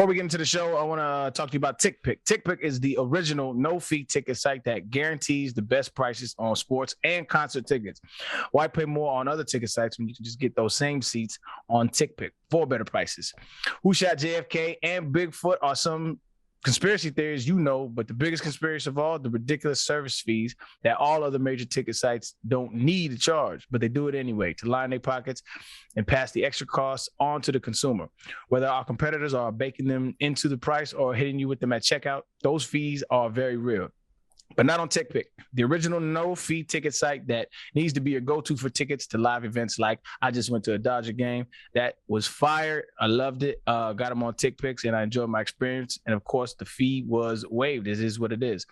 Before we get into the show, I want to talk to you about TickPick. TickPick is the original no-fee ticket site that guarantees the best prices on sports and concert tickets. Why pay more on other ticket sites when you can just get those same seats on TickPick for better prices? Who Shot JFK and Bigfoot are some conspiracy theories you know, but the biggest conspiracy of all, the ridiculous service fees that all other major ticket sites don't need to charge, but they do it anyway to line their pockets and pass the extra costs on to the consumer. Whether our competitors are baking them into the price or hitting you with them at checkout, those fees are very real. But not on TickPick, the original no-fee ticket site that needs to be your go-to for tickets to live events like I just went to a Dodger game. That was fire. I loved it. Got them on TickPicks, and I enjoyed my experience. And, of course, the fee was waived. It is what it is.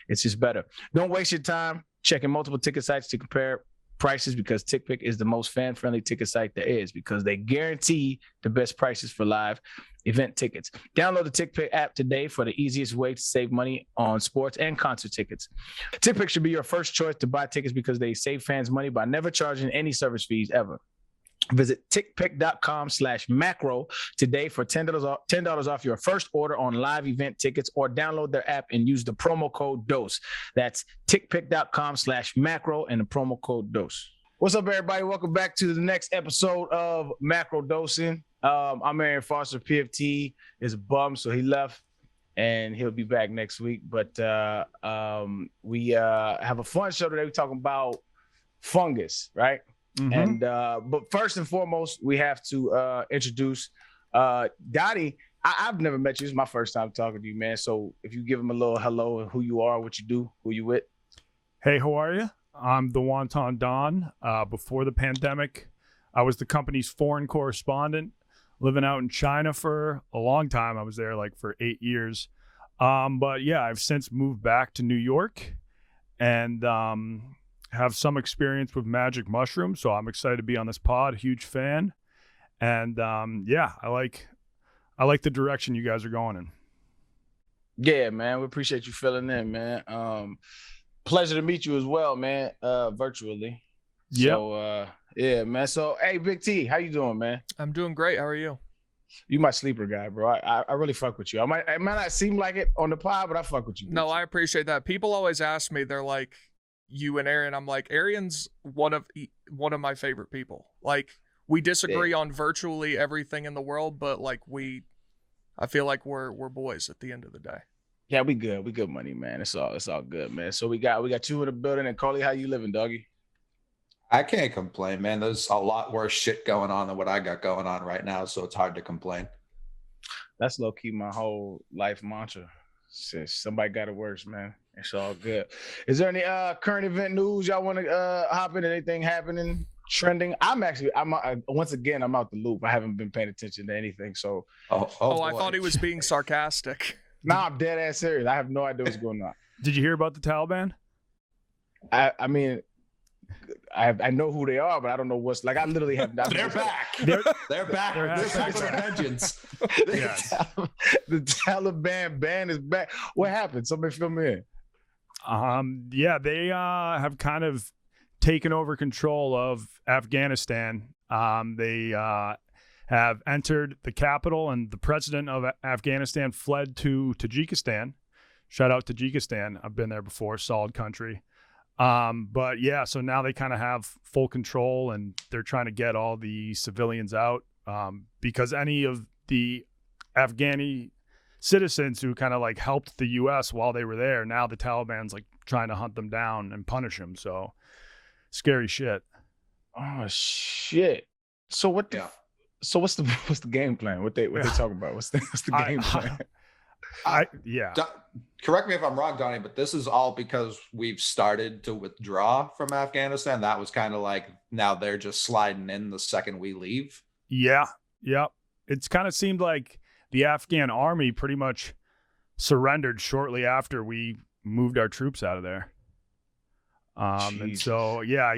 It's just better. Don't waste your time checking multiple ticket sites to compare prices, because TickPick is the most fan-friendly ticket site there is, because they guarantee the best prices for live event tickets. Download the TickPick app today for the easiest way to save money on sports and concert tickets. TickPick should be your first choice to buy tickets because they save fans money by never charging any service fees ever. Visit tickpick.com/macro today for $10 off your first order on live event tickets, or download their app and use the promo code DOSE. That's tickpick.com/macro and the promo code DOSE. What's up, everybody? Welcome back to the next episode of Macrodosing. I'm Arian Foster. PFT is a bum, so he left, and he'll be back next week. But we have a fun show today. We're talking about fungus, right? Mm-hmm. And but first and foremost, we have to introduce Donnie. I've never met you. It's my first time talking to you, man. So if you give him a little hello and who you are, what you do, who you with. Hey, how are you? I'm the Wonton Don. Before the pandemic, I was the company's foreign correspondent, living out in China for a long time. I was there like for 8 years. But yeah, I've since moved back to New York and have some experience with magic mushrooms. So I'm excited to be on this pod, huge fan. And yeah, I like the direction you guys are going in. Yeah, man. We appreciate you filling in, man. Pleasure to meet you as well, man, virtually. Yeah. So, yeah, man. So, hey, Big T, how you doing, man? I'm doing great. How are you? You my sleeper guy, bro. I really fuck with you. It might not seem like it on the pod, but I fuck with you. No, I appreciate that. People always ask me, they're like, you and Arian. I'm like, Arian's one of my favorite people. Like, we disagree on virtually everything in the world, but like I feel like we're boys at the end of the day. Yeah, we good. We good money, man. It's all good, man. So we got you in the building. And Coley, how you living, doggy? I can't complain, man. There's a lot worse shit going on than what I got going on right now, so it's hard to complain. That's low key my whole life mantra. Since somebody got it worse, man. It's all good. Is there any current event news y'all want to hop in? Anything happening, trending? I'm once again, I'm out the loop. I haven't been paying attention to anything. So, I thought he was being sarcastic. Nah, I'm dead ass serious. I have no idea what's going on. Did you hear about the Taliban? I mean, I know who they are, but I don't know what's like. I literally have not. They're back. They're back. They're back with a vengeance. Yes. The Taliban ban is back. What happened? Somebody fill me in. Yeah, they have kind of taken over control of Afghanistan. They have entered the capital, and the president of Afghanistan fled to Tajikistan. Shout out Tajikistan. I've been there before. Solid country. But yeah, so now they kind of have full control, and they're trying to get all the civilians out, because any of the Afghani citizens who kind of like helped the U.S. while they were there, now the Taliban's like trying to hunt them down and punish them. So scary shit. Oh shit. So what the what's the game plan? What they talking about? What's the game plan? Correct me if I'm wrong, Donnie, but this is all because we've started to withdraw from Afghanistan. That was kind of like, now they're just sliding in the second we leave. Yeah. Yep. It's kind of seemed like the Afghan army pretty much surrendered shortly after we moved our troops out of there. And so, yeah,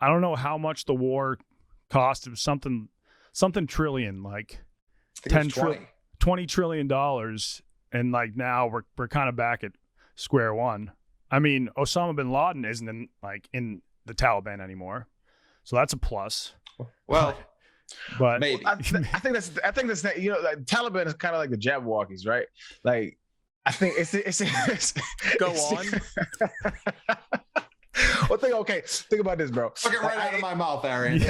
I don't know how much the war cost. It was something trillion, like 20 trillion dollars. And like now we're kind of back at square one. I mean, Osama bin Laden isn't in the Taliban anymore, so that's a plus. Well, But Maybe. I think that's like, Taliban is kind of like the Jabberwockies, right? Like I think it's Go on. Well, think about this, bro. Took it right out of my mouth, Arian.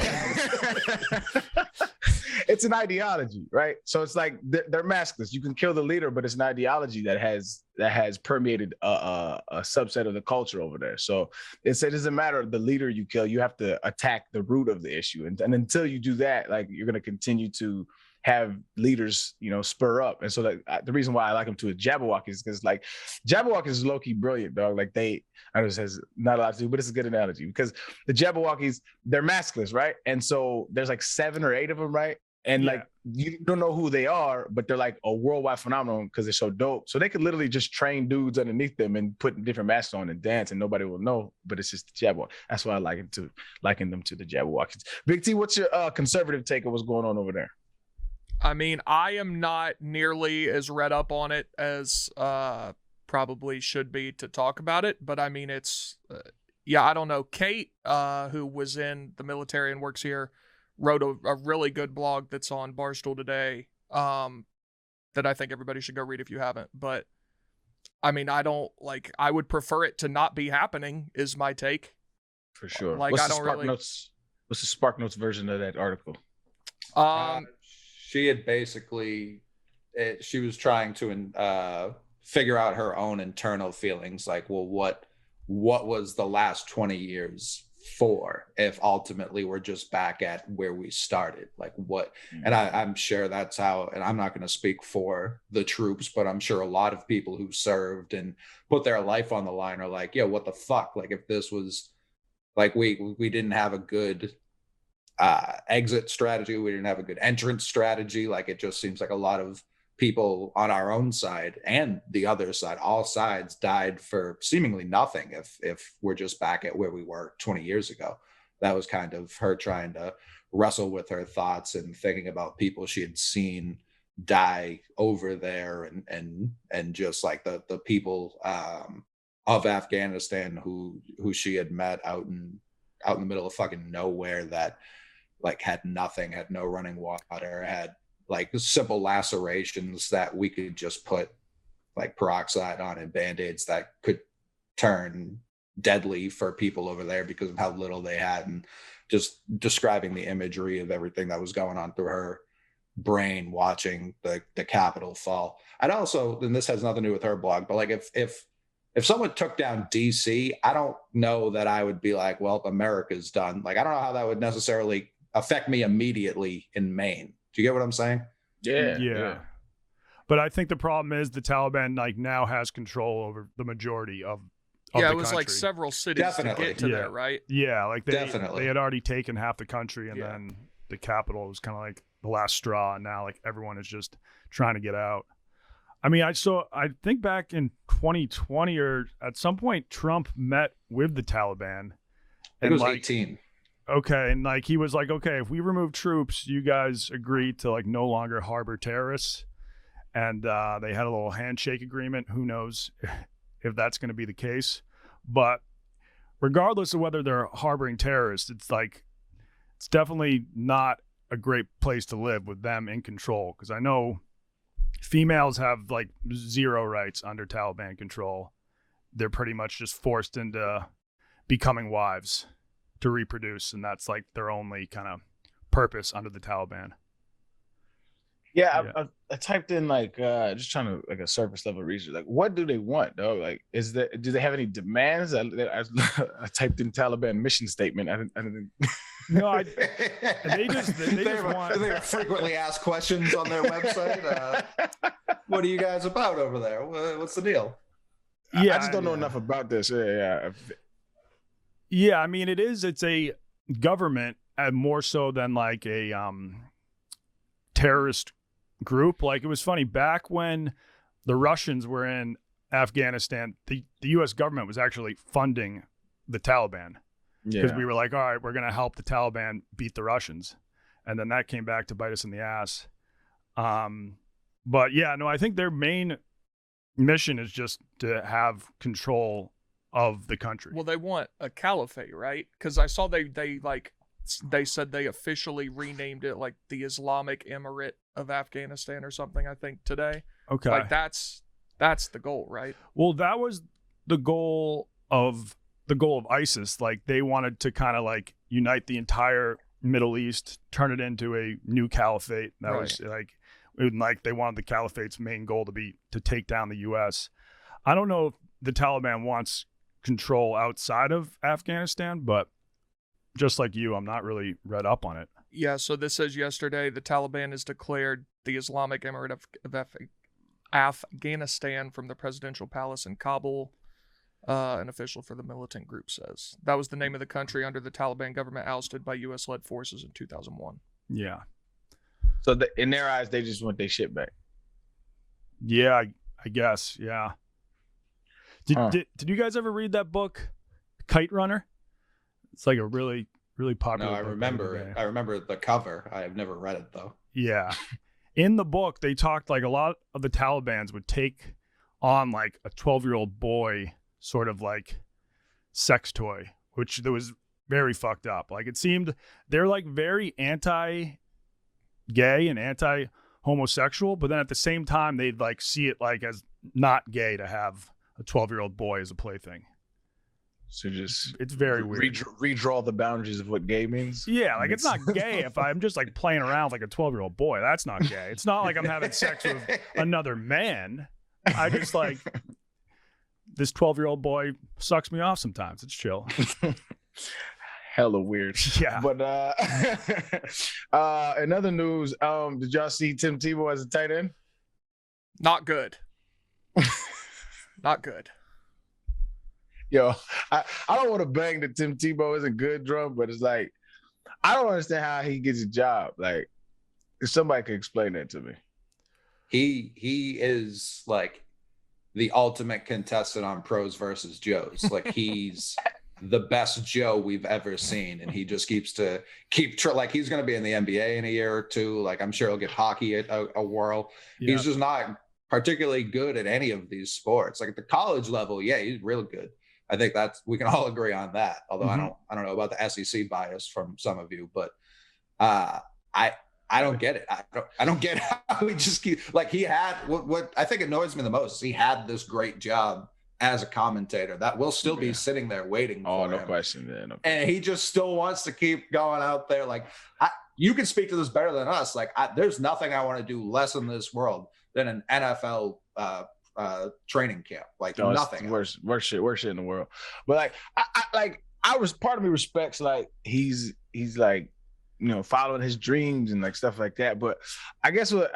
It's an ideology, right? So it's like they're maskless. You can kill the leader, but it's an ideology that has permeated a subset of the culture over there. So it doesn't matter the leader you kill. You have to attack the root of the issue, and until you do that, like you're going to continue to have leaders, spur up. And so the reason why I like them to a Jabberwocky is because like Jabberwocky is low-key brilliant, dog. Like I know this has not a lot to do, but it's a good analogy because the Jabberwockies, they're maskless, right? And so there's like 7 or 8 of them, right? And like you don't know who they are, but they're like a worldwide phenomenon because they're so dope. So they could literally just train dudes underneath them and put different masks on and dance, and nobody will know. But it's just the Jabberwocky. That's why I liken them to the Jabberwockies. Big T, what's your conservative take of what's going on over there? I mean, I am not nearly as read up on it as probably should be to talk about it. But I mean, it's, I don't know. Kate, who was in the military and works here, wrote a really good blog that's on Barstool today that I think everybody should go read if you haven't. But I mean, I would prefer it to not be happening is my take. For sure. Like, what's I the don't Spark really... Notes? What's the Spark Notes version of that article? She had basically, she was trying to figure out her own internal feelings. Like, well, what was the last 20 years for if ultimately we're just back at where we started? Like what? And I'm sure that's how, and I'm not going to speak for the troops, but I'm sure a lot of people who served and put their life on the line are like, yeah, what the fuck? Like if this was like, we didn't have a good exit strategy. We didn't have a good entrance strategy. Like it just seems like a lot of people on our own side and the other side, all sides died for seemingly nothing if we're just back at where we were 20 years ago. That was kind of her trying to wrestle with her thoughts and thinking about people she had seen die over there and just like the people of Afghanistan who she had met out in the middle of fucking nowhere that like had nothing, had no running water, had like simple lacerations that we could just put like peroxide on and Band-Aids that could turn deadly for people over there because of how little they had, and just describing the imagery of everything that was going on through her brain watching the Capitol fall. I'd also, and this has nothing to do with her blog, but like if someone took down DC, I don't know that I would be like, well, America's done. Like, I don't know how that would necessarily affect me immediately in Maine. Do you get what I'm saying? Yeah. But I think the problem is the Taliban like now has control over the majority of the it was country. like several cities Definitely. to get to there, right? Yeah, like they Definitely. had already taken half the country, and then the capital was kind of like the last straw, and now like everyone is just trying to get out. I mean, I think back in 2020 or at some point Trump met with the Taliban. It was like, 18. Okay, and like he was like, okay, if we remove troops, you guys agree to like no longer harbor terrorists, and they had a little handshake agreement. Who knows if that's going to be the case? But regardless of whether they're harboring terrorists, it's definitely not a great place to live with them in control. Because I know females have like 0 rights under Taliban control. They're pretty much just forced into becoming wives to reproduce, and that's like their only kind of purpose under the Taliban. I typed in like just trying to like a surface level research, like what do they want though? Like do they have any demands? I typed in Taliban mission statement. I didn't No, they just want. They have frequently asked questions on their website. What are you guys about over there? What's the deal? Yeah, I just don't know enough about this. Yeah, I mean, it's a government more so than like a terrorist group. Like it was funny back when the Russians were in Afghanistan, the U.S. government was actually funding the Taliban because we were like, all right, we're going to help the Taliban beat the Russians. And then that came back to bite us in the ass. But yeah, no, I think their main mission is just to have control of the country. Well, they want a caliphate, right? Because I saw they like they said they officially renamed it like the Islamic Emirate of Afghanistan or something, I think, today. Okay. Like that's the goal, right? Well, that was the goal of ISIS. Like they wanted to kind of like unite the entire Middle East, turn it into a new caliphate. That was like they wanted the caliphate's main goal to be to take down the U.S. I don't know if the Taliban wants control outside of Afghanistan, but just like you, I'm not really read up on it. Yeah, so this says yesterday the Taliban has declared the Islamic Emirate of Afghanistan from the presidential palace in Kabul. An official for the militant group says. That was the name of the country under the Taliban government ousted by U.S.-led forces in 2001. Yeah. So in their eyes, they just want their shit back. Yeah, I guess. Yeah. Did you guys ever read that book, Kite Runner? It's like a really, really popular book. I remember the cover. I have never read it, though. Yeah. In the book, they talked like a lot of the Talibans would take on like a 12-year-old boy sort of like sex toy, which that was very fucked up. Like it seemed they're like very anti-gay and anti-homosexual, but then at the same time they'd like see it like as not gay to have a 12-year-old boy as a plaything. So just it's very weird. Redraw the boundaries of what gay means. Yeah, like it's not gay if I'm just like playing around with like a 12-year-old boy. That's not gay. It's not like I'm having sex with another man. I just like this 12-year-old boy sucks me off sometimes. It's chill. Hella weird. Yeah. But in other news, did y'all see Tim Tebow as a tight end? Not good. Not good. Yo, I don't want to bang that Tim Tebow isn't good, drum, but it's like I don't understand how he gets a job. Like, if somebody could explain that to me. He is like the ultimate contestant on Pros versus Joes. Like he's the best Joe we've ever seen, and he just keeps like he's going to be in the NBA in a year or two. Like I'm sure he'll get hockey at a whirl. Yeah. He's just not particularly good at any of these sports. Like at the college level, yeah, he's really good. I think we can all agree on that. Although I don't know about the SEC bias from some of you, but I don't get it. I don't get how he just like he had what I think annoys me the most. He had this great job as a commentator that will still be sitting there waiting for him. No question. Yeah, no question. And he just still wants to keep going out there. Like you can speak to this better than us. Like there's nothing I want to do less in this world than an NFL training camp. Like nothing. Worst shit in the world. But like I was part of me respects like he's like, you know, following his dreams and like stuff like that. But I guess what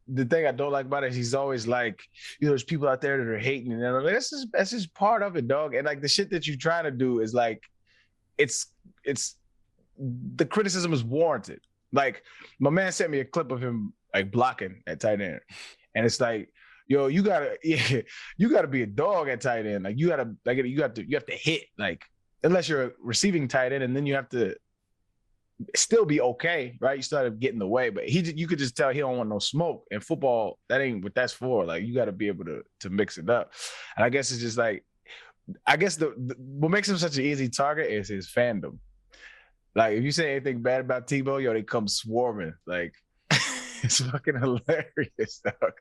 the thing I don't like about it is he's always like, you know, there's people out there that are hating, and like, that's just part of it, dog. And like the shit that you're trying to do is like, it's the criticism is warranted. Like my man sent me a clip of him like blocking at tight end, and it's like, yo, you gotta be a dog at tight end. Like you have to hit, like unless you're a receiving tight end, and then you have to still be okay, right? You started getting the way, but you could just tell he don't want no smoke. And football, that ain't what that's for. Like you got to be able to mix it up. And I guess it's just like, I guess what makes him such an easy target is his fandom. Like if you say anything bad about Tebow, yo, they come swarming. Like it's fucking hilarious, dog.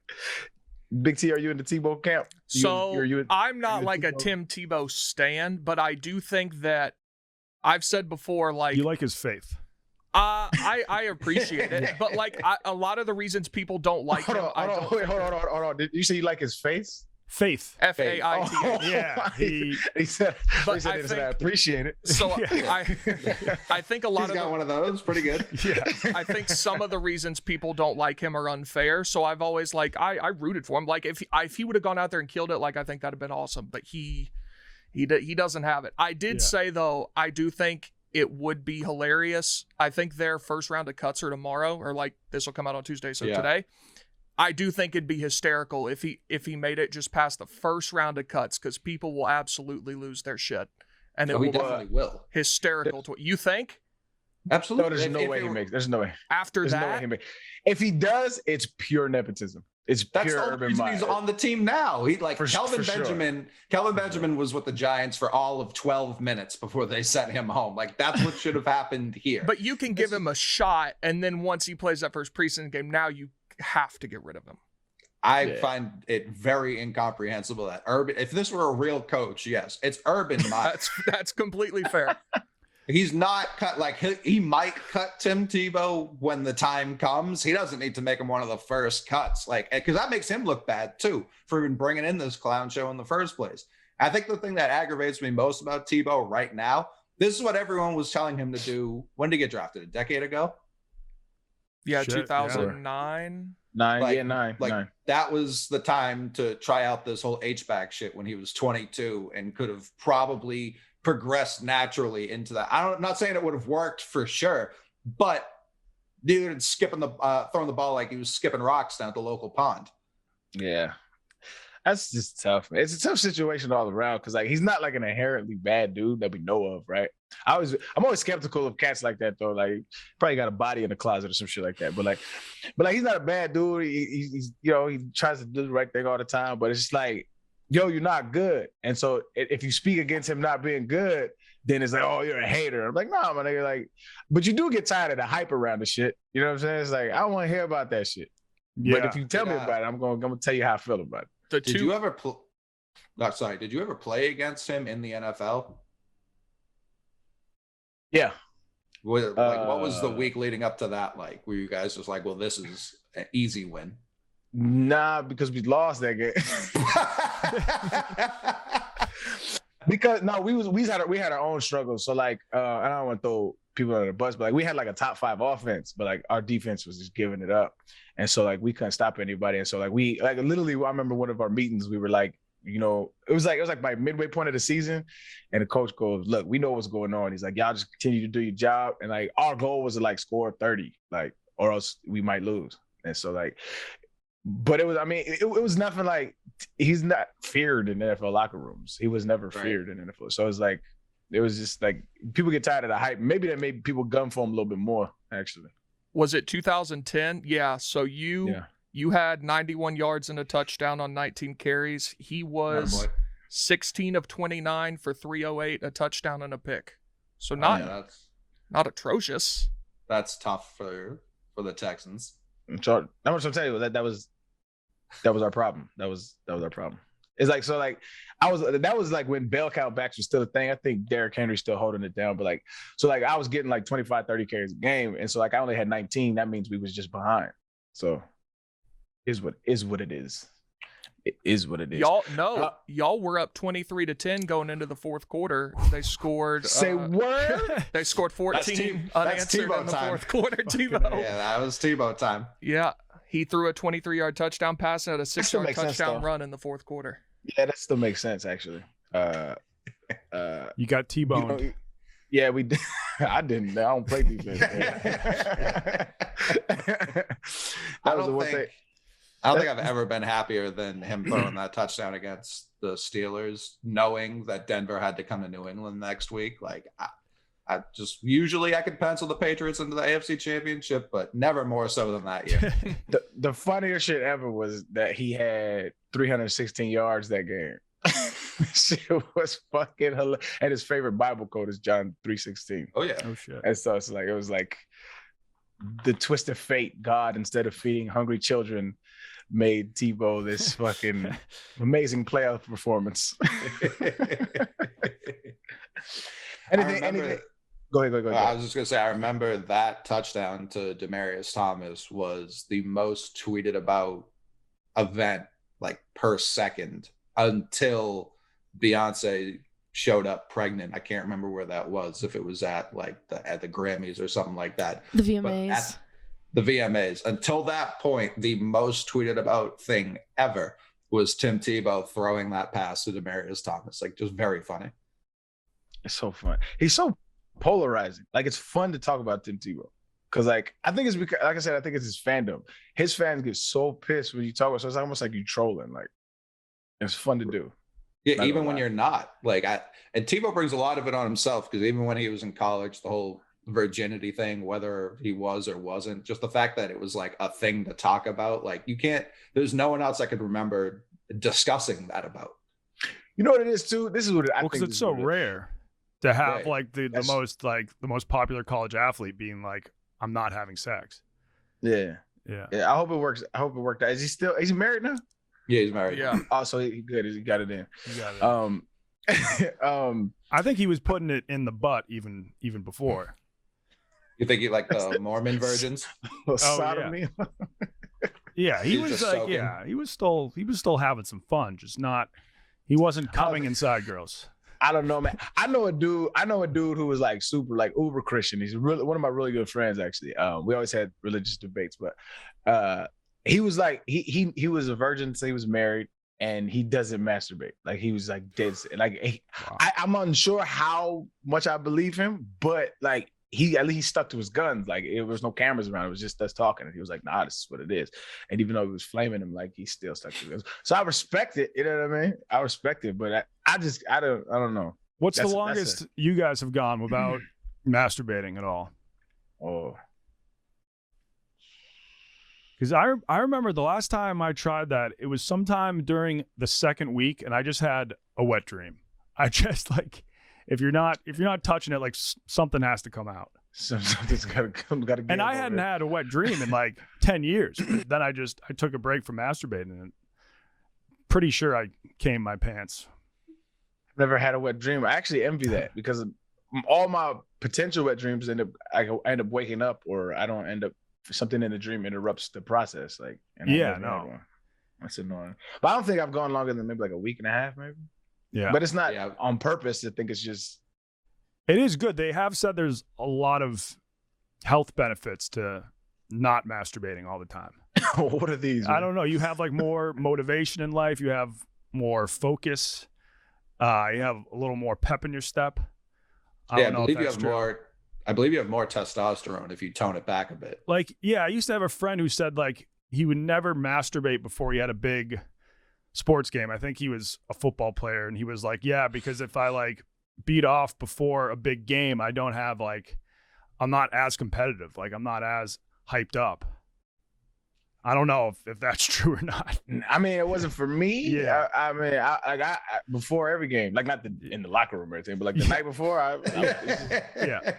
Big T, are you in the Tebow camp? I'm not like a Tim Tebow stan, but I do think that I've said before, like you like his faith. I appreciate it, but like a lot of the reasons people don't like him. Hold on. Did you say you like his face? Faith. Faith. Yeah. He said. I appreciate it. So yeah. I think a lot He's got one of those. Pretty good. Yeah. I think some of the reasons people don't like him are unfair. So I've always like I rooted for him. Like if he would have gone out there and killed it, like I think that'd have been awesome. But he doesn't have it. I did say though, I do think it would be hilarious. I think their first round of cuts are tomorrow, or like this will come out on Tuesday. So today, I do think it'd be hysterical if he made it just past the first round of cuts, because people will absolutely lose their shit, and it definitely will. Hysterical. You think? Absolutely. No, there's no way he makes. There's no way. After there's that, no way he makes. If he does, it's pure nepotism. It's That's pure the only Urban reason Meyer. he's on the team now. He like For Kelvin sure. Benjamin. Kelvin Benjamin was with the Giants for all of 12 minutes before they sent him home. Like that's what should have happened here. But you can give him a shot, and then once he plays that first preseason game, now you have to get rid of him. I find it very incomprehensible that Urban, if this were a real coach, yes, it's Urban Meyer. That's completely fair. He's not cut like he might cut Tim Tebow when the time comes. He doesn't need to make him one of the first cuts, like because that makes him look bad too for even bringing in this clown show in the first place. I think the thing that aggravates me most about Tebow right now, this is what everyone was telling him to do. When did he get drafted? A decade ago? Yeah, Shit, 2009. Nine. That was the time to try out this whole H-back shit when he was 22 and could have probably progressed naturally into that. I'm not saying it would have worked for sure, but dude throwing the ball like he was skipping rocks down at the local pond. Yeah. That's just tough. It's a tough situation all around because like he's not like an inherently bad dude that we know of, right? I'm always skeptical of cats like that though. Like probably got a body in the closet or some shit like that. But he's not a bad dude. He's he tries to do the right thing all the time. But it's just like, yo, you're not good. And so if you speak against him not being good, then it's like, oh, you're a hater. I'm like, nah, man. You're like, but you do get tired of the hype around the shit. You know what I'm saying? It's like I don't want to hear about that shit. Yeah. But if you tell me about it, I'm gonna tell you how I feel about it. Did you ever play against him in the NFL? Yeah. What was the week leading up to that like? Were you guys just like, well, this is an easy win? Nah, because we lost that game. Because no, we had our own struggles. So like, I don't want to throw people under the bus, but like we had like a top 5 offense, but like our defense was just giving it up, and so like we couldn't stop anybody. And so like we like literally, I remember one of our meetings, we were like, it was like by midway point of the season, and the coach goes, "Look, we know what's going on." He's like, "Y'all just continue to do your job," and like our goal was to like score 30, like or else we might lose. And so like. But it was, I mean, it was nothing like he's not feared in NFL locker rooms. He was never feared in NFL. So it's like, it was just like people get tired of the hype. Maybe that made people gun for him a little bit more, actually. Was it 2010? Yeah. So you had 91 yards and a touchdown on 19 carries. He was 16 of 29 for 308, a touchdown and a pick. So not atrocious. That's tough for the Texans. So I'm gonna tell you that was our problem. That was our problem. It's like so like that was like when bell count backs was still a thing. I think Derrick Henry's still holding it down, but like so like I was getting like 25, 30 carries a game, and so like I only had 19. That means we was just behind. So is what it is. It is what it is. Y'all were up 23-10 going into the fourth quarter. They scored. Say word. They scored 14 unanswered in the fourth quarter. Tebow. Yeah, that was Tebow time. Yeah, he threw a 23-yard touchdown pass and had a 6-yard touchdown run in the fourth quarter. Yeah, that still makes sense actually. You got T-boned. Yeah, we did. I didn't. I don't play defense. I don't think I've ever been happier than him throwing that touchdown against the Steelers, knowing that Denver had to come to New England next week. Like, I just usually I could pencil the Patriots into the AFC Championship, but never more so than that year. The funniest shit ever was that he had 316 yards that game. Shit was fucking hilarious. And his favorite Bible quote is John 3:16. Oh yeah. Oh shit. And so it was like the twist of fate. God, instead of feeding hungry children, made Tebow this fucking amazing playoff performance. Go ahead. I was just gonna say, I remember that touchdown to Demaryius Thomas was the most tweeted about event like per second until Beyonce showed up pregnant. I can't remember where that was, if it was at like at the Grammys or something like that. The VMAs. The VMAs. Until that point, the most tweeted about thing ever was Tim Tebow throwing that pass to Demaryius Thomas. Like, just very funny. It's so fun. He's so polarizing. Like, it's fun to talk about Tim Tebow. Because, like, I think it's because, like I said, I think it's his fandom. His fans get so pissed when you talk about, so it's almost like you trolling. Like, it's fun to do. Yeah, even when you're not. Like, and Tebow brings a lot of it on himself, because even when he was in college, the whole virginity thing, whether he was or wasn't, just the fact that it was like a thing to talk about. Like there's no one else I could remember discussing that about. You know what it is too? This is what I think. Because it's so rare to have Right. like the most popular college athlete being like, I'm not having sex. Yeah. Yeah. I hope it works. I hope it worked out. Is he married now? Yeah, he's married. Yeah. Also, he good. He got it in. You got it. I think he was putting it in the butt even before. You think he like the Mormon virgins? Sodomy. Yeah, he was just like, soaking. yeah, he was still having some fun, just not. He wasn't coming inside girls. I don't know, man. I know a dude who was like super, like uber Christian. He's really one of my really good friends, actually. We always had religious debates, but he was like he was a virgin, so he was married, and he doesn't masturbate. Like he was like dead. Like Wow. I'm unsure how much I believe him, but like he at least stuck to his guns. Like it was no cameras around. It was just us talking, and he was like, "Nah, this is what it is." And even though he was flaming him, like he still stuck to his guns. So I respect it. You know what I mean? I respect it, but I don't know. What's the That's longest you guys have gone without masturbating at all? Oh, Because I remember the last time I tried that, it was sometime during the second week, and I just had a wet dream. I just like, if you're not touching it, like something has to come out. something's gotta get. And I hadn't had a wet dream in like 10 years. But then I took a break from masturbating, and pretty sure I came my pants. Never had a wet dream. I actually envy that because all my potential wet dreams I end up waking up, or I don't end up. Something in the dream interrupts the process. Like, and I Yeah, never had no. one. That's annoying. But I don't think I've gone longer than maybe like a week and a half, maybe. Yeah. But it's not Yeah. on purpose. I think it's just. It is good. They have said there's a lot of health benefits to not masturbating all the time. What are these? I don't know. You have like more motivation in life. You have more focus. You have a little more pep in your step. I don't know if believe you that's have true. more. I believe you have more testosterone if you tone it back a bit. Like, yeah, I used to have a friend who said like he would never masturbate before he had a big sports game. I think he was a football player, and he was like, yeah, because if I like beat off before a big game, I don't have like, I'm not as competitive. Like I'm not as hyped up. I don't know if that's true or not. I mean, it wasn't for me. Yeah. I mean, I before every game, like not in the locker room or anything, but like the night before, Yeah.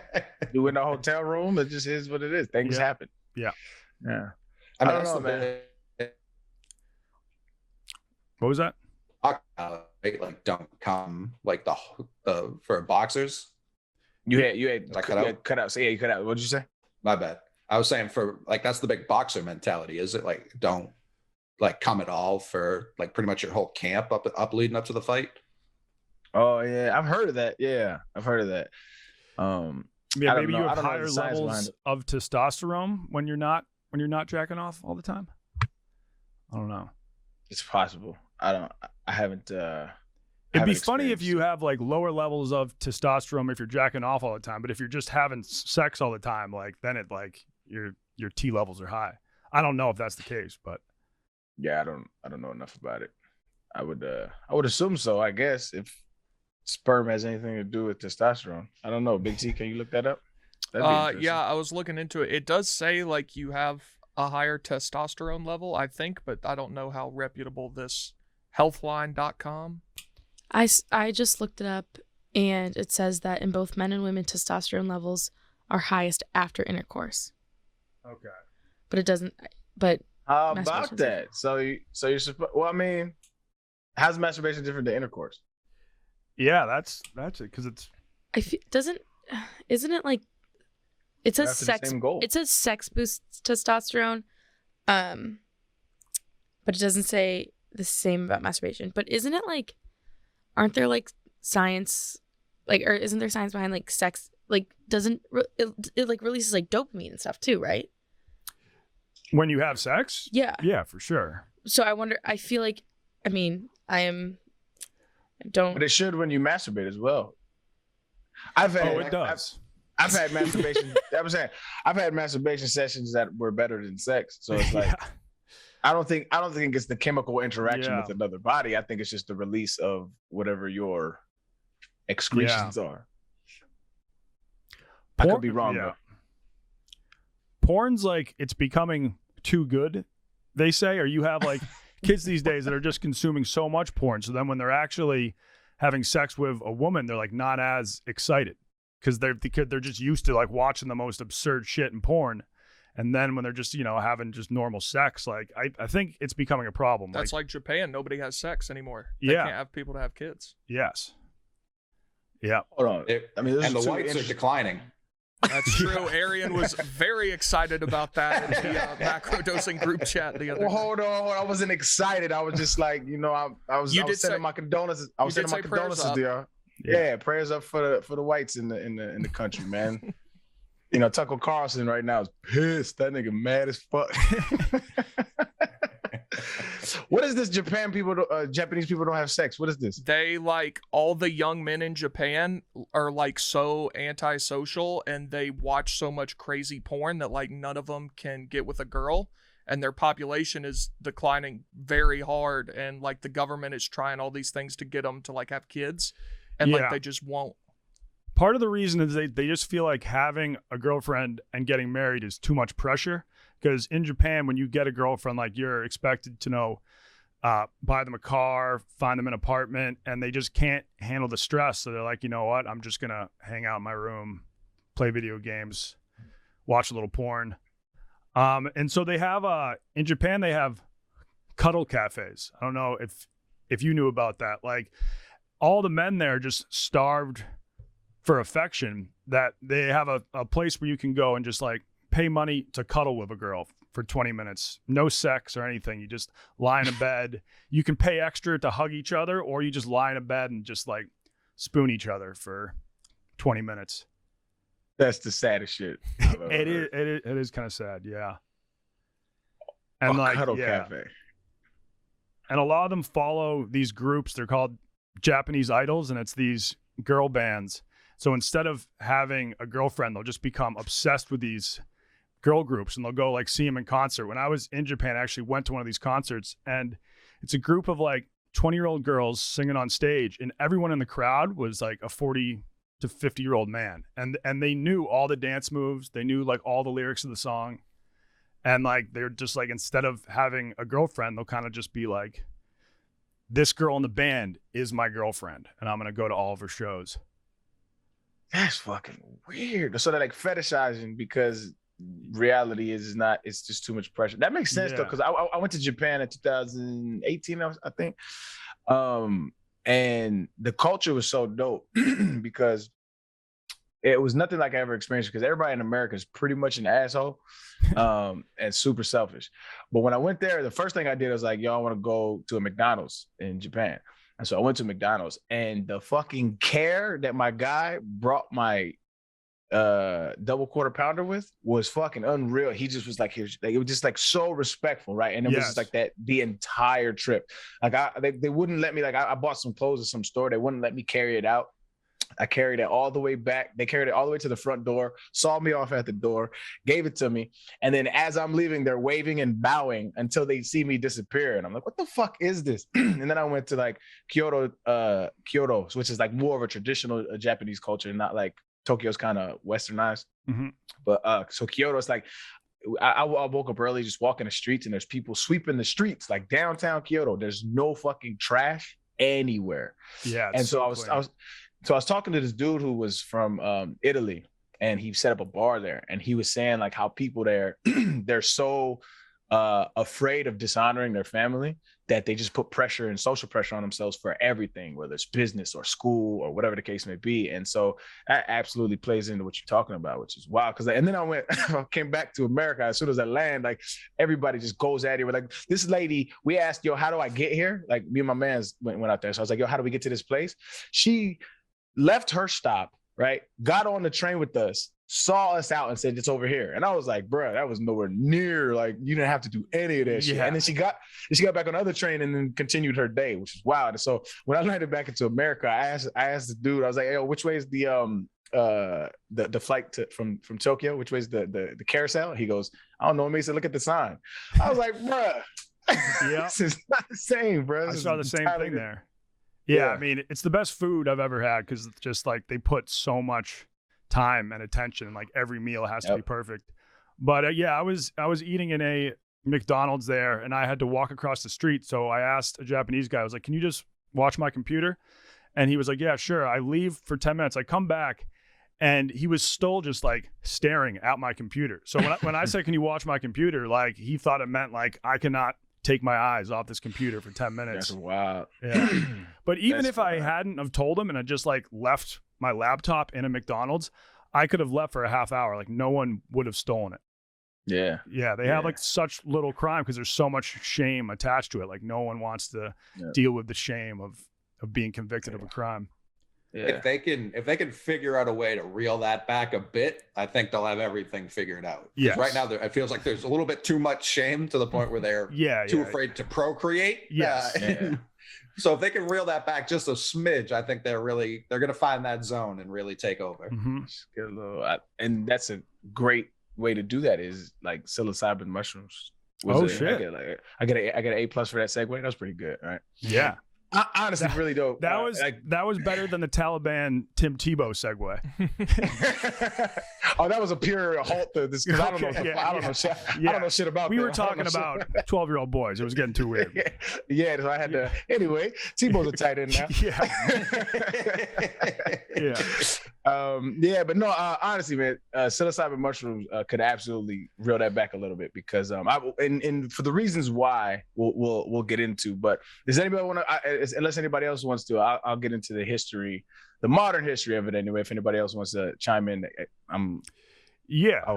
you in the hotel room. It just is what it is. Things happen. Yeah. Yeah. I mean, don't that's know, the man. big What was that? right? Like don't come like the for boxers. You had Did I cut out? cut out. So yeah, you cut out. What'd you say? My bad. I was saying for like that's the big boxer mentality. Is it like don't like come at all for like pretty much your whole camp up leading up to the fight? Oh yeah, I've heard of that. Yeah, I've heard of that. Yeah, I don't maybe know. you I have don't know higher the science behind levels it. of testosterone when you're not jacking off all the time. I don't know. It's possible. I haven't. It'd be funny if you have like lower levels of testosterone if you're jacking off all the time, but if you're just having sex all the time, like then it like your T levels are high. I don't know if that's the case, but Yeah, I don't know enough about it. I would assume so. I guess if sperm has anything to do with testosterone, I don't know. Big T, can you look that up? That'd be interesting. Yeah, I was looking into it. It does say like you have a higher testosterone level, I think, but I don't know how reputable this healthline.com. I just looked it up, and it says that in both men and women, testosterone levels are highest after intercourse. okay. But it doesn't. But How about Masturbation's that? So you're supposed. Well, I mean, how's masturbation different than intercourse? Yeah, that's it because it's isn't it like it says After the sex? same goal. It says sex boosts testosterone, but it doesn't say the same about masturbation. But isn't it like? Aren't there like science, like, or isn't there science behind like sex? Like, doesn't it like releases like dopamine and stuff too, right? when you have sex. Yeah. Yeah, for sure. So I wonder. I feel like. I mean, I don't. But it should when you masturbate as well. I've had. It does. I've had masturbation. I'm saying I've had masturbation sessions that were better than sex. So it's like. Yeah. I don't think it's the chemical interaction Yeah. with another body. I think it's just the release of whatever your excretions are. I could be wrong, yeah. though. Porn's like, it's becoming too good, they say, or you have like kids these days that are just consuming so much porn. So then when they're actually having sex with a woman, they're like not as excited because they're just used to like watching the most absurd shit in porn. And then when they're just, having just normal sex, like I think it's becoming a problem. That's like Japan. Nobody has sex anymore. They Yeah. can't have people to have kids. Yes. Yeah. Hold on. I mean, and the whites are declining. That's true. Arian was very excited about that in the Macrodosing group chat the other day. Well, hold on. I wasn't excited. I was just like, I was sending my condolences. I was sending my condolences to y'all. Yeah, prayers up for the whites in the country, man. Tucker Carlson right now is pissed. That nigga mad as fuck. What is this? Japanese people don't have sex. What is this? They like all the young men in Japan are like so antisocial and they watch so much crazy porn that like none of them can get with a girl, and their population is declining very hard, and like the government is trying all these things to get them to like have kids, and like they just won't. Part of the reason is they just feel like having a girlfriend and getting married is too much pressure. Because in Japan, when you get a girlfriend, like you're expected to buy them a car, find them an apartment, and they just can't handle the stress. So they're like, you know what? I'm just going to hang out in my room, play video games, watch a little porn. And so they have, in Japan, they have cuddle cafes. I don't know if you knew about that. Like all the men there just starved for affection, that they have a place where you can go and just like pay money to cuddle with a girl for 20 minutes. No sex or anything. You just lie in a bed. You can pay extra to hug each other, or you just lie in a bed and just like spoon each other for 20 minutes. That's the saddest shit. It is kind of sad, yeah. And cuddle cafe. And a lot of them follow these groups. They're called Japanese idols, and it's these girl bands. So instead of having a girlfriend, they'll just become obsessed with these girl groups, and they'll go like see them in concert. When I was in Japan, I actually went to one of these concerts, and it's a group of like 20-year-old girls singing on stage, and everyone in the crowd was like a 40 to 50-year-old man, and they knew all the dance moves. They knew like all the lyrics of the song, and like they're just like, instead of having a girlfriend, they'll kind of just be like, this girl in the band is my girlfriend, and I'm gonna go to all of her shows. That's fucking weird. So they're like fetishizing because reality is not, it's just too much pressure. That makes sense though, because I went to Japan in 2018, I think. And the culture was so dope because it was nothing like I ever experienced, because everybody in America is pretty much an asshole and super selfish. But when I went there, the first thing I did was like, yo, I want to go to a McDonald's in Japan. And so I went to McDonald's, and the fucking care that my guy brought my double quarter pounder with was fucking unreal. He just was like, here's, like, it was just like so respectful, right? And it was just like that the entire trip. Like they wouldn't let me, like I bought some clothes at some store. They wouldn't let me carry it out. I carried it all the way back. They carried it all the way to the front door, saw me off at the door, gave it to me. And then as I'm leaving, they're waving and bowing until they see me disappear. And I'm like, what the fuck is this? And then I went to like Kyoto, which is like more of a traditional Japanese culture, not like Tokyo's kind of westernized. Mm-hmm. But so Kyoto is like, I woke up early, just walking the streets, and there's people sweeping the streets, like downtown Kyoto. There's no fucking trash anywhere. Yeah. And so I was talking to this dude who was from Italy, and he set up a bar there, and he was saying like how people there, they're so afraid of dishonoring their family that they just put pressure and social pressure on themselves for everything, whether it's business or school or whatever the case may be. And so that absolutely plays into what you're talking about, which is wild. And then I came back to America. As soon as I land, like everybody just goes at it. We're like, this lady, we asked, yo, how do I get here? Like me and my mans went out there. So I was like, yo, how do we get to this place? She left her stop, right? Got on the train with us, saw us out, and said, it's over here. And I was like, bro, that was nowhere near, like, you didn't have to do any of that shit. And then she got back on another train and then continued her day, which is wild. And so when I landed back into America, I asked the dude, I was like, yo, which way is the flight from Tokyo? Which way is the carousel? He goes, I don't know. He said, look at the sign. I was like, bro, this is not the same, bro. I saw the same thing there. Yeah, I mean, it's the best food I've ever had, because it's just like they put so much time and attention, and like every meal has to be perfect. But yeah, I was eating in a McDonald's there, and I had to walk across the street. So I asked a Japanese guy, I was like, "Can you just watch my computer?" And he was like, "Yeah, sure." I leave for 10 minutes. I come back, and he was still just like staring at my computer. So when I said, "Can you watch my computer?" like he thought it meant like I cannot take my eyes off this computer for 10 minutes. That's wild. Yeah. But even if I hadn't have told him and I just like left my laptop in a McDonald's, I could have left for a half hour. Like no one would have stolen it. Yeah. Yeah. They have like such little crime because there's so much shame attached to it. Like no one wants to deal with the shame of being convicted of a crime. Yeah. If they can figure out a way to reel that back a bit, I think they'll have everything figured out. Yes. Right now, it feels like there's a little bit too much shame to the point where they're too afraid to procreate. Yes. So if they can reel that back just a smidge, I think they're going to find that zone and really take over. Mm-hmm. Get a little, and that's a great way to do that is like psilocybin mushrooms. Shit! I get an A+ for that segue. That was pretty good, right? Yeah. Honestly, really dope. That was better than the Taliban Tim Tebow segue. Oh, that was a pure halt to this because I don't know shit about. We were talking about 12-year-old boys. It was getting too weird. Yeah, so I had to. Anyway, Tebow's a tight end now. But no, honestly, man, psilocybin mushrooms could absolutely reel that back a little bit because and for the reasons why we'll get into. But does anybody want to? Unless anybody else wants to, I'll get into the history, the modern history of it anyway. If anybody else wants to chime in, I'll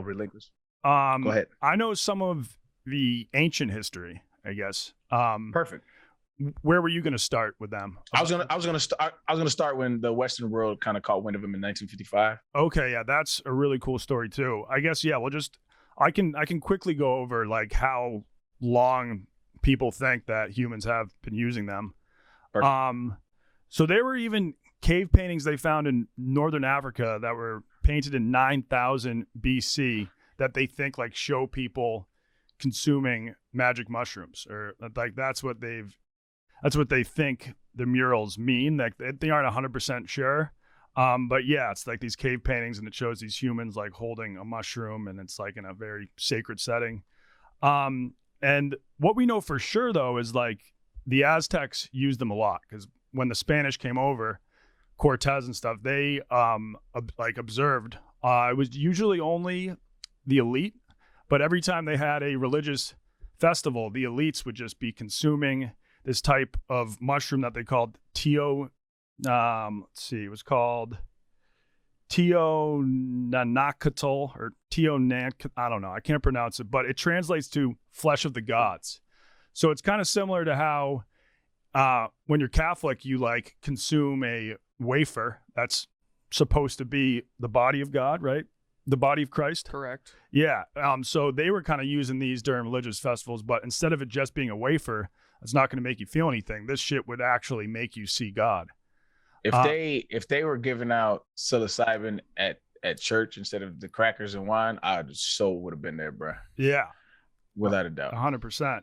relinquish. Go ahead. I know some of the ancient history, I guess. Perfect. Where were you going to start with them? I was gonna start when the Western world kind of caught wind of him in 1955. Okay, yeah, that's a really cool story too. I guess I can quickly go over like how long people think that humans have been using them. So there were even cave paintings they found in northern Africa that were painted in 9000 BC that they think like show people consuming magic mushrooms, or like that's what they think the murals mean. Like they aren't 100% sure. But yeah, it's like these cave paintings and it shows these humans like holding a mushroom and it's like in a very sacred setting. And what we know for sure though is like the Aztecs used them a lot because when the Spanish came over, Cortez and stuff, they observed. It was usually only the elite, but every time they had a religious festival, the elites would just be consuming this type of mushroom that they called it was called Teonanacatl or I don't know, I can't pronounce it, but it translates to flesh of the gods. So it's kind of similar to how when you're Catholic, you like consume a wafer that's supposed to be the body of God, right? The body of Christ. Correct. Yeah. So they were kind of using these during religious festivals, but instead of it just being a wafer, it's not going to make you feel anything. This shit would actually make you see God. If they were giving out psilocybin at church instead of the crackers and wine, I so would have been there, bro. Yeah. Without a doubt. 100%.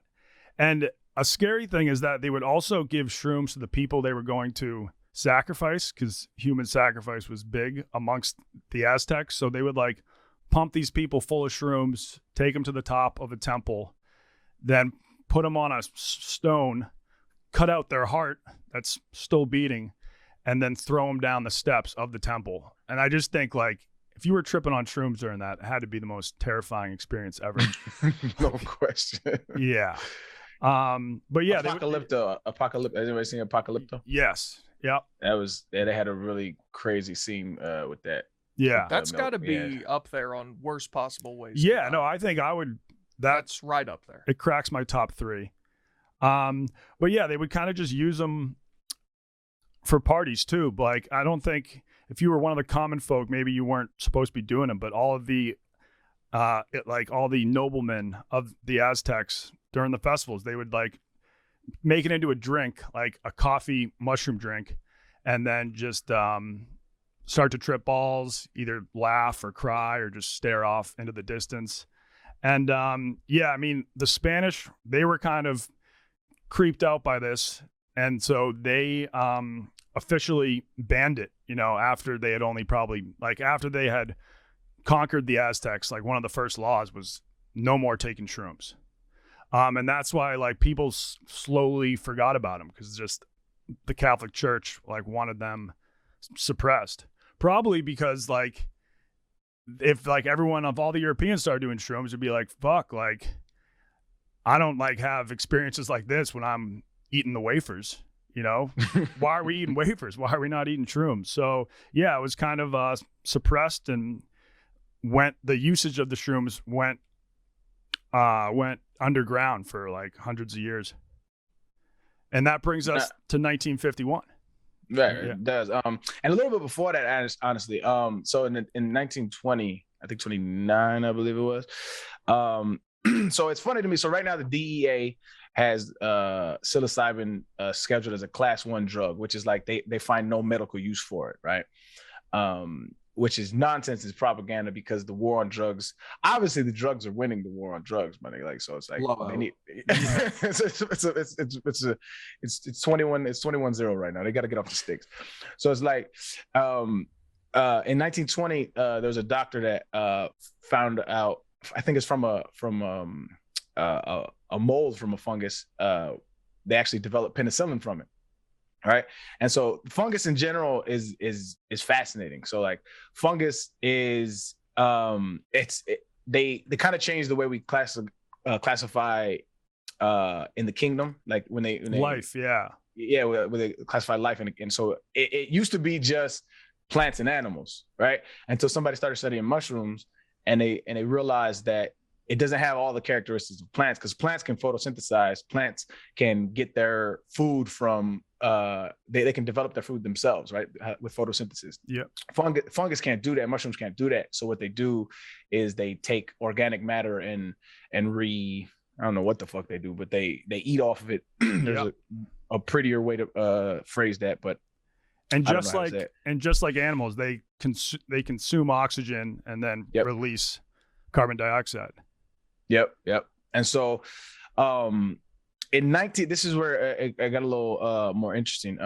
And a scary thing is that they would also give shrooms to the people they were going to sacrifice because human sacrifice was big amongst the Aztecs. So they would like pump these people full of shrooms, take them to the top of a temple, then put them on a stone, cut out their heart that's still beating, and then throw them down the steps of the temple. And I just think like if you were tripping on shrooms during that, it had to be the most terrifying experience ever. No question. Yeah. But yeah, Apocalypto. Has anybody seen Apocalypto? Yes. Yeah. They had a really crazy scene with that. Yeah. That's got to be up there on worst possible ways. Yeah, no, I think I would. That's right up there. It cracks my top 3. But yeah, they would kind of just use them for parties too. But like, I don't think if you were one of the common folk, maybe you weren't supposed to be doing them, but all of the all the noblemen of the Aztecs during the festivals, they would like make it into a drink, like a coffee mushroom drink, and then just start to trip balls, either laugh or cry or just stare off into the distance. And yeah, I mean, the Spanish, they were kind of creeped out by this. And so they officially banned it you know, after they had only probably like after they had conquered the Aztecs, like one of the first laws was no more taking shrooms. And that's why like people slowly forgot about them, because just the Catholic Church like wanted them suppressed. Probably because like if like everyone of all the Europeans started doing shrooms, it'd be like, fuck, like I don't like have experiences like this when I'm eating the wafers, you know? Why are we eating wafers? Why are we not eating shrooms? So yeah, it was kind of suppressed, and the usage of the shrooms went underground for like hundreds of years. And that brings us to 1951. Right, yeah. It does. And a little bit before that, honestly. So in 1920, I think 29, I believe it was. So it's funny to me. So right now the DEA has psilocybin scheduled as a class 1 drug, which is like they find no medical use for it, right? Which is nonsense, is propaganda, because the war on drugs, obviously the drugs are winning the war on drugs, money. Like, so it's like they need, it's 21-0 right now. They got to get off the sticks. So it's like in 1920 there was a doctor that found out, I think it's from a mold from a fungus. They actually developed penicillin from it. Right. And so fungus in general is fascinating. So like fungus is they kind of changed the way we classify in the kingdom, like when they life. Yeah. Yeah. Where they classify life. And so it used to be just plants and animals. Right. Until somebody started studying mushrooms, and they realized that it doesn't have all the characteristics of plants, because plants can photosynthesize. Plants can get their food from they can develop their food themselves, right, with photosynthesis. Yeah. Fungus can't do that. Mushrooms can't do that. So what they do is they take organic matter and I don't know what the fuck they do, but they eat off of it. There's a prettier way to phrase that, but just like animals, they consume oxygen and then release carbon dioxide. Yep. And so this is where I got a little more interesting.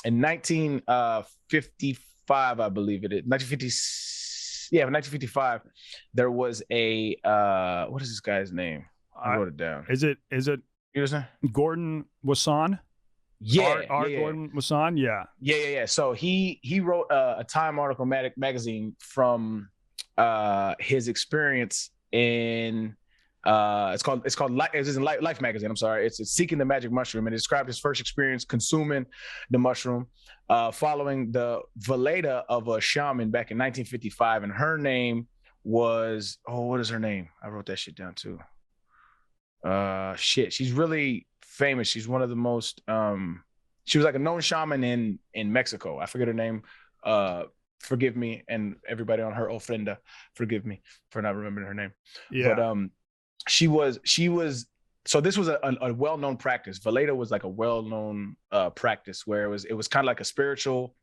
In 1955, I believe it is, 1955, there was a what is this guy's name? I wrote it down. Is it Gordon Wasson? Yeah, Gordon Wasson. Yeah. So he wrote a Time article magazine from his experience in it's called Life magazine. I'm sorry. It's Seeking the Magic Mushroom, and it described his first experience consuming the mushroom following the Veleda of a shaman back in 1955. And her name was, what is her name? I wrote that shit down too. She's really famous. She's one of the most she was like a known shaman in Mexico. I forget her name. Forgive me, and everybody on her ofrenda, forgive me for not remembering her name. Yeah. But she was so this was a well-known practice. Veleda was like a well-known practice where it was kind of like a spiritual,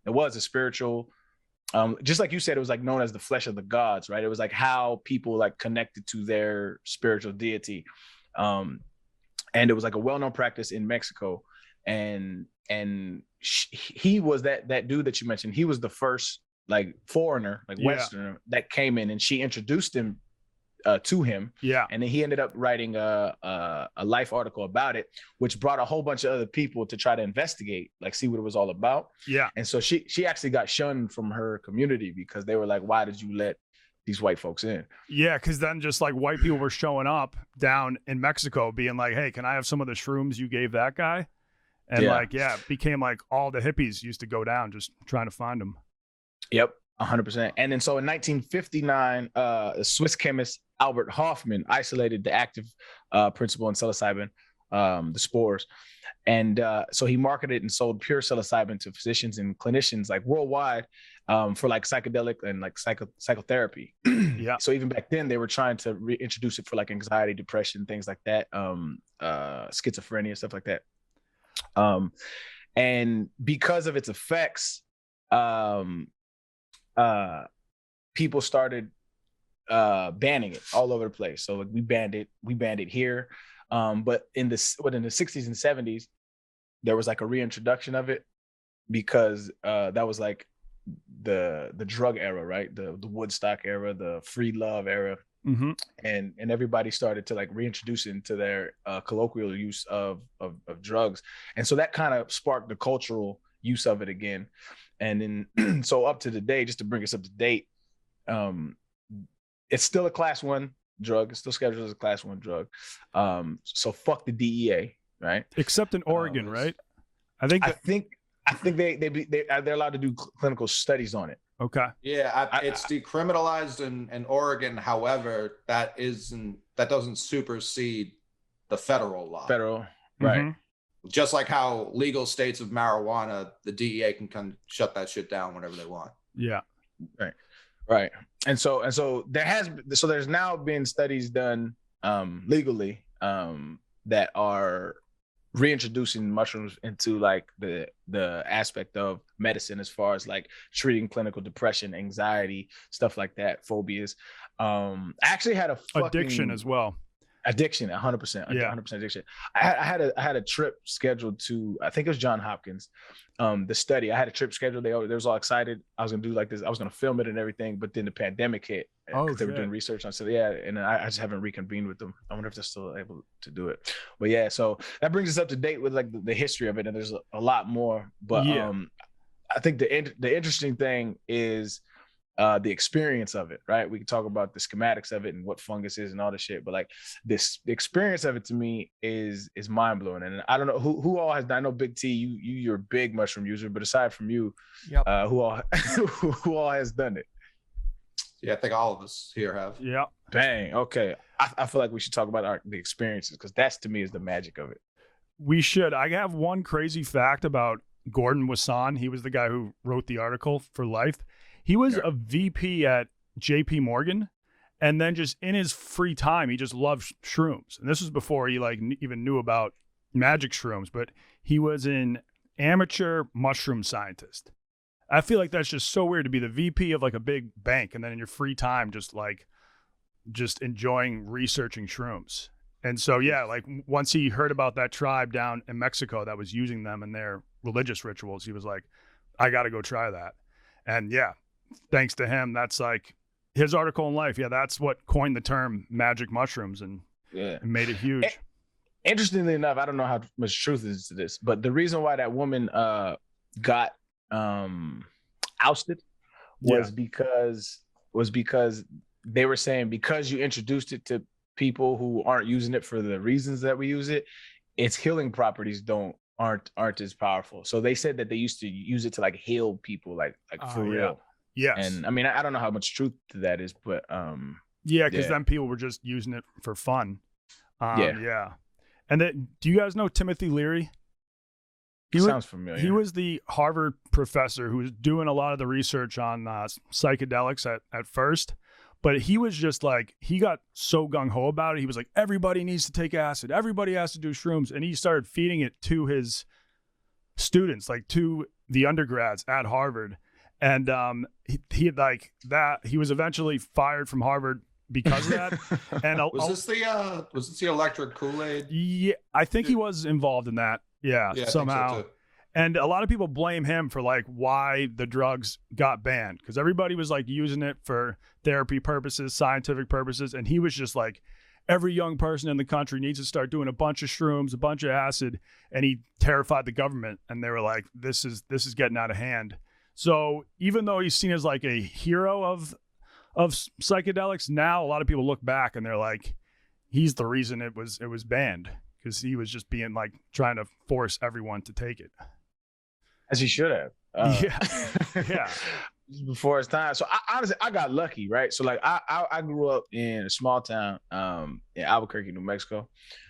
just like you said, it was like known as the flesh of the gods, right? It was like how people like connected to their spiritual deity. And it was like a well-known practice in Mexico. And he was that dude that you mentioned. He was the first like foreigner, like Westerner that came in, and she introduced him to him. Yeah. And then he ended up writing a Life article about it, which brought a whole bunch of other people to try to investigate, like see what it was all about. Yeah. And so she actually got shunned from her community because they were like, why did you let these white folks in? Yeah, because then just like white people were showing up down in Mexico being like, hey, can I have some of the shrooms you gave that guy? And it became like all the hippies used to go down just trying to find them. Yep, 100%. And then so in 1959, the Swiss chemist Albert Hofmann isolated the active principle in psilocybin, the spores. And so he marketed and sold pure psilocybin to physicians and clinicians like worldwide for like psychedelic and like psychotherapy. Yeah. So even back then they were trying to reintroduce it for like anxiety, depression, things like that, schizophrenia, stuff like that. And because of its effects, people started banning it all over the place. So like we banned it here. But in the 60s and 70s, there was like a reintroduction of it because that was like the drug era, right? The Woodstock era, the free love era. Mm-hmm. And everybody started to like reintroduce it into their colloquial use of drugs, and so that kind of sparked the cultural use of it again. And then so up to the day, just to bring us up to date, it's still a class 1 drug. It's still scheduled as a class 1 drug. So fuck the DEA, right? Except in Oregon, right? I think they're allowed to do clinical studies on it. Okay. Yeah, it's decriminalized in Oregon. However, that doesn't supersede the federal law. Federal, right? Mm-hmm. Just like how legal states of marijuana, the DEA can shut that shit down whenever they want. Yeah. Right. And so there's now been studies done legally that are reintroducing mushrooms into like the aspect of medicine as far as like treating clinical depression, anxiety, stuff like that, phobias. I actually had a addiction as well. Addiction, 100%. Yeah. 100% addiction. I had a trip scheduled to, I think it was Johns Hopkins, the study. I had a trip scheduled. They was all excited. I was gonna do like this. I was gonna film it and everything, but then the pandemic hit because they were doing research on. So yeah, and I just haven't reconvened with them. I wonder if they're still able to do it. But yeah, so that brings us up to date with like the history of it, and there's a lot more. But yeah. I think the interesting thing is the experience of it, right? We can talk about the schematics of it and what fungus is and all this shit, but like the experience of it to me is mind blowing. And I don't know who all has. I know Big T, you're a big mushroom user, but aside from you, yep. Who all has done it? Yeah, I think all of us here have. Yeah. Bang. Okay. I feel like we should talk about the experiences, because that's to me is the magic of it. We should. I have one crazy fact about Gordon Wasson. He was the guy who wrote the article for Life. He was a VP at JP Morgan, and then just in his free time, he just loved shrooms. And this was before he like even knew about magic shrooms, but he was an amateur mushroom scientist. I feel like that's just so weird to be the VP of like a big bank, and then in your free time, just enjoying researching shrooms. And so, yeah, like once he heard about that tribe down in Mexico that was using them in their religious rituals, he was like, I got to go try that. And yeah, thanks to him, that's like his article in Life. Yeah, that's what coined the term magic mushrooms and made it huge. Interestingly enough, I don't know how much truth is to this, but the reason why that woman got ousted was because they were saying, because you introduced it to people who aren't using it for the reasons that we use it, its healing properties aren't as powerful. So they said that they used to use it to like heal people, like for real. Yes. And I mean, I don't know how much truth to that is, but because then people were just using it for fun. Yeah. And then, do you guys know Timothy Leary? Sounds familiar. He was the Harvard professor who was doing a lot of the research on psychedelics at first. But he was just like, he got so gung-ho about it. He was like, everybody needs to take acid. Everybody has to do shrooms. And he started feeding it to his students, like to the undergrads at Harvard. And he had like that. He was eventually fired from Harvard because of that. And was this the electric Kool-Aid? Yeah, I think he was involved in that. Yeah, somehow. I think so too. And a lot of people blame him for like why the drugs got banned, because everybody was like using it for therapy purposes, scientific purposes. And he was just like, every young person in the country needs to start doing a bunch of shrooms, a bunch of acid. And he terrified the government. And they were like, this is getting out of hand. So even though he's seen as like a hero of psychedelics, now a lot of people look back and they're like, he's the reason it was banned, because he was just being like trying to force everyone to take it. As he should have. Yeah. Before his time. So honestly, I got lucky, right? So like I grew up in a small town in Albuquerque, New Mexico.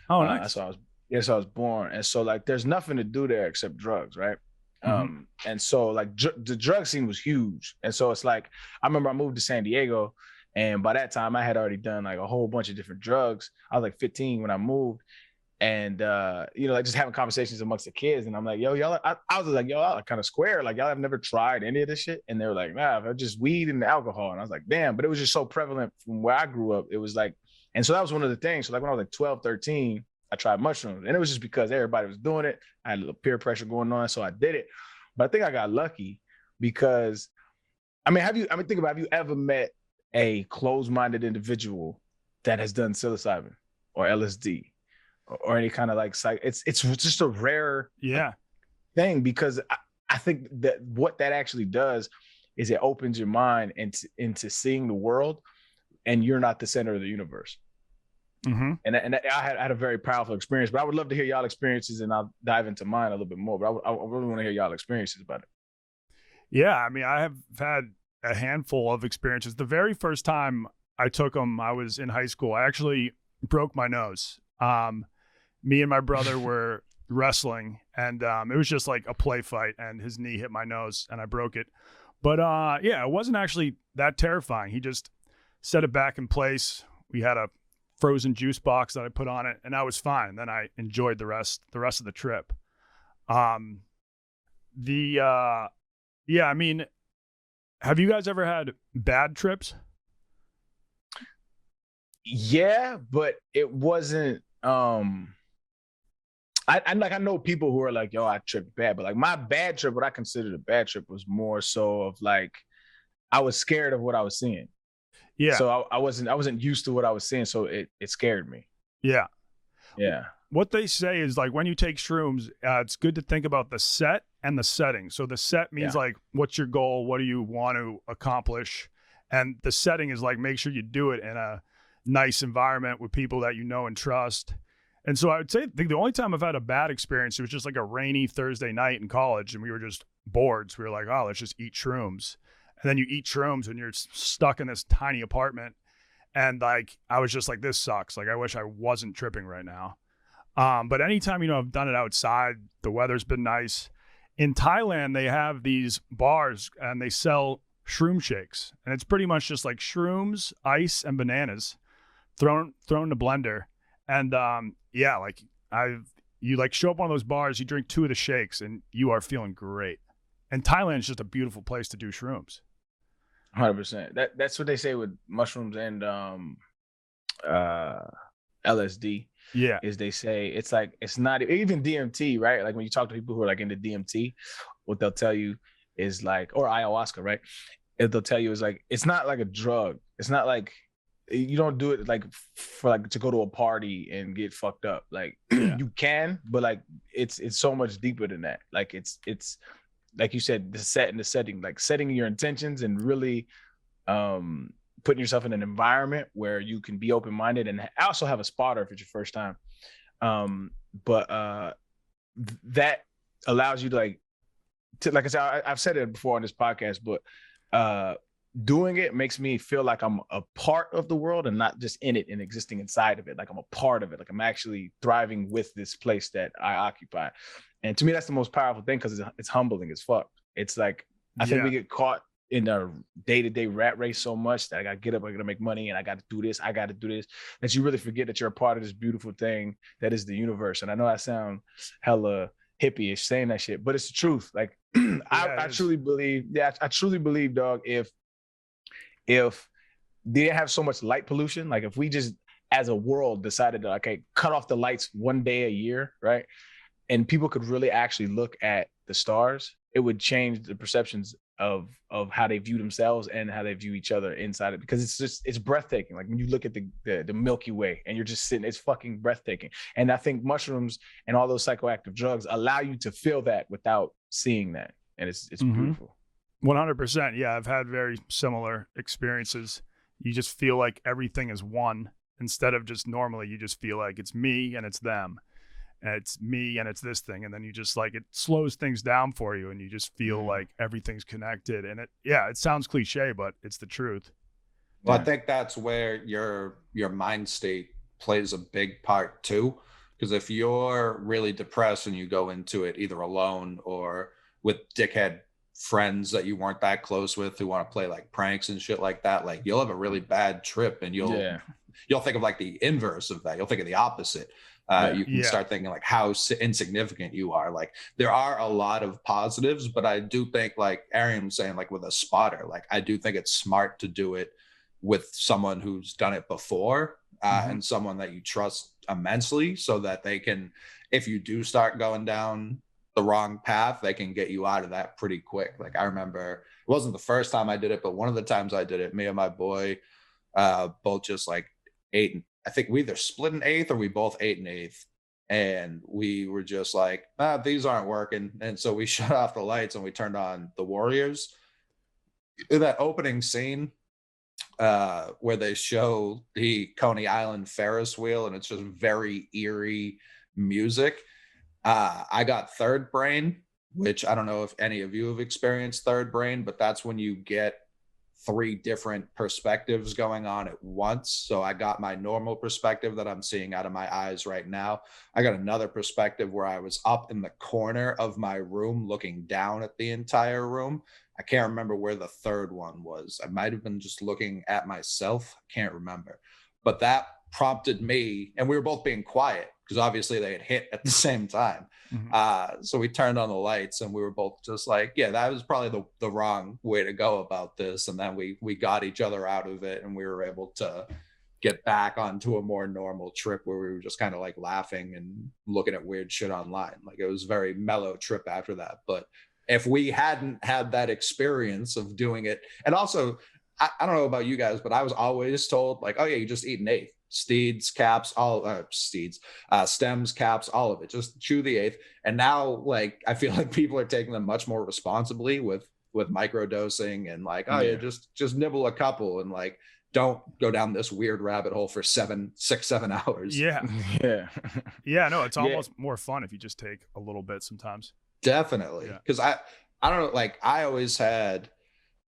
Oh, nice. So I was born. And so like there's nothing to do there except drugs, right? Mm-hmm. And so like the drug scene was huge. And so it's like, I remember I moved to San Diego, and by that time I had already done like a whole bunch of different drugs. I was like 15 when I moved. And like just having conversations amongst the kids, and I'm like, yo, y'all, I was like, yo, y'all are kind of square. Like, y'all have never tried any of this shit. And they were like, nah, just weed and alcohol. And I was like, damn, but it was just so prevalent from where I grew up. It was like, and so that was one of the things. So like when I was like 12, 13, I tried mushrooms, and it was just because everybody was doing it. I had a little peer pressure going on, so I did it. But I think I got lucky because I mean, think about, have you ever met a closed-minded individual that has done psilocybin or LSD or any kind of like it's just a rare thing, because I think that what that actually does is it opens your mind into seeing the world, and you're not the center of the universe. Mm-hmm. And I had a very powerful experience, but I would love to hear y'all experiences, and I'll dive into mine a little bit more, but I really want to hear y'all experiences about it. Yeah, I mean, I have had a handful of experiences. The very first time I took them, I was in high school. I actually broke my nose. Me and my brother were wrestling, and it was just like a play fight, and his knee hit my nose and I broke it. But yeah, it wasn't actually that terrifying. He just set it back in place. We had a frozen juice box that I put on it, and I was fine. Then I enjoyed the rest of the trip. Yeah, I mean, have you guys ever had bad trips? Yeah, but it wasn't I know people who are like, yo, I tripped bad, but like my bad trip, what I considered a bad trip, was more so of like, I was scared of what I was seeing. Yeah. So I wasn't used to what I was seeing, so it scared me. Yeah. Yeah. What they say is like, when you take shrooms, it's good to think about the set and the setting. So the set means like, what's your goal? What do you want to accomplish? And the setting is like, make sure you do it in a nice environment with people that you know and trust. And so I would say, I think the only time I've had a bad experience, it was just like a rainy Thursday night in college, and we were just bored. So we were like, oh, let's just eat shrooms. And then you eat shrooms and you're stuck in this tiny apartment. And like, I was just like, this sucks. Like, I wish I wasn't tripping right now. But anytime, I've done it outside, the weather's been nice. In Thailand, they have these bars and they sell shroom shakes. And it's pretty much just like shrooms, ice, and bananas thrown in a blender. And yeah, like you like show up one of those bars, you drink 2 of the shakes, and you are feeling great. And Thailand is just a beautiful place to do shrooms. 100%. That's what they say with mushrooms and LSD. Yeah, is they say it's like, it's not even DMT, right? Like when you talk to people who are like into DMT, what they'll tell you is like, or ayahuasca, right? They'll tell you is like, it's not like a drug. It's not like, you don't do it like for like to go to a party and get fucked up. Like you can, but like it's so much deeper than that. Like it's like you said, the set and the setting, like setting your intentions and really putting yourself in an environment where you can be open-minded. And I also have a spotter if it's your first time. But that allows you to like I said, I've said it before on this podcast, but doing it makes me feel like I'm a part of the world and not just in it and existing inside of it. Like I'm a part of it. Like I'm actually thriving with this place that I occupy. And to me, that's the most powerful thing, because it's humbling as fuck. It's like, I think we get caught in a day-to-day rat race so much that I got to get up, I got to make money, and I got to do this, that you really forget that you're a part of this beautiful thing that is the universe. And I know I sound hella hippie-ish saying that shit, but it's the truth. Like, I truly believe, dog, if they didn't have so much light pollution, like if we just as a world decided to, okay, cut off the lights one day a year, right? And people could really actually look at the stars, it would change the perceptions of how they view themselves and how they view each other inside it, because it's breathtaking. Like when you look at the Milky Way and you're just sitting, it's fucking breathtaking. And I think mushrooms and all those psychoactive drugs allow you to feel that without seeing that. And it's beautiful. 100%. Yeah, I've had very similar experiences. You just feel like everything is one, instead of just normally you just feel like it's me and it's them. And it's me and it's this thing. And then you just like, it slows things down for you and you just feel like everything's connected. And it sounds cliche, but it's the truth. Well, I think that's where your mind state plays a big part too. Because if you're really depressed and you go into it either alone or with dickhead friends that you weren't that close with who want to play like pranks and shit like that, like you'll have a really bad trip and you'll think of like the inverse of that. You'll think of the opposite. You can start thinking like how insignificant you are. Like there are a lot of positives, but I do think, like Arian was saying, like with a spotter, like I do think it's smart to do it with someone who's done it before and someone that you trust immensely, so that they can, if you do start going down the wrong path, they can get you out of that pretty quick. Like I remember it wasn't the first time I did it, but one of the times I did it, me and my boy both just like ate. I think we either split an eighth or we both ate an eighth. And we were just like, these aren't working. And so we shut off the lights and we turned on The Warriors. In that opening scene where they show the Coney Island Ferris wheel, and it's just very eerie music. I got third brain, which I don't know if any of you have experienced third brain, but that's when you get 3 different perspectives going on at once. So I got my normal perspective that I'm seeing out of my eyes right now. I got another perspective where I was up in the corner of my room looking down at the entire room. I can't remember where the third one was. I might have been just looking at myself. I can't remember. But that prompted me, and we were both being quiet because obviously they had hit at the same time. Mm-hmm. So we turned on the lights and we were both just like, yeah, that was probably the wrong way to go about this. And then we got each other out of it, and we were able to get back onto a more normal trip where we were just kind of like laughing and looking at weird shit online. Like it was a very mellow trip after that. But if we hadn't had that experience of doing it, and also, I don't know about you guys, but I was always told like, oh yeah, you just eat an eighth. Steeds, caps, stems, caps, all of it. Just chew the eighth. And now, like, I feel like people are taking them much more responsibly with microdosing and like, oh yeah, just nibble a couple and like, don't go down this weird rabbit hole for 7 hours. Yeah. Yeah. No, it's almost more fun if you just take a little bit sometimes. Definitely. Because I don't know, like I always had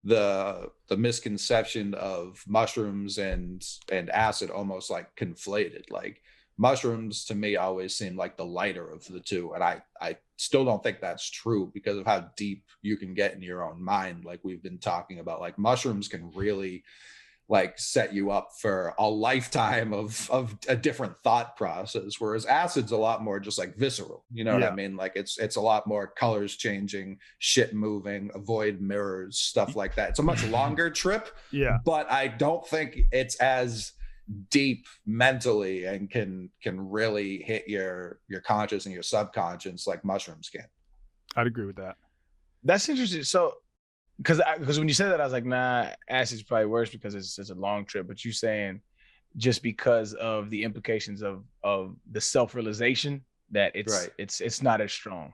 the misconception of mushrooms and acid almost like conflated. Like mushrooms to me always seemed like the lighter of the two, and I still don't think that's true because of how deep you can get in your own mind, like we've been talking about. Like mushrooms can really like set you up for a lifetime of a different thought process, whereas acid's a lot more just like visceral, you know what I mean? Like it's a lot more colors changing, shit moving, avoid mirrors, stuff like that. It's a much longer trip, but I don't think it's as deep mentally and can really hit your conscious and your subconscious like mushrooms can. I'd agree with that. That's interesting. So because when you said that, I was like, nah, acid's probably worse because it's a long trip. But you saying just because of the implications of the self-realization that it's not as strong.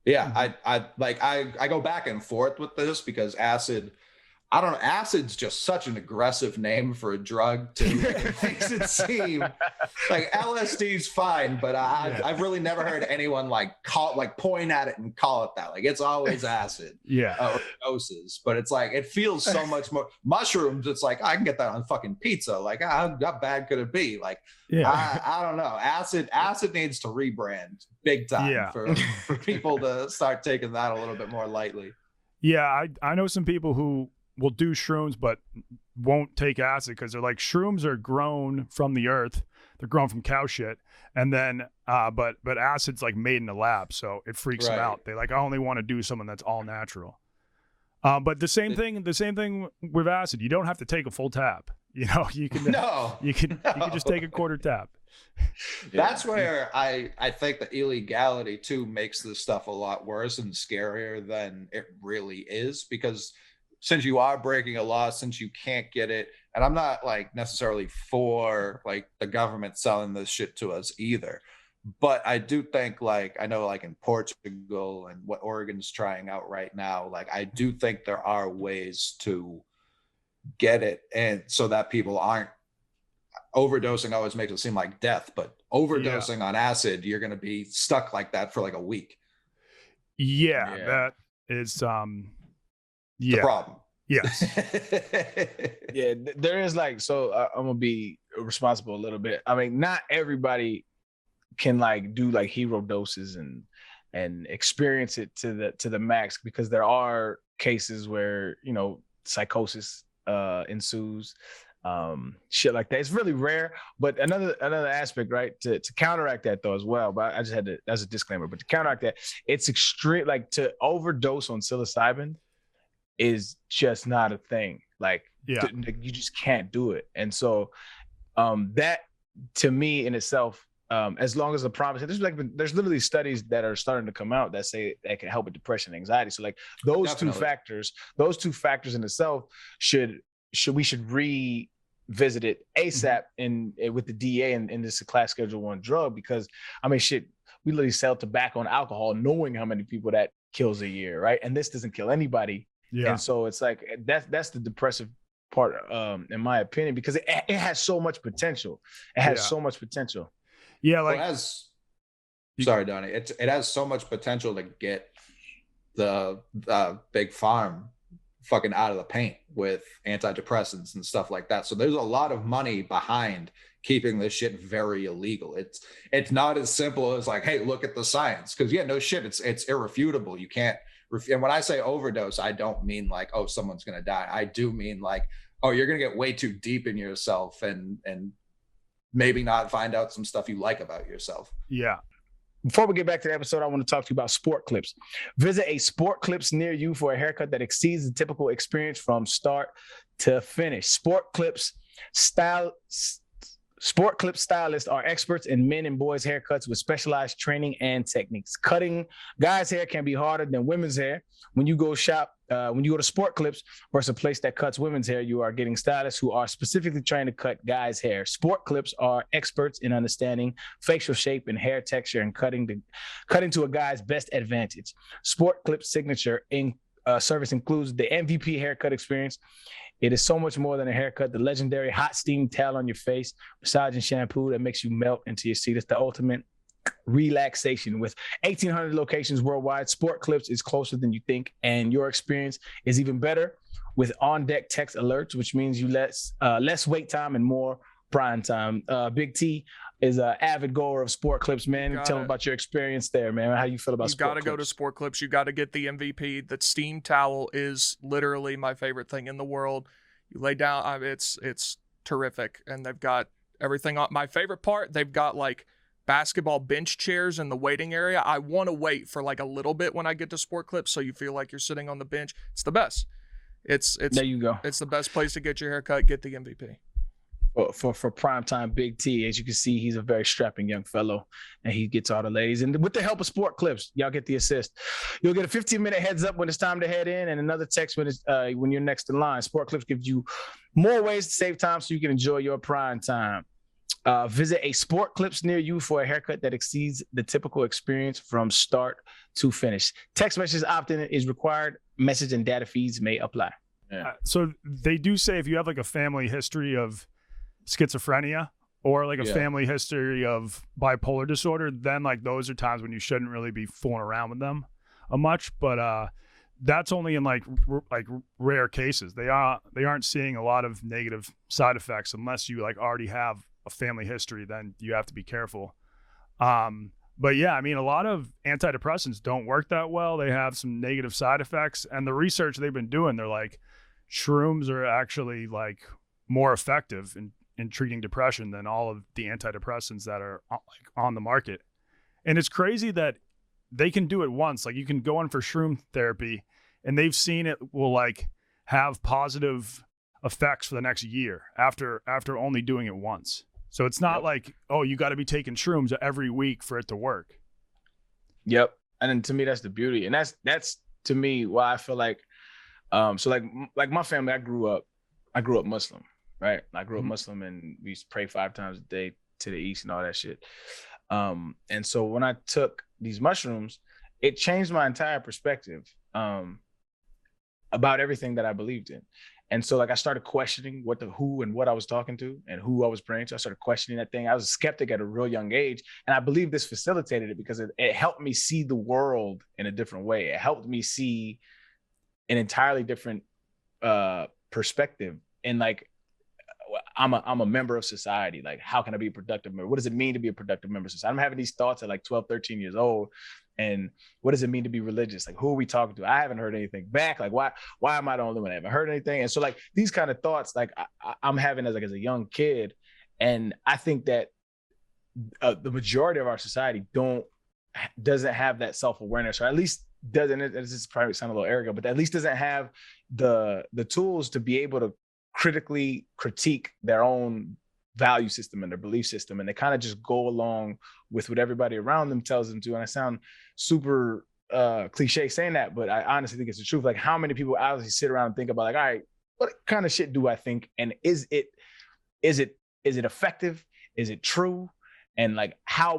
Yeah, I go back and forth with this because acid, I don't know, acid's just such an aggressive name for a drug too. It makes it seem like LSD's fine, but I've really never heard anyone like point at it and call it that. Like it's always acid, or doses. But it's like it feels so much more. Mushrooms, it's like I can get that on fucking pizza. Like how bad could it be? Like I don't know. Acid needs to rebrand big time for people to start taking that a little bit more lightly. Yeah, I know some people who will do shrooms but won't take acid because they're like, shrooms are grown from the earth, they're grown from cow shit, and then but acid's like made in a lab, so it freaks them out. They like, I only want to do something that's all natural. But the same thing with acid. You don't have to take a full tap. You know, you can you can just take a quarter tap. That's where I think the illegality too makes this stuff a lot worse and scarier than it really is, because since you are breaking a law, since you can't get it, and I'm not like necessarily for like the government selling this shit to us either, but I do think like, I know like in Portugal and what Oregon's trying out right now, like I do think there are ways to get it, and so that people aren't overdosing. Always makes it seem like death, but overdosing on acid, you're going to be stuck like that for like a week. That is the problem. Yes. There is like, so I'm gonna be responsible a little bit. I mean, not everybody can like do like hero doses and experience it to the max, because there are cases where, you know, psychosis ensues, shit like that. It's really rare. But another aspect, right, to counteract that though as well, but I just had to, that's a disclaimer, but to counteract that, it's extreme. Like to overdose on psilocybin is just not a thing. Like you just can't do it. And so that to me in itself as long as the promise, there's literally studies that are starting to come out that say that can help with depression and anxiety. So like those Definitely. two factors in itself we should revisit it ASAP with the DA and this is a class Schedule 1 drug, because I mean shit, we literally sell tobacco and alcohol knowing how many people that kills a year, right? And this doesn't kill anybody. Yeah. And so it's like that's the depressive part, in my opinion, because it has so much potential. It has so much potential. Yeah, Well, like sorry, Donnie. It has so much potential to get the big farm fucking out of the paint with antidepressants and stuff like that. So there's a lot of money behind keeping this shit very illegal. It's not as simple as like, hey, look at the science, because no shit, it's irrefutable. You can't. And when I say overdose, I don't mean like, oh, someone's gonna die. I do mean like, oh, you're gonna get way too deep in yourself and maybe not find out some stuff you like about yourself. Yeah. Before we get back to the episode, I want to talk to you about SportClips. Visit a SportClips near you for a haircut that exceeds the typical experience from start to finish. SportClips stylists are experts in men and boys haircuts with specialized training and techniques. Cutting guys' hair can be harder than women's hair. When you go to SportClips versus a place that cuts women's hair, you are getting stylists who are specifically trained to cut guys' hair. SportClips are experts in understanding facial shape and hair texture and cutting to a guy's best advantage. SportClips' signature service includes the MVP haircut experience. It is so much more than a haircut. The legendary hot steam towel on your face, massaging shampoo that makes you melt into your seat. It's the ultimate relaxation. With 1,800 locations worldwide, SportClips is closer than you think, and your experience is even better with on-deck text alerts, which means you less wait time and more prime time. Big T is an avid goer of SportClips, man. Tell them about your experience there, man. How you feel about SportClips? You got to go to SportClips. You got to get the MVP. The steam towel is literally my favorite thing in the world. You lay down, it's terrific, and they've got everything on. My favorite part, they've got like basketball bench chairs in the waiting area. I want to wait for like a little bit when I get to SportClips, so you feel like you're sitting on the bench. It's the best. It's there you go. It's the best place to get your haircut. Get the MVP. For primetime Big T, as you can see, he's a very strapping young fellow, and he gets all the ladies. And with the help of SportClips, y'all get the assist. You'll get a 15-minute heads up when it's time to head in, and another text when you're next in line. SportClips gives you more ways to save time so you can enjoy your prime time. Visit a SportClips near you for a haircut that exceeds the typical experience from start to finish. Text message opt-in is required. Message and data feeds may apply. Yeah. So they do say if you have like a family history of schizophrenia or like a family history of bipolar disorder, then like those are times when you shouldn't really be fooling around with them much. But that's only in like rare cases. They aren't seeing a lot of negative side effects unless you like already have a family history. Then you have to be careful. But yeah, I mean, a lot of antidepressants don't work that well. They have some negative side effects, and the research they've been doing, they're like shrooms are actually like more effective in treating depression than all of the antidepressants that are like on the market. And it's crazy that they can do it once. Like you can go in for shroom therapy and they've seen it will like have positive effects for the next year after only doing it once. So it's not like, oh, you got to be taking shrooms every week for it to work. Yep. And then to me, that's the beauty. And that's to me why I feel like, so like my family, I grew up Muslim. Right. I grew up Muslim, and we used to pray 5 times a day to the east and all that shit. And so when I took these mushrooms, it changed my entire perspective about everything that I believed in. And so like I started questioning who and what I was talking to and who I was praying to. I started questioning that thing. I was a skeptic at a real young age. And I believe this facilitated it because it helped me see the world in a different way. It helped me see an entirely different perspective. And like, I'm a member of society. Like, how can I be a productive member? What does it mean to be a productive member of society? I'm having these thoughts at like 12, 13 years old. And what does it mean to be religious? Like, who are we talking to? I haven't heard anything back. Like, why am I the only one that haven't heard anything? And so like these kind of thoughts, like I'm having as a young kid. And I think that the majority of our society doesn't have that self-awareness, or at least doesn't. This is probably sound a little arrogant, but at least doesn't have the tools to be able to critically critique their own value system and their belief system, and they kind of just go along with what everybody around them tells them to. And I sound super cliche saying that, but I honestly think it's the truth. Like, how many people honestly sit around and think about, like, all right, what kind of shit do I think, and is it effective? Is it true? And like, how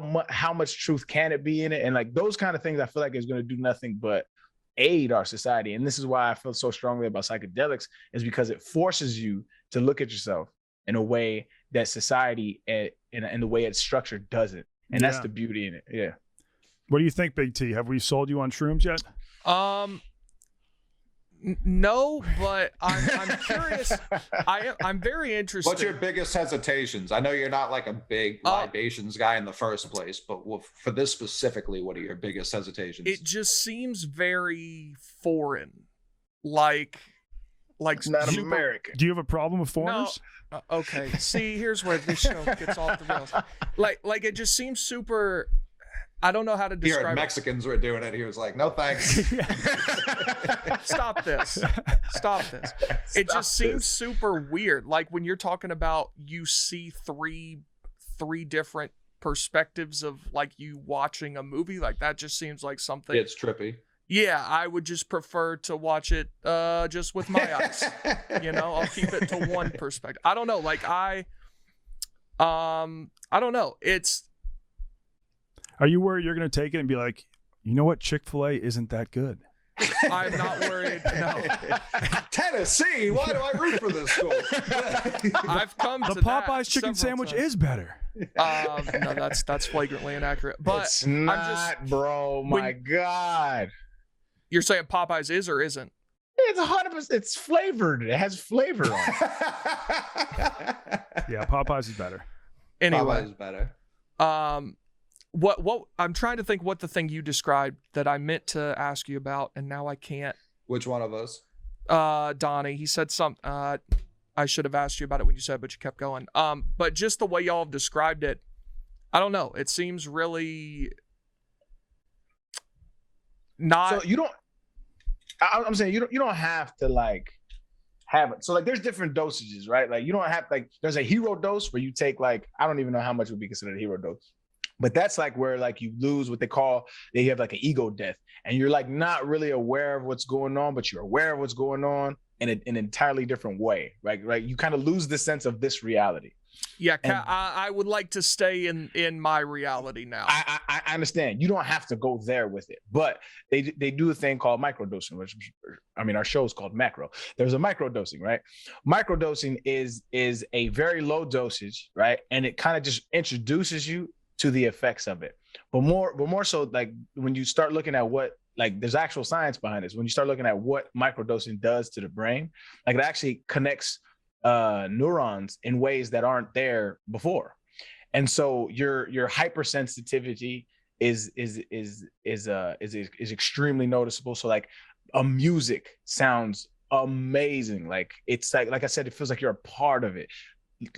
much truth can it be in it? And like, those kind of things I feel like is going to do nothing but aid our society. And this is why I feel so strongly about psychedelics, is because it forces you to look at yourself in a way that society in the way it's structured doesn't. And that's the beauty in it. Yeah. What do you think, Big T? Have we sold you on shrooms yet? No, but I'm curious. I'm very interested. What's your biggest hesitations? I know you're not like a big libations guy in the first place, but for this specifically, what are your biggest hesitations? It just seems very foreign, like not American. Do you have a problem with foreigners? No. Okay. See, here's where this show gets off the rails. Like it just seems super. I don't know how to describe it. Mexicans were doing it. He was like, no thanks. Stop this. It just seems super weird. Like when you're talking about, you see three different perspectives of like you watching a movie, like that just seems like something. It's trippy. Yeah, I would just prefer to watch it just with my eyes. I'll keep it to one perspective. I don't know. Like I don't know. Are you worried you're going to take it and be like, you know what? Chick-fil-A isn't that good? I'm not worried. No. Tennessee, why do I root for this school? I've come to the Popeyes chicken sandwich times. Is better. No, that's flagrantly inaccurate. But it's not, bro. My God. You're saying Popeyes is or isn't? It's 100%. It's flavored. It has flavor on it. Yeah, Popeyes is better. Anyway, Popeyes is better. What I'm trying to think what the thing you described that I meant to ask you about, and now I can't. Which one of us? Donnie. He said I should have asked you about it when you said, but you kept going. But just the way y'all have described it, I don't know. It seems really not. So you don't. I'm saying you don't have to like have it. So like, there's different dosages, right? Like you don't have like, there's a hero dose where you take like, I don't even know how much would be considered a hero dose. But that's like where like you lose what they have like an ego death, and you're like not really aware of what's going on, but you're aware of what's going on in an entirely different way, right? Right? You kind of lose the sense of this reality. Yeah, I would like to stay in my reality now. I understand. You don't have to go there with it, but they do a thing called microdosing, which our show is called Macro. There's a microdosing, right? Microdosing is a very low dosage, right? And it kind of just introduces you to the effects of it, but more so like when you start looking at what, like there's actual science behind this. When you start looking at what microdosing does to the brain, like it actually connects neurons in ways that aren't there before, and so your hypersensitivity is extremely noticeable. So like a music sounds amazing, like it's like I said, it feels like you're a part of it.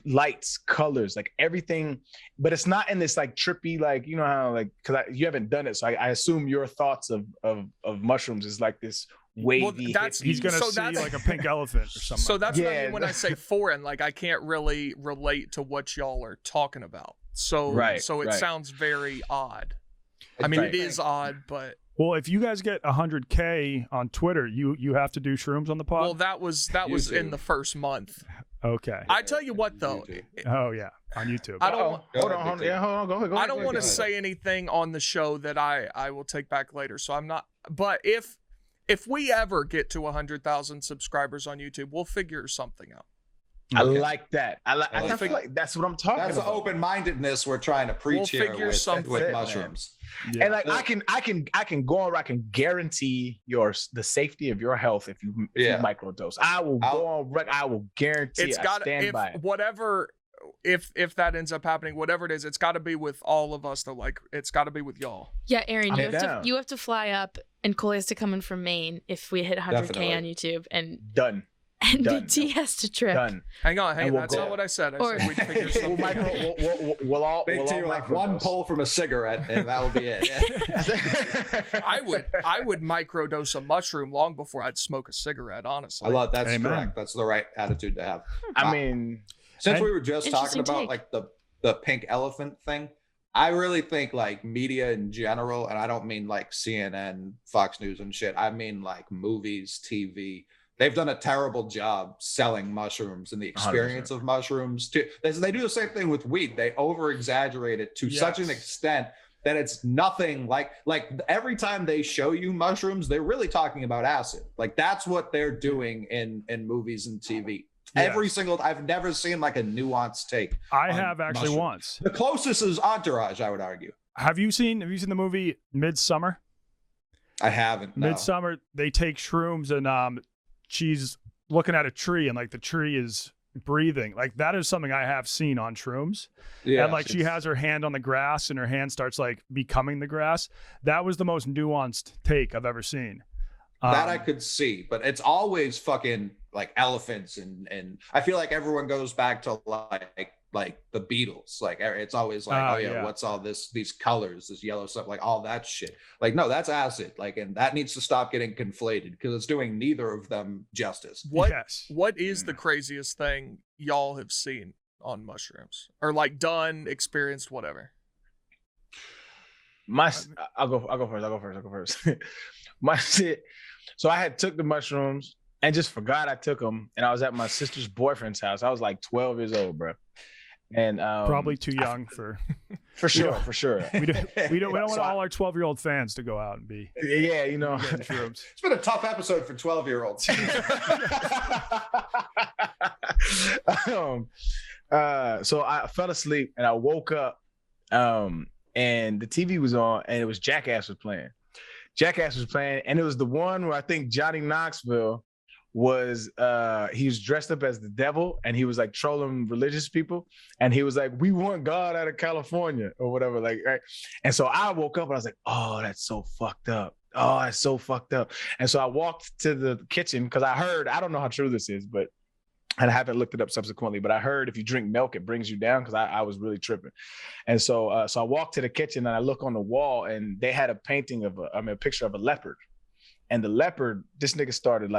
Lights, colors, like everything, but it's not in this like trippy, like, you know how like, because you haven't done it, so I assume your thoughts of mushrooms is like this wavy. Well, he's gonna see like a pink elephant or something. So that's what I mean when I say foreign. Like I can't really relate to what y'all are talking about. So it sounds very odd. I mean, it is odd, but. Well, if you guys get 100K on Twitter, you have to do shrooms on the pod. Well, that was in the first month. Okay. I tell you what, though. Oh yeah, on YouTube. I don't. Hold on. Go ahead. I don't want to say anything on the show that I will take back later. So I'm not. But if we ever get to 100,000 subscribers on YouTube, we'll figure something out. I like that. I feel like that's what I'm talking about. That's the open-mindedness we're trying to preach here with mushrooms. Yeah. And like I can go on. I can guarantee the safety of your health if you microdose. I will go on record. I will guarantee. It's got to by it. Whatever. If that ends up happening, whatever it is, it's got to be with all of us though. Like it's got to be with y'all. Yeah, Arian, you have to fly up, and Coley has to come in from Maine if we hit 100K on YouTube, and done. And Big T has to trip. Done. Hang on. That's not what I said. I said we'd figure something out. We'll T like one pull from a cigarette, and that will be it. I would microdose a mushroom long before I'd smoke a cigarette. Honestly, that's correct. That's the right attitude to have. I mean, Since And- we were just talking Interesting about take. like the pink elephant thing, I really think like media in general, and I don't mean like CNN, Fox News and shit. I mean like movies, TV. They've done a terrible job selling mushrooms and the experience 100%. of mushrooms too. They do the same thing with weed. They over exaggerate it to such an Yes. extent that it's nothing like every time they show you mushrooms, they're really talking about acid. Like that's what they're doing in movies and TV. Yes. Every single, I've never seen like a nuanced take. I on have actually mushrooms. once. The closest is Entourage, I would argue. Have you seen the movie Midsummer? I haven't. No. Midsummer, they take shrooms and she's looking at a tree and like the tree is breathing. Like that is something I have seen on shrooms. Yeah, And like she has her hand on the grass and her hand starts like becoming the grass. That was the most nuanced take I've ever seen. that I could see, but it's always fucking like elephants and I feel like everyone goes back to like the Beatles. Like it's always like, oh yeah, what's all these colors, this yellow stuff, like all that shit. Like no, that's acid. Like, and that needs to stop getting conflated because it's doing neither of them justice. What is the craziest thing y'all have seen on mushrooms or like done, experienced, whatever? I'll go first. My shit. So I had took the mushrooms and just forgot I took them, and I was at my sister's boyfriend's house. I was like 12 years old, bro, and Probably too young for sure. we don't want all our 12-year-old fans to go out and be Yeah, you know. getting shrooms. It's been a tough episode for 12-year-olds. So I fell asleep and I woke up, and the TV was on, and it was Jackass was playing. And it was the one where I think Johnny Knoxville was he was dressed up as the devil, and he was like trolling religious people, and he was like, "We want God out of California," or whatever, like, right? And so I woke up and I was like, "Oh, that's so fucked up. Oh, that's so fucked up." And so I walked to the kitchen because I heard, I don't know how true this is, but and I haven't looked it up subsequently, but I heard if you drink milk, it brings you down, because I was really tripping. And so I walked to the kitchen and I look on the wall, and they had a painting of a picture of a leopard. And the leopard, this nigga started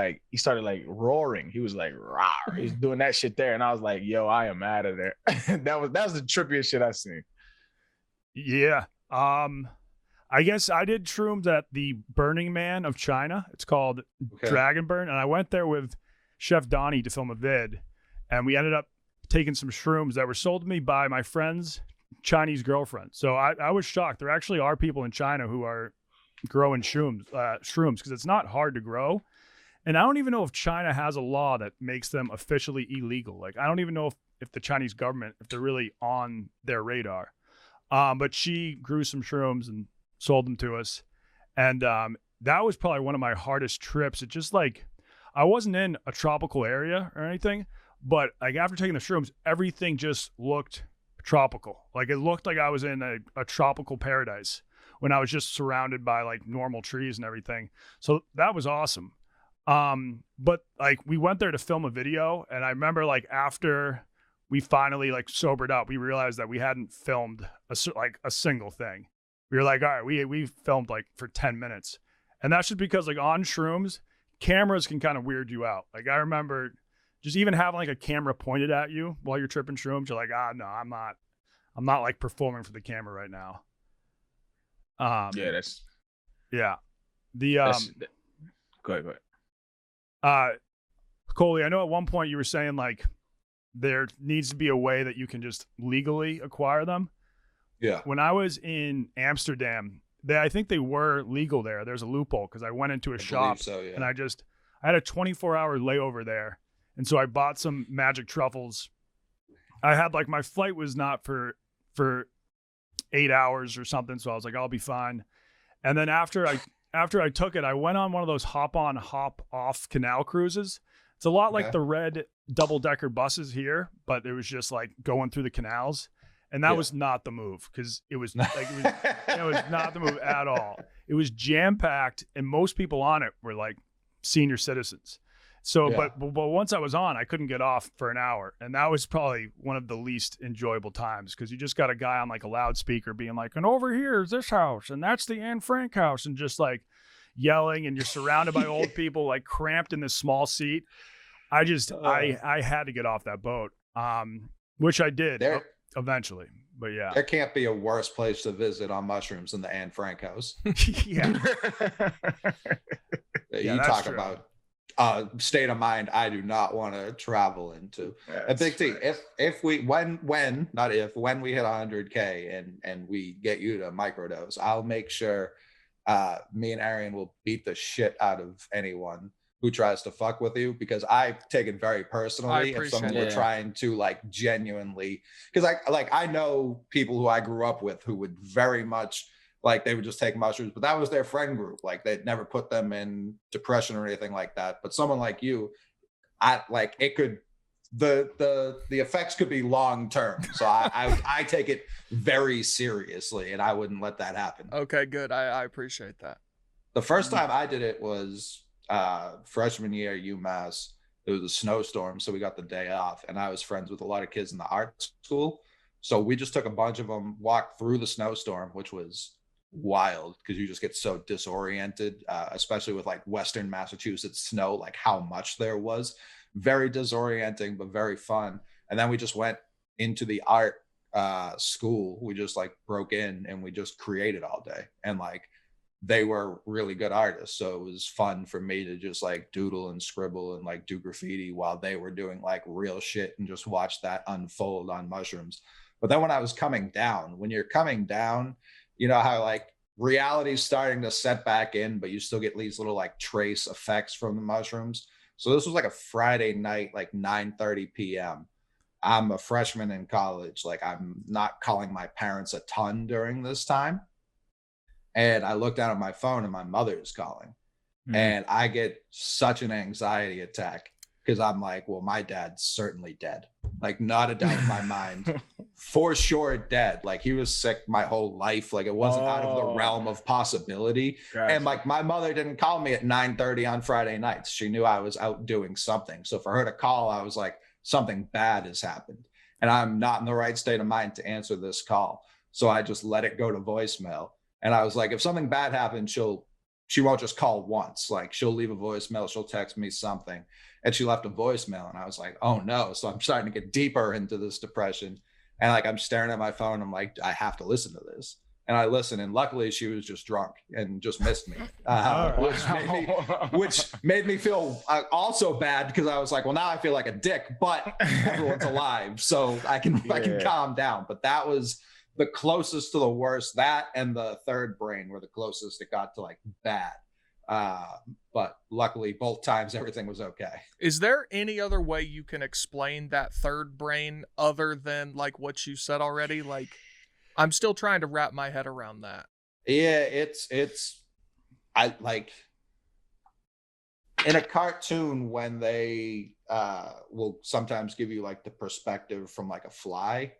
roaring. He was like, rawr. He was doing that shit there. And I was like, yo, I am out of there. that was the trippiest shit I seen. Yeah. I guess I did shrooms at the Burning Man of China. It's called Dragon Burn. And I went there with Chef Donnie to film a vid, and we ended up taking some shrooms that were sold to me by my friend's Chinese girlfriend. So I was shocked. There actually are people in China who are growing shrooms because it's not hard to grow. And I don't even know if China has a law that makes them officially illegal. Like, I don't even know if the Chinese government, if they're really on their radar. But she grew some shrooms and sold them to us. And that was probably one of my hardest trips. It just like, I wasn't in a tropical area or anything, but like after taking the shrooms, everything just looked tropical. Like it looked like I was in a tropical paradise when I was just surrounded by like normal trees and everything. So that was awesome. But like we went there to film a video, and I remember like after we finally like sobered up, we realized that we hadn't filmed a single thing. We were like, all right, we filmed like for 10 minutes. And that's just because like on shrooms, cameras can kind of weird you out. Like I remember just even having like a camera pointed at you while you're tripping shrooms, you're like, no, I'm not like performing for the camera right now. Go ahead. Coley, I know at one point you were saying like there needs to be a way that you can just legally acquire them. Yeah. When I was in Amsterdam, I think they were legal there. There's a loophole because I went into a shop and I had a 24-hour layover there. And so I bought some magic truffles. I had like, my flight was not for 8 hours or something. So I was like, I'll be fine. And then after I took it, I went on one of those hop on, hop off canal cruises. It's a lot like the red double-decker buses here, but it was just like going through the canals. And that was not the move, because it was like it was not the move at all. It was jam-packed, and most people on it were like senior citizens. So, but once I was on, I couldn't get off for an hour, and that was probably one of the least enjoyable times, because you just got a guy on like a loudspeaker being like, "And over here is this house, and that's the Anne Frank house," and just like yelling, and you're surrounded by old people like cramped in this small seat. I had to get off that boat. which I did There- eventually. But yeah, There can't be a worse place to visit on mushrooms than the Anne Frank house. yeah, You that's talk true. about state of mind I do not want to travel into. And Big T, if we when when we hit 100K and we get you to microdose, I'll make sure me and Arian will beat the shit out of anyone who tries to fuck with you, because I take it very personally if someone were trying to like genuinely, because I know people who I grew up with who would very much like, they would just take mushrooms, but that was their friend group. Like, they'd never put them in depression or anything like that. But someone like you, it could, the effects could be long term. So I take it very seriously, and I wouldn't let that happen. Okay, good. I appreciate that. The first time I did it was freshman year at UMass. It was a snowstorm, so we got the day off, and I was friends with a lot of kids in the art school. So we just took a bunch of them, walked through the snowstorm, which was wild because you just get so disoriented, especially with like Western Massachusetts snow, like how much there was. Very disorienting, but very fun. And then we just went into the art school. We just like broke in and we just created all day. And like, they were really good artists, so it was fun for me to just like doodle and scribble and like do graffiti while they were doing like real shit, and just watch that unfold on mushrooms. But then when I was coming down, when you're coming down, you know how like reality's starting to set back in, but you still get these little like trace effects from the mushrooms. So this was like a Friday night, like 9:30 p.m. I'm a freshman in college. Like, I'm not calling my parents a ton during this time. And I look down at my phone and my mother's calling. And I get such an anxiety attack because I'm like, well, my dad's certainly dead. Like, not a doubt in my mind. For sure dead. Like, he was sick my whole life. Like, it wasn't out of the realm of possibility. Gotcha. And like, my mother didn't call me at 9:30 on Friday nights. She knew I was out doing something. So for her to call, I was like, something bad has happened. And I'm not in the right state of mind to answer this call. So I just let it go to voicemail. And I was like, if something bad happens, she won't just call once. Like, she'll leave a voicemail, she'll text me something. And she left a voicemail, and I was like, oh no. So I'm starting to get deeper into this depression. And like, I'm staring at my phone. I'm like, I have to listen to this. And I listened, and luckily she was just drunk and just missed me, which made me feel also bad, because I was like, well, now I feel like a dick, but everyone's alive, so I can calm down. But that was the closest to the worst. That and the third brain were the closest it got to like bad. But luckily both times everything was okay. Is there any other way you can explain that third brain other than like what you said already? Like, I'm still trying to wrap my head around that. Yeah, I like, in a cartoon, when they will sometimes give you like the perspective from like a fly,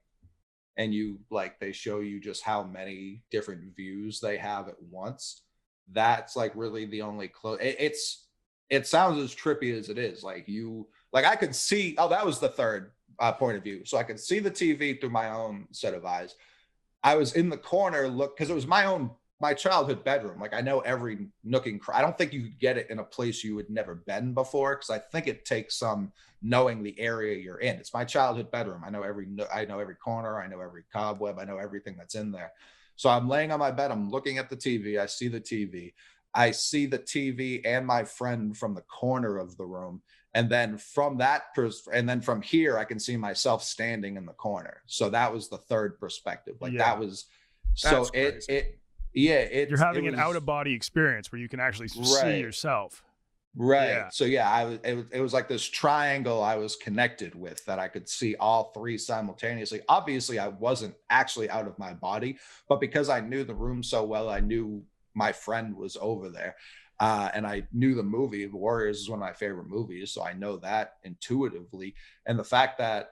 and you like, they show you just how many different views they have at once. That's like really the only it sounds as trippy as it is. Like, I could see, that was the third point of view. So I could see the TV through my own set of eyes. I was in the corner, because it was my childhood bedroom. Like, I know every nook and cranny. I don't think you could get it in a place you had never been before, because I think it takes some knowing the area you're in. It's my childhood bedroom. I know every corner. I know every cobweb. I know everything that's in there. So I'm laying on my bed. I'm looking at the TV. I see the TV. I see the TV and my friend from the corner of the room. And then from from here, I can see myself standing in the corner. So that was the third perspective. Like, that was, so you're having an out of body experience where you can actually see yourself. Right. Yeah. So it was like this triangle I was connected with, that I could see all three simultaneously. Obviously, I wasn't actually out of my body, but because I knew the room so well, I knew my friend was over there. And I knew the movie. Warriors is one of my favorite movies, so I know that intuitively. And the fact that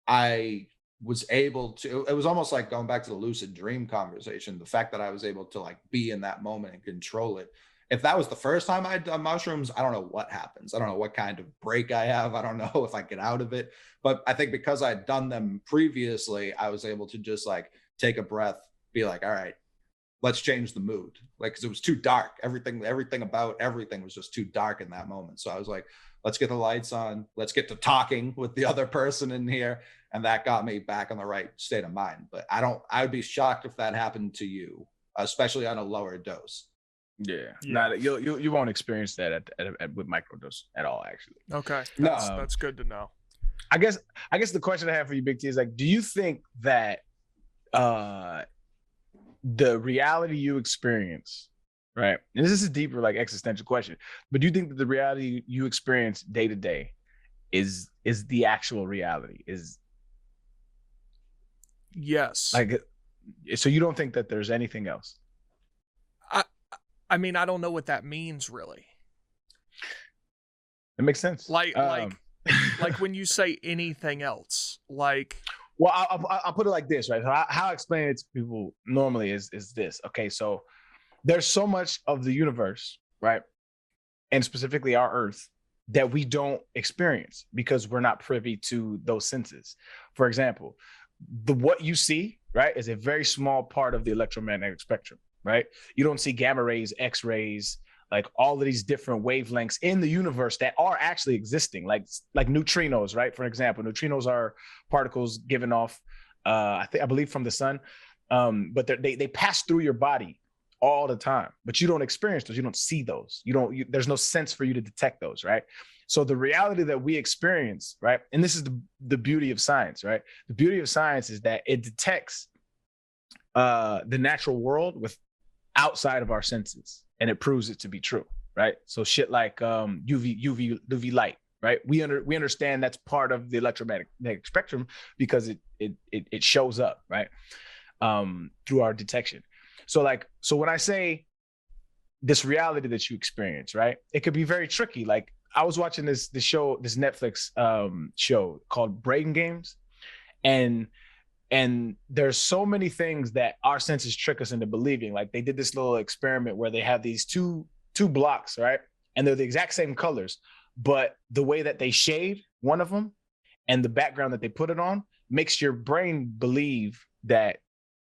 I was able to, it was almost like going back to the lucid dream conversation. The fact that I was able to like be in that moment and control it. If that was the first time I'd done mushrooms, I don't know what happens. I don't know what kind of break I have. I don't know if I get out of it. But I think because I'd done them previously, I was able to just like take a breath, be like, all right, let's change the mood. Like, because it was too dark. Everything about everything was just too dark in that moment. So I was like, let's get the lights on, let's get to talking with the other person in here. And that got me back in the right state of mind. But I would be shocked if that happened to you, especially on a lower dose. Yeah. Nah, you won't experience that with microdose at all, actually. Okay. No. That's good to know. I guess the question I have for you, Big T, is like, do you think that the reality you experience, right? And this is a deeper, like, existential question, but do you think that the reality you experience day to day is the actual reality? Yes. Like, so you don't think that there's anything else? I mean, I don't know what that means, really. It makes sense. Like when you say anything else, like. Well, I'll put it like this, right? How I explain it to people normally is this. Okay, so there's so much of the universe, right, and specifically our Earth, that we don't experience because we're not privy to those senses. For example, what you see, right, is a very small part of the electromagnetic spectrum, right? You don't see gamma rays, X-rays, like all of these different wavelengths in the universe that are actually existing, like neutrinos, right? For example, neutrinos are particles given off, I believe from the sun, but they pass through your body all the time, but you don't experience those. You don't see those. There's no sense for you to detect those, right? So the reality that we experience, right? And this is the beauty of science, right? The beauty of science is that it detects the natural world with outside of our senses, and it proves it to be true, right? So shit like UV light, right? We understand that's part of the electromagnetic spectrum because it shows up, right? Through our detection. So when I say this reality that you experience, right, it could be very tricky. Like, I was watching this Netflix show called Brain Games, and there's so many things that our senses trick us into believing. Like, they did this little experiment where they have these two blocks, right, and they're the exact same colors, but the way that they shade one of them and the background that they put it on makes your brain believe that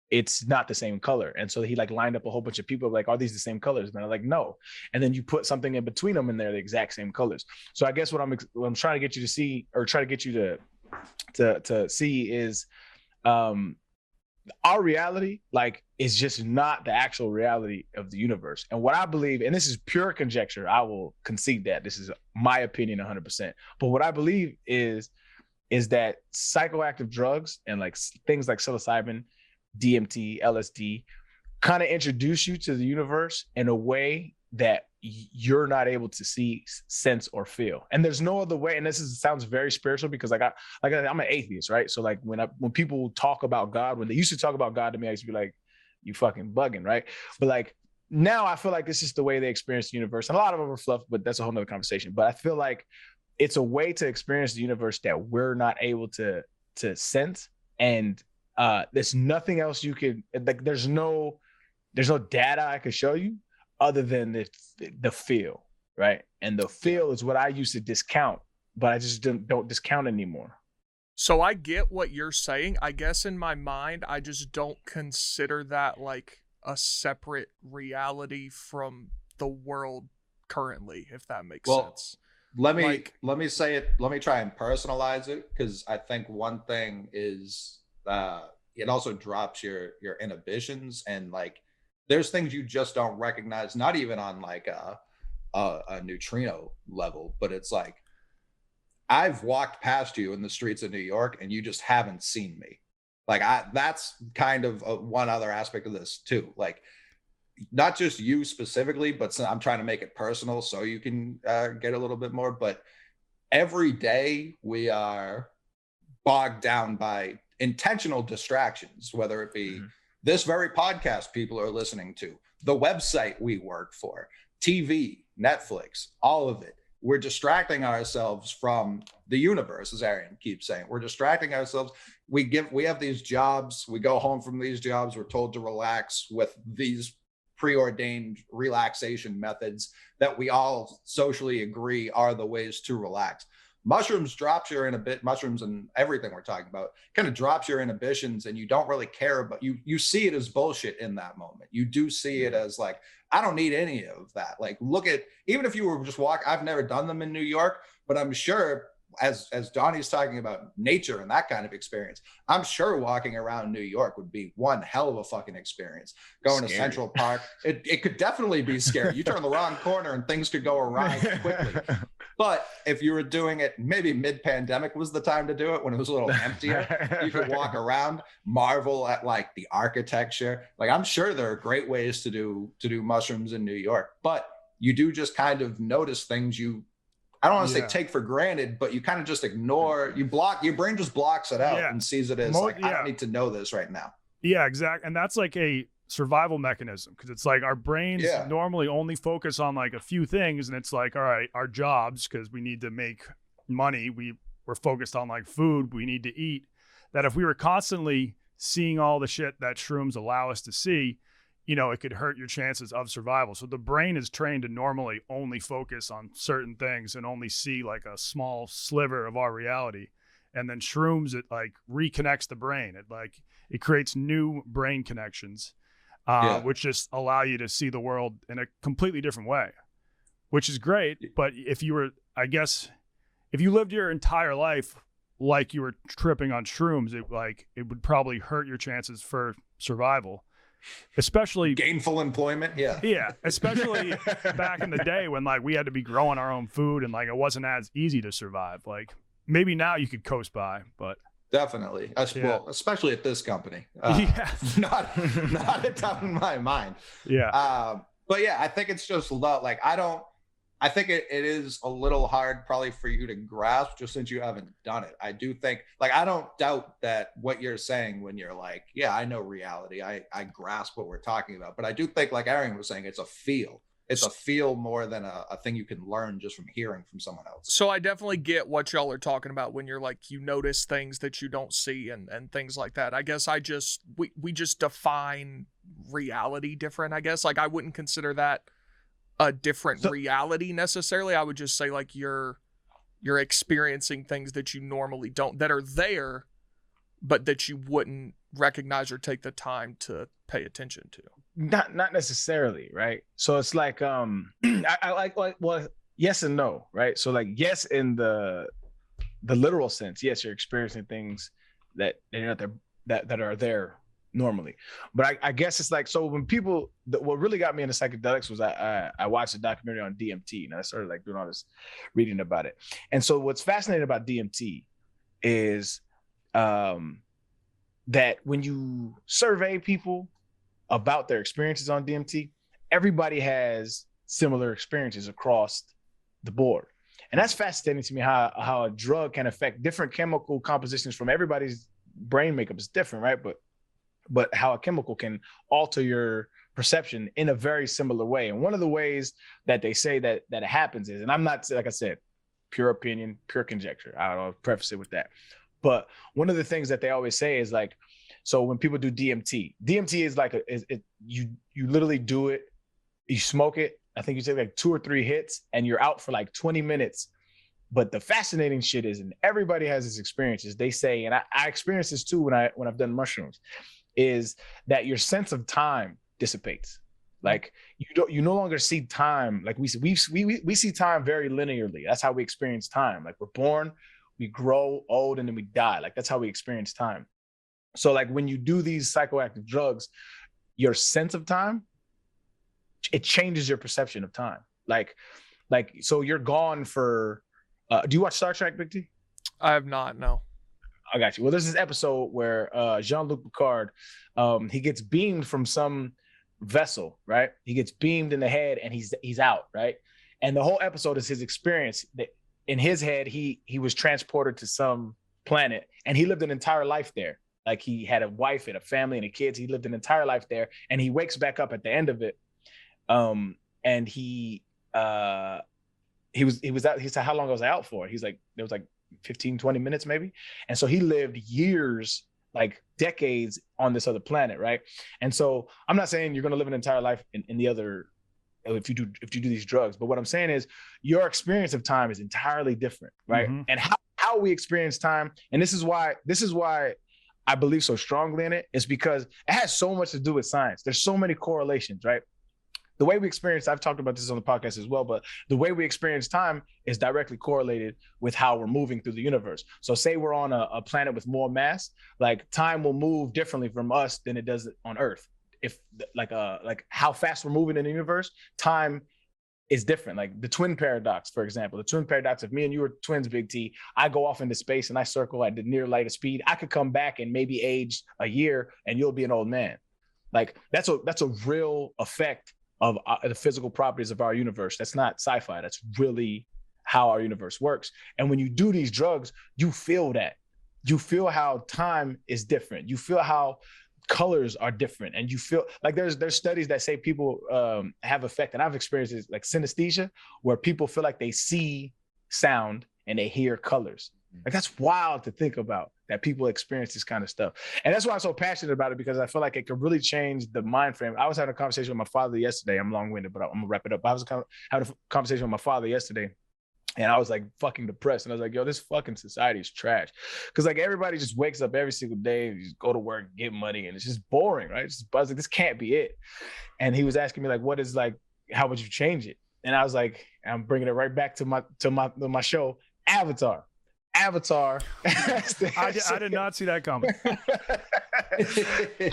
it's not the same color. And so he lined up a whole bunch of people like, are these the same colors? And they're like, no. And then you put something in between them and they're the exact same colors. So I guess what I'm trying to get you to see, or try to get you to see, is our reality is just not the actual reality of the universe. And what I believe, and this is pure conjecture, I will concede that this is my opinion 100%. But what I believe is that psychoactive drugs and things like psilocybin, DMT, LSD kind of introduce you to the universe in a way that you're not able to see, sense, or feel. And there's no other way. And sounds very spiritual because I'm an atheist, right? So when people talk about God, when they used to talk about God to me, I used to be like, you fucking bugging, right? But now I feel like this is the way they experience the universe. And a lot of them are fluff, but that's a whole nother conversation. But I feel like it's a way to experience the universe that we're not able to sense. And there's nothing else you could, there's no data I could show you other than the feel, right? And the feel is what I used to discount, but I just don't discount anymore. So I get what you're saying. I guess in my mind, I just don't consider that like a separate reality from the world currently, if that makes sense. Let me say it. Let me try and personalize it, because I think one thing is it also drops your inhibitions, and there's things you just don't recognize, not even on a neutrino level, but it's like, I've walked past you in the streets of New York and you just haven't seen me. That's kind of one other aspect of this too. Not just you specifically, but I'm trying to make it personal so you can get a little bit more. But every day we are bogged down by intentional distractions, whether it be this very podcast people are listening to, the website we work for, TV, Netflix, all of it. We're distracting ourselves from the universe, as Arian keeps saying. We're distracting ourselves. We have these jobs. We go home from these jobs. We're told to relax with these preordained relaxation methods that we all socially agree are the ways to relax. mushrooms drops your mushrooms and everything we're talking about kind of drops your inhibitions, and you don't really care about, you see it as bullshit in that moment. You do see it as like, I don't need any of that. Like, look at, even if you were just I've never done them in New York, but I'm sure as Donnie's talking about nature and that kind of experience, I'm sure walking around New York would be one hell of a fucking experience. Going to Central Park, it could definitely be scary. You turn the wrong corner and things could go awry quickly. But if you were doing it, maybe mid-pandemic was the time to do it, when it was a little emptier. You could walk around, marvel at like the architecture. Like, I'm sure there are great ways to do mushrooms in New York, but you do just kind of notice things I don't want to say take for granted, but you kind of just ignore, your brain just blocks it out and sees it as I don't need to know this right now. Yeah, exactly. And that's like a survival mechanism, because it's like our brains normally only focus on like a few things, and it's like, all right, our jobs, because we need to make money, we're focused on like food, we need to eat. That if we were constantly seeing all the shit that shrooms allow us to see, you know, it could hurt your chances of survival. So the brain is trained to normally only focus on certain things and only see like a small sliver of our reality. And then shrooms, it like reconnects the brain. It creates new brain connections, which just allow you to see the world in a completely different way, which is great. But if you lived your entire life like you were tripping on shrooms, it would probably hurt your chances for survival. Especially gainful employment. Especially back in the day when like we had to be growing our own food and like it wasn't as easy to survive. Like, maybe now you could coast by, but definitely, well, especially at this company, not a top in my mind. But yeah, I think it's just like, I think it is a little hard probably for you to grasp, just since you haven't done it. I do think, like, I don't doubt that what you're saying when you're like, yeah, I know reality, I grasp what we're talking about. But I do think, like Arian was saying, it's a feel. It's a feel more than a thing you can learn just from hearing from someone else. So I definitely get what y'all are talking about when you're like, you notice things that you don't see and things like that. I guess we just define reality different, I guess. Like, I wouldn't consider that a different reality necessarily. I would just say like you're experiencing things that you normally don't, that are there, but that you wouldn't recognize or take the time to pay attention to. Not necessarily, right? So it's like I like well, yes and no, right? So like, yes, in the literal sense, yes, you're experiencing things that are there normally. But I guess it's like, so when people, what really got me into psychedelics was I watched a documentary on DMT, and I started like doing all this reading about it. And so what's fascinating about DMT is that when you survey people about their experiences on DMT, everybody has similar experiences across the board. And that's fascinating to me, how a drug can affect different chemical compositions from everybody's brain makeup is different, right? But how a chemical can alter your perception in a very similar way. And one of the ways that they say that it happens is, and I'm not, like I said, pure opinion, pure conjecture, I don't know, preface it with that. But one of the things that they always say is like, so when people do DMT is like, you literally do it, you smoke it, I think you take like 2 or 3 hits and you're out for like 20 minutes. But the fascinating shit is, and everybody has this experiences, they say, and I experienced this too when I've done mushrooms, is that your sense of time dissipates. Like you no longer see time like we see time very linearly. That's how we experience time. Like, we're born, we grow old, and then we die. Like, that's how we experience time. So like, when you do these psychoactive drugs, your sense of time, it changes your perception of time. Like so you're gone for do you watch Star Trek, Big T? I have not, no. I got you. Well, there's this episode where Jean-Luc Picard, he gets beamed from some vessel, right? He gets beamed in the head and he's out, right? And the whole episode is his experience. That in his head, he was transported to some planet and he lived an entire life there. Like, he had a wife and a family and kids. He lived an entire life there, and he wakes back up at the end of it. And he was out. He said, how long was I out for? He's like, there was like 15, 20 minutes maybe. And so he lived years, like decades on this other planet, right? And so I'm not saying you're going to live an entire life in the other if you do these drugs. But what I'm saying is your experience of time is entirely different, right? Mm-hmm. And how we experience time, and this is why I believe so strongly in it, is because it has so much to do with science. There's so many correlations, right? The way we experience, I've talked about this on the podcast as well, but the way we experience time is directly correlated with how we're moving through the universe. So say we're on a planet with more mass, like time will move differently from us than it does on Earth. If like how fast we're moving in the universe, time is different. Like the twin paradox, for example, the twin paradox, if me and you were twins, Big T, I go off into space and I circle at the near light of speed, I could come back and maybe age a year and you'll be an old man. Like that's a real effect of the physical properties of our universe. That's not sci-fi. That's really how our universe works. And when you do these drugs, you feel that. You feel how time is different. You feel how colors are different. And you feel like there's studies that say people have effect. And I've experienced this, like synesthesia, where people feel like they see sound and they hear colors. Like that's wild to think about, that people experience this kind of stuff. And that's why I'm so passionate about it, because I feel like it could really change the mind frame. I was having a conversation with my father yesterday. I'm long-winded, but I'm gonna wrap it up. I was having a conversation with my father yesterday, and I was like fucking depressed. And I was like, yo, this fucking society is trash. Cause like everybody just wakes up every single day and you just go to work, get money, and it's just boring, right? It's just buzzing. This can't be it. And he was asking me like, what is like, how would you change it? And I was like, I'm bringing it right back to my show, Avatar. I did not see that coming.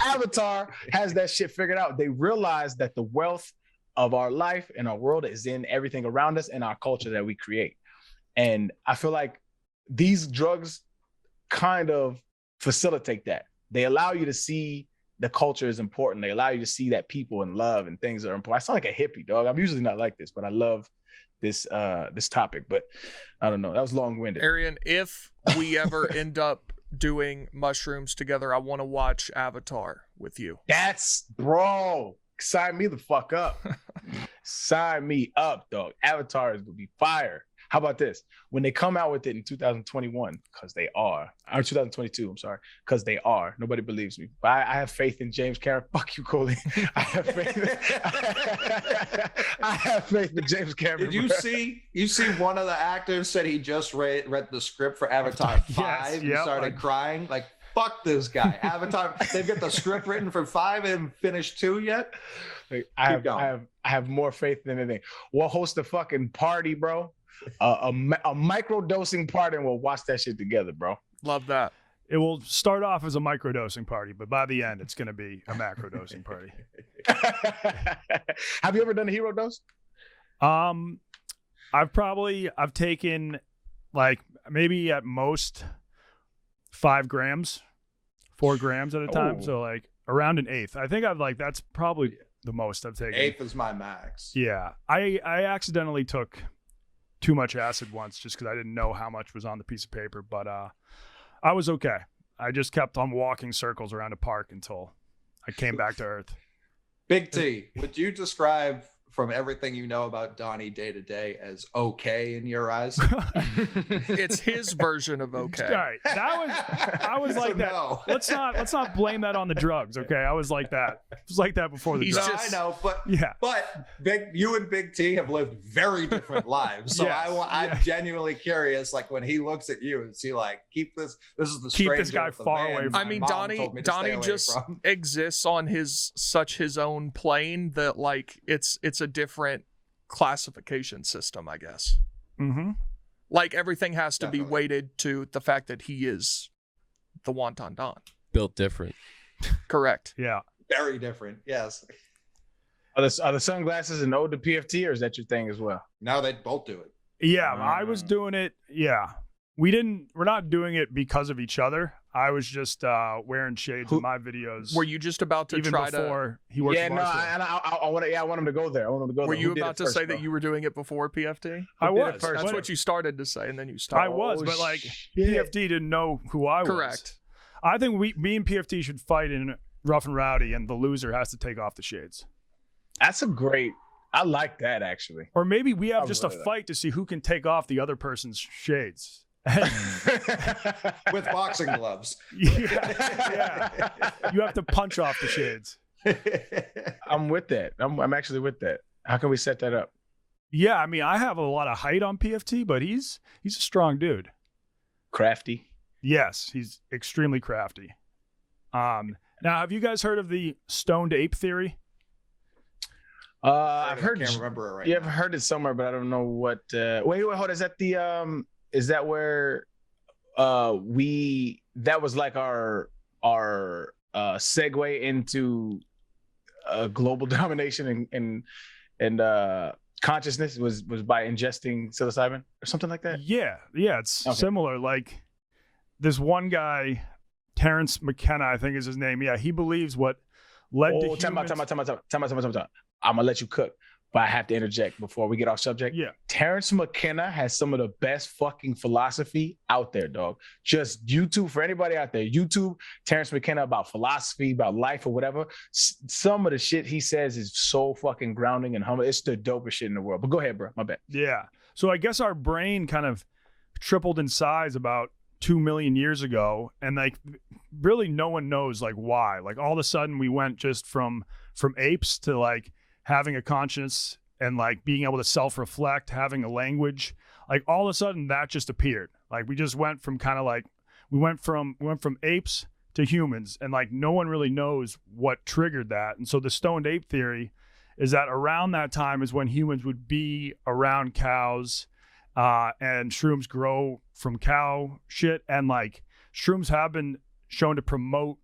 Avatar has that shit figured out. They realize that the wealth of our life and our world is in everything around us and our culture that we create. And I feel like these drugs kind of facilitate that. They allow you to see the culture is important. They allow you to see that people and love and things are important. I sound like a hippie, dog. I'm usually not like this, but I love this topic. But I don't know. That was long-winded. Arian, if we ever end up doing mushrooms together, I want to watch Avatar with you. Bro, sign me the fuck up. Sign me up, dog. Avatar is gonna be fire. How about this? When they come out with it in 2021, because they are, or 2022, I'm sorry, because they are. Nobody believes me. But I have faith in James Cameron. Fuck you, Coley. I have faith in James Cameron. Did you see one of the actors said he just read the script for Avatar 5 and started crying? Like, fuck this guy. Avatar, they've got the script written for 5 and finished 2 yet? Like, I have more faith than anything. We'll host a fucking party, bro. A microdosing party, and we'll watch that shit together, bro. Love that. It will start off as a microdosing party, but by the end, it's going to be a macrodosing party. Have you ever done a hero dose? I've taken like maybe at most 5 grams, 4 grams at a time. Oh. So like around an eighth. I think that's probably the most I've taken. Eighth is my max. Yeah. I accidentally took too much acid once just because I didn't know how much was on the piece of paper, but I was okay. I just kept on walking circles around a park until I came back to earth. Big T, would you describe, from everything you know about Donnie day to day, as okay in your eyes? It's his version of okay. All right. I was like that. No. Let's not blame that on the drugs, okay? I was like that. It was like that before the He's drugs. just- I know, but Yeah. But you and Big T have lived very different lives. So Yes. I'm genuinely curious. Like when he looks at you, is he like, keep this? This is the Keep this stranger guy with the far van away from my I mean, mom Donnie told me to stay away just from." exists on his own plane that like it's a different classification system, I guess. Mm-hmm. Like everything has to be Definitely. weighted to the fact that he is the Wonton Don. Built different. Correct. Yeah. Very different. Yes. Are the sunglasses an ode to PFT, or is that your thing as well? Now they both do it. Yeah. I was doing it. Yeah. We're not doing it because of each other. I was just wearing shades in my videos. Were you just about to even try before he worked Yeah, for no, Barstool? I want him to go there. Were you about to say that you were doing it before PFT? I did it was. first? That's but what you started to say, and then you stopped. I was, but like PFT didn't know who I was. Correct. I think me and PFT should fight in Rough and Rowdy, and the loser has to take off the shades. That's I like that, actually. Or maybe we have I just a really like fight to see who can take off the other person's shades. With boxing gloves. Yeah. You have to punch off the shades. I'm with that. I'm actually with that. How can we set that up? Yeah, I mean, I have a lot of height on PFT, but he's a strong dude. Crafty. Yes, he's extremely crafty. Now, have you guys heard of the stoned ape theory? I've heard. I can't remember it right Yeah, now. I've heard it somewhere, but I don't know what. Wait, hold. Is that the? Is that where? That was like our segue into global domination and consciousness was by ingesting psilocybin or something like that. Yeah, it's similar. Like this one guy, Terrence McKenna, I think is his name. Yeah, he believes what led to humans... Time out. I'm gonna let you cook, but I have to interject before we get off subject. Yeah, Terrence McKenna has some of the best fucking philosophy out there, dog. Just YouTube, for anybody out there, YouTube Terrence McKenna about philosophy, about life or whatever. Some of the shit he says is so fucking grounding and humble. It's the dopest shit in the world. But go ahead, bro. My bad. Yeah. So I guess our brain kind of tripled in size about 2 million years ago, and like really no one knows like why. Like all of a sudden we went just from apes to like having a conscience and like being able to self-reflect, having a language. Like all of a sudden that just appeared. Like we just went from kind of like we went from apes to humans, and like no one really knows what triggered that. And so the stoned ape theory is that around that time is when humans would be around cows, and shrooms grow from cow shit, and like shrooms have been shown to promote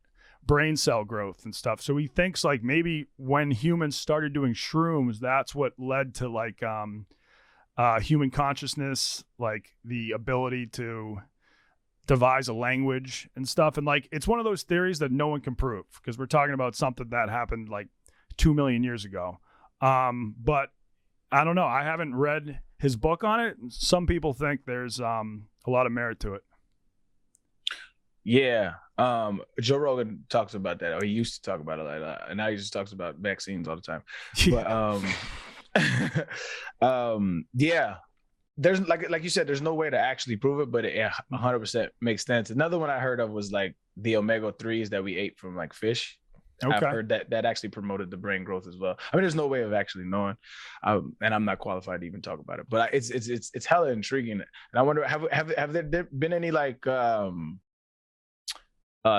brain cell growth and stuff. So he thinks like maybe when humans started doing shrooms, that's what led to like human consciousness, like the ability to devise a language and stuff. And like it's one of those theories that no one can prove because we're talking about something that happened like 2 million years ago. But I don't know. I haven't read his book on it. Some people think there's a lot of merit to it. Yeah. Joe Rogan talks about that, or he used to talk about it like that, and now he just talks about vaccines all the time. But yeah, there's like you said, there's no way to actually prove it, but it 100% makes sense. Another one I heard of was like the omega-3s that we ate from like fish. Okay. I've heard that actually promoted the brain growth as well. I mean, there's no way of actually knowing, and I'm not qualified to even talk about it. But it's hella intriguing, and I wonder have there been any like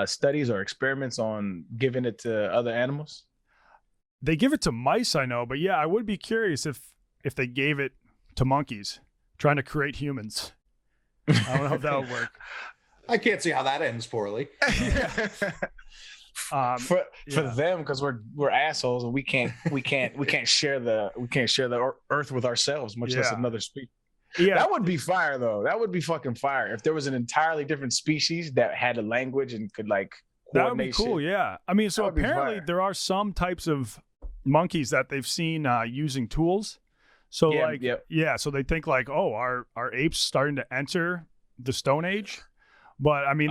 studies or experiments on giving it to other animals? They give it to mice, I know, but yeah, I would be curious if they gave it to monkeys, trying to create humans. I don't know if that would work. I can't see how that ends poorly. For them, because we're assholes and we can't share the earth with ourselves, much less another species. Yeah, that would be fire though. That would be fucking fire if there was an entirely different species that had a language and could like that would be cool. Shit. Yeah, I mean, so apparently there are some types of monkeys that they've seen using tools. So so they think like, oh, are apes starting to enter the Stone Age? But I mean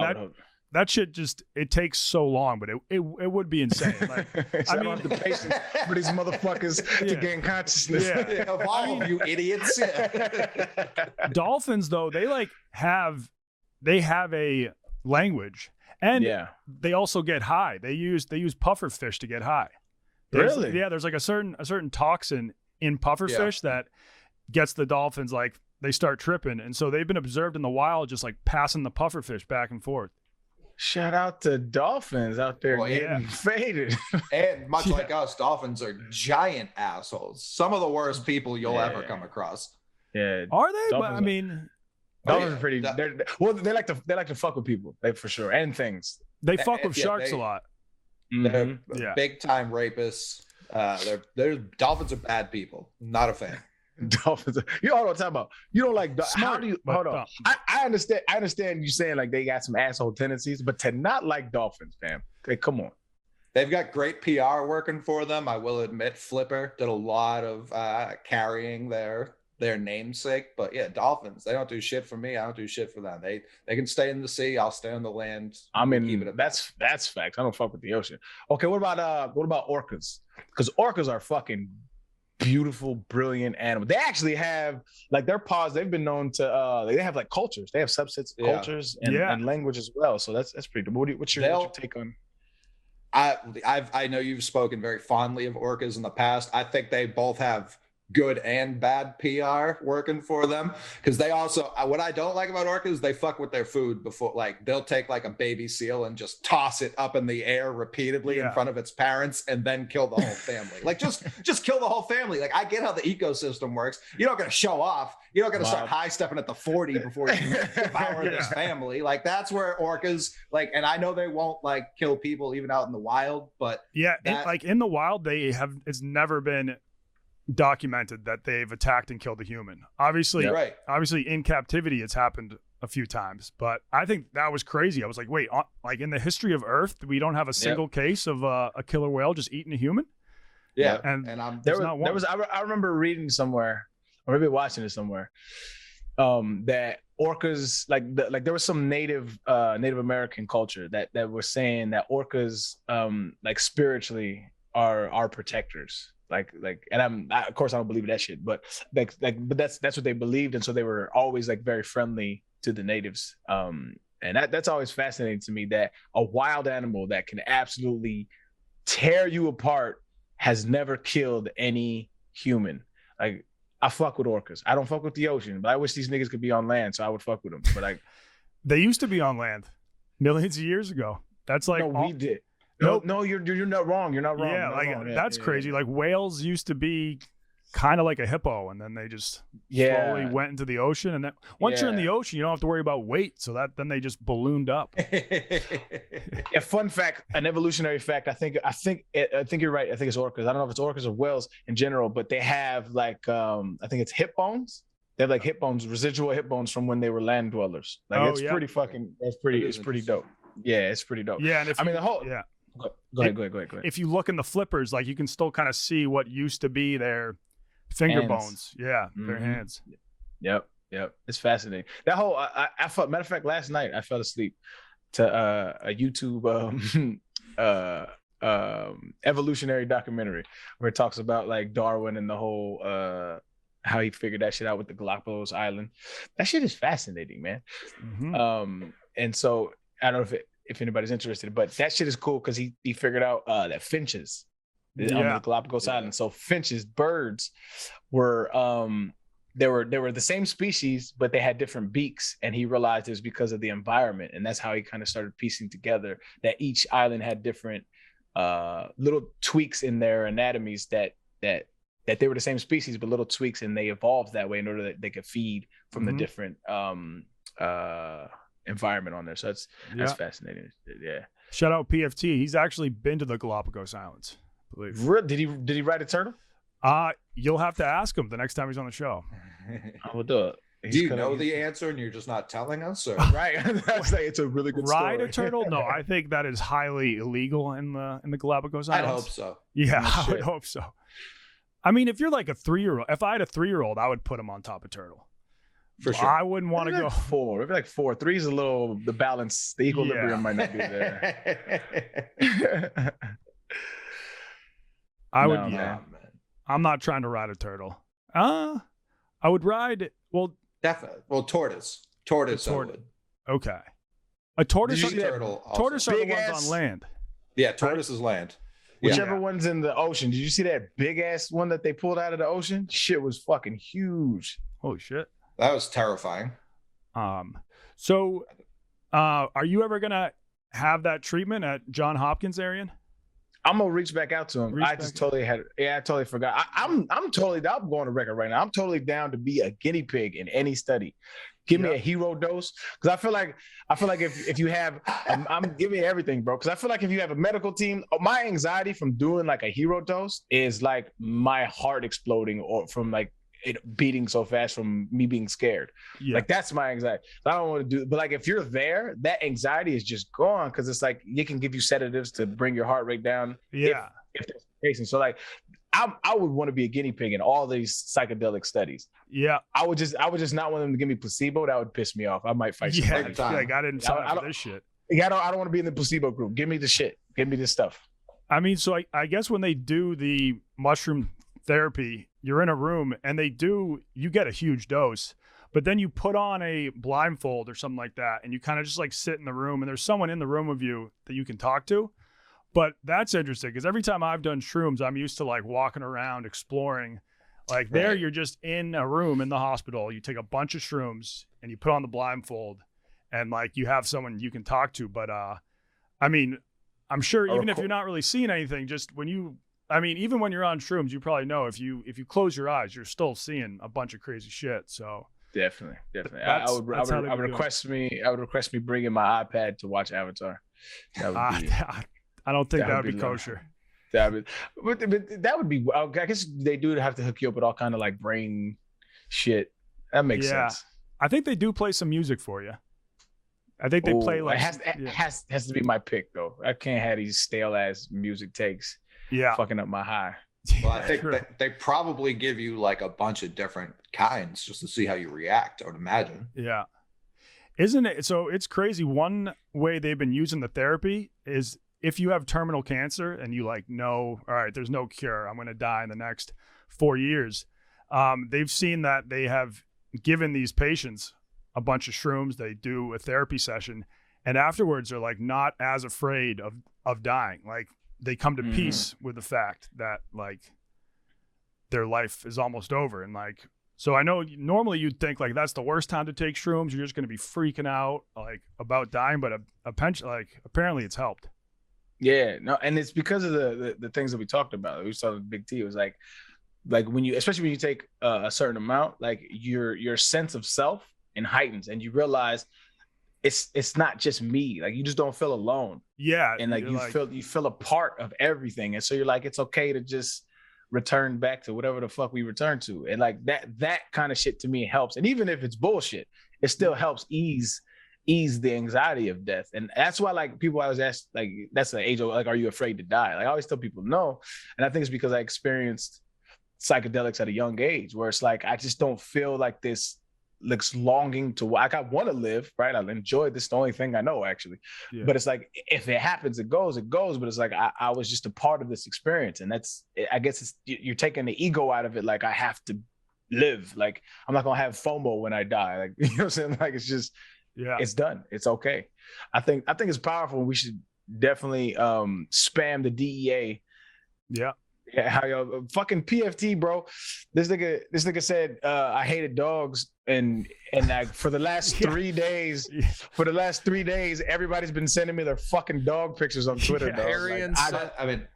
that shit just it takes so long, but it would be insane. Like, I mean, don't have the patience for these motherfuckers to gain consciousness. Evolve, you idiots. Dolphins though, they have a language, and they also get high. They use puffer fish to get high. Really? There's like a certain toxin in puffer fish that gets the dolphins like they start tripping, and so they've been observed in the wild just like passing the puffer fish back and forth. Shout out to dolphins out there getting faded. And much like us, dolphins are giant assholes. Some of the worst people you'll ever come across. Yeah. Are they? But, I mean, dolphins are pretty. They like to fuck with people, for sure, and things. They fuck with sharks a lot. They're big time rapists. They're dolphins are bad people. Not a fan. Dolphins. You know what I'm talking about. You don't like how do you hold on? I understand you saying like they got some asshole tendencies, but to not like dolphins, fam. Okay, come on. They've got great PR working for them. I will admit, Flipper did a lot of carrying their namesake. But yeah, dolphins, they don't do shit for me. I don't do shit for them. They can stay in the sea. I'll stay on the land. I mean, that's facts. I don't fuck with the ocean. Okay, what about orcas? Because orcas are fucking beautiful, brilliant animals. They actually have like their paws. They've been known to. They have like cultures. They have subsets of cultures and language as well. So that's pretty. What's your take on? I know you've spoken very fondly of orcas in the past. I think they both have good and bad PR working for them, because they also, what I don't like about orcas, they fuck with their food before, like they'll take like a baby seal and just toss it up in the air repeatedly in front of its parents and then kill the whole family. Like just kill the whole family. Like I get how the ecosystem works. You're not going to show off. You're not going to start high stepping at the 40 before you devour this family. Like that's where orcas, like, and I know they won't like kill people even out in the wild, but like in the wild, it's never been documented that they've attacked and killed a human. Obviously in captivity it's happened a few times, but I think that was crazy. I was like, wait, like in the history of Earth, we don't have a single case of a killer whale just eating a human. I remember reading somewhere, or maybe watching it somewhere, that orcas, like there was some Native American culture that was saying that orcas like spiritually are protectors. And of course I don't believe that shit, but but that's what they believed, and so they were always like very friendly to the natives. And that's always fascinating to me, that a wild animal that can absolutely tear you apart has never killed any human. Like I fuck with orcas. I don't fuck with the ocean, but I wish these niggas could be on land, so I would fuck with them. But like they used to be on land millions of years ago. That's like we did. No, you're not wrong. You're not wrong. Yeah, that's crazy. Like whales used to be kind of like a hippo, and then they just slowly went into the ocean. And then once you're in the ocean, you don't have to worry about weight. So then they just ballooned up. A fun fact, an evolutionary fact. I think you're right. I think it's orcas. I don't know if it's orcas or whales in general, but they have like I think it's hip bones. They have like hip bones, residual hip bones from when they were land dwellers. Like it's pretty dope. Yeah, it's pretty dope. Yeah, and the whole Go ahead. If you look in the flippers, like you can still kind of see what used to be their finger bones. Yeah, their hands. Yep. It's fascinating. That whole I felt. Matter of fact, last night I fell asleep to a YouTube evolutionary documentary where it talks about like Darwin and the whole how he figured that shit out with the Galapagos Island. That shit is fascinating, man. Mm-hmm. And so I don't know if anybody's interested, but that shit is cool because he figured out that finches on the Galapagos Island. So finches, birds, were they were the same species, but they had different beaks, and he realized it was because of the environment, and that's how he kind of started piecing together that each island had different little tweaks in their anatomies that they were the same species, but little tweaks, and they evolved that way in order that they could feed from the different environment on there. So that's fascinating. Yeah. Shout out PFT. He's actually been to the Galapagos Islands, I believe. Did he ride a turtle? You'll have to ask him the next time he's on the show. I will do it. Do you know the answer and you're just not telling us? Or? Right. It's a really good ride story. A turtle? No, I think that is highly illegal in the Galapagos Islands. I hope so. Yeah, I would hope so. I mean, if you're like a 3-year-old, if I had a 3-year-old, I would put him on top of turtle. For sure. I wouldn't want to go 4. Maybe like 4. 3 is a little, the balance, the equilibrium might not be there. I'm not trying to ride a turtle. I would ride, definitely. Well, tortoise. Tortoise. I would. Okay. A tortoise. Turtle. Tortoise are the ones on land. Yeah, tortoise is land. Whichever one's in the ocean. Did you see that big ass one that they pulled out of the ocean? Shit was fucking huge. Holy shit. That was terrifying. So are you ever gonna have that treatment at John Hopkins, Arian? I'm gonna reach back out to him. I totally forgot. I'm going to record right now. I'm totally down to be a guinea pig in any study. Give me a hero dose, because I feel like if you have, I'm giving everything, bro. Because I feel like if you have a medical team, my anxiety from doing like a hero dose is like my heart exploding, or from like it beating so fast from me being scared. Like that's my anxiety. I don't want to do it. But like if you're there, that anxiety is just gone, because it's like you can give you sedatives to bring your heart rate down. If there's a patient. So like I would want to be a guinea pig in all these psychedelic studies. Yeah. I would just not want them to give me placebo. That would piss me off. I might fight somebody. Like I didn't sign up for this shit. Yeah, I don't want to be in the placebo group. Give me the shit. Give me this stuff. I mean, so I guess when they do the mushroom therapy, you're in a room and you get a huge dose, but then you put on a blindfold or something like that, and you kind of just like sit in the room, and there's someone in the room with you that you can talk to. But that's interesting because every time I've done shrooms, I'm used to like walking around exploring. Like there, you're just in a room in the hospital. You take a bunch of shrooms and you put on the blindfold, and like you have someone you can talk to. But I mean, I'm sure even if you're not really seeing anything, just when even when you're on shrooms, you probably know if you close your eyes, you're still seeing a bunch of crazy shit. So definitely. I would request me bringing my iPad to watch Avatar. That would be, I don't think that would be kosher. But that would be. I guess they do have to hook you up with all kind of like brain shit. That makes sense. I think they do play some music for you. I think they play like it has to be my pick though. I can't have these stale ass music takes. Fucking up my high. Well, I think that they probably give you like a bunch of different kinds just to see how you react, I would imagine. Yeah. Isn't it? So it's crazy. One way they've been using the therapy is if you have terminal cancer and you like know, all right, there's no cure, I'm going to die in the next 4 years. They've seen that they have given these patients a bunch of shrooms. They do a therapy session, and afterwards they're like not as afraid of dying. Like they come to peace with the fact that like their life is almost over. And like, so I know normally you'd think like that's the worst time to take shrooms. You're just going to be freaking out like about dying, but apparently it's helped. Yeah, no, and it's because of the things that we talked about. We saw with Big T. It was like when you, especially when you take a certain amount, like your sense of self and heightens, and you realize it's not just me. Like you just don't feel alone. Yeah, and like you feel a part of everything, and so you're like, it's okay to just return back to whatever the fuck we return to, and like that kind of shit to me helps. And even if it's bullshit, it still helps ease the anxiety of death. And that's why like people always ask, like, that's the age of like, are you afraid to die? Like I always tell people no. And I think it's because I experienced psychedelics at a young age where it's like I just don't feel like this longing to, like, I want to live, right? I enjoy this, the only thing I know actually. Yeah. But it's like if it happens, it goes, but it's like I was just a part of this experience. And that's, I guess it's, you're taking the ego out of it. Like I have to live, like I'm not gonna have FOMO when I die, like, you know what I'm saying? Like it's just, yeah, it's done. It's okay. I think it's powerful. We should definitely spam the DEA. Yeah. Yeah, how y'all fucking PFT, bro. This nigga said I hated dogs, and like for the last 3 days, everybody's been sending me their fucking dog pictures on Twitter. Yeah, Arian, like,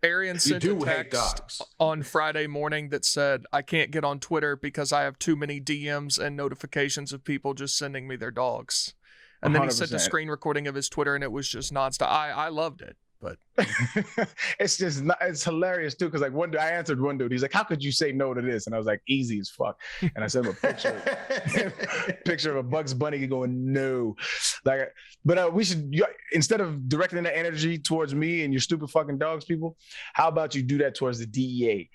Arian sent a text on Friday morning that said, I can't get on Twitter because I have too many DMs and notifications of people just sending me their dogs. And then 100%. He sent a screen recording of his Twitter, and it was just nonstop. I loved it. But it's just it's hilarious too, because like one dude, I answered one dude, he's like, how could you say no to this? And I was like, easy as fuck. And I sent him a picture of a Bugs Bunny going no, like, but we should, instead of directing that energy towards me and your stupid fucking dogs, people, how about you do that towards the DEA?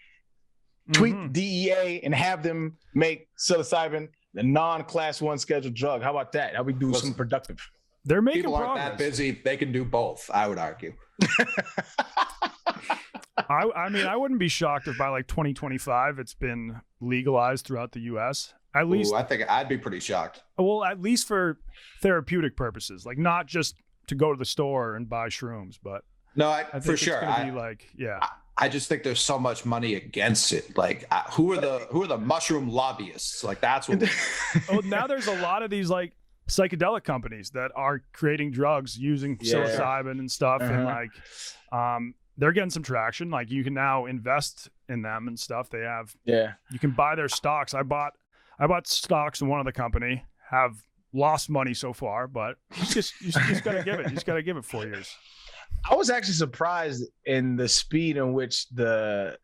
Tweet DEA and have them make psilocybin the non-class 1 scheduled drug. How about that? How we do something productive? They're making people aren't that busy. They can do both, I would argue. I mean, I wouldn't be shocked if by like 2025 it's been legalized throughout the U.S. At least, I think I'd be pretty shocked. Well, at least for therapeutic purposes, like not just to go to the store and buy shrooms, but no, I think for sure. I just think there's so much money against it. Like, who are the mushroom lobbyists? Like, that's what. Oh, now there's a lot of these like psychedelic companies that are creating drugs using psilocybin and stuff, and like they're getting some traction. Like you can now invest in them and stuff. They have you can buy their stocks. I bought stocks in one of the company, have lost money so far, but you just gotta give it. You just gotta give it 4 years. I was actually surprised in the speed in which the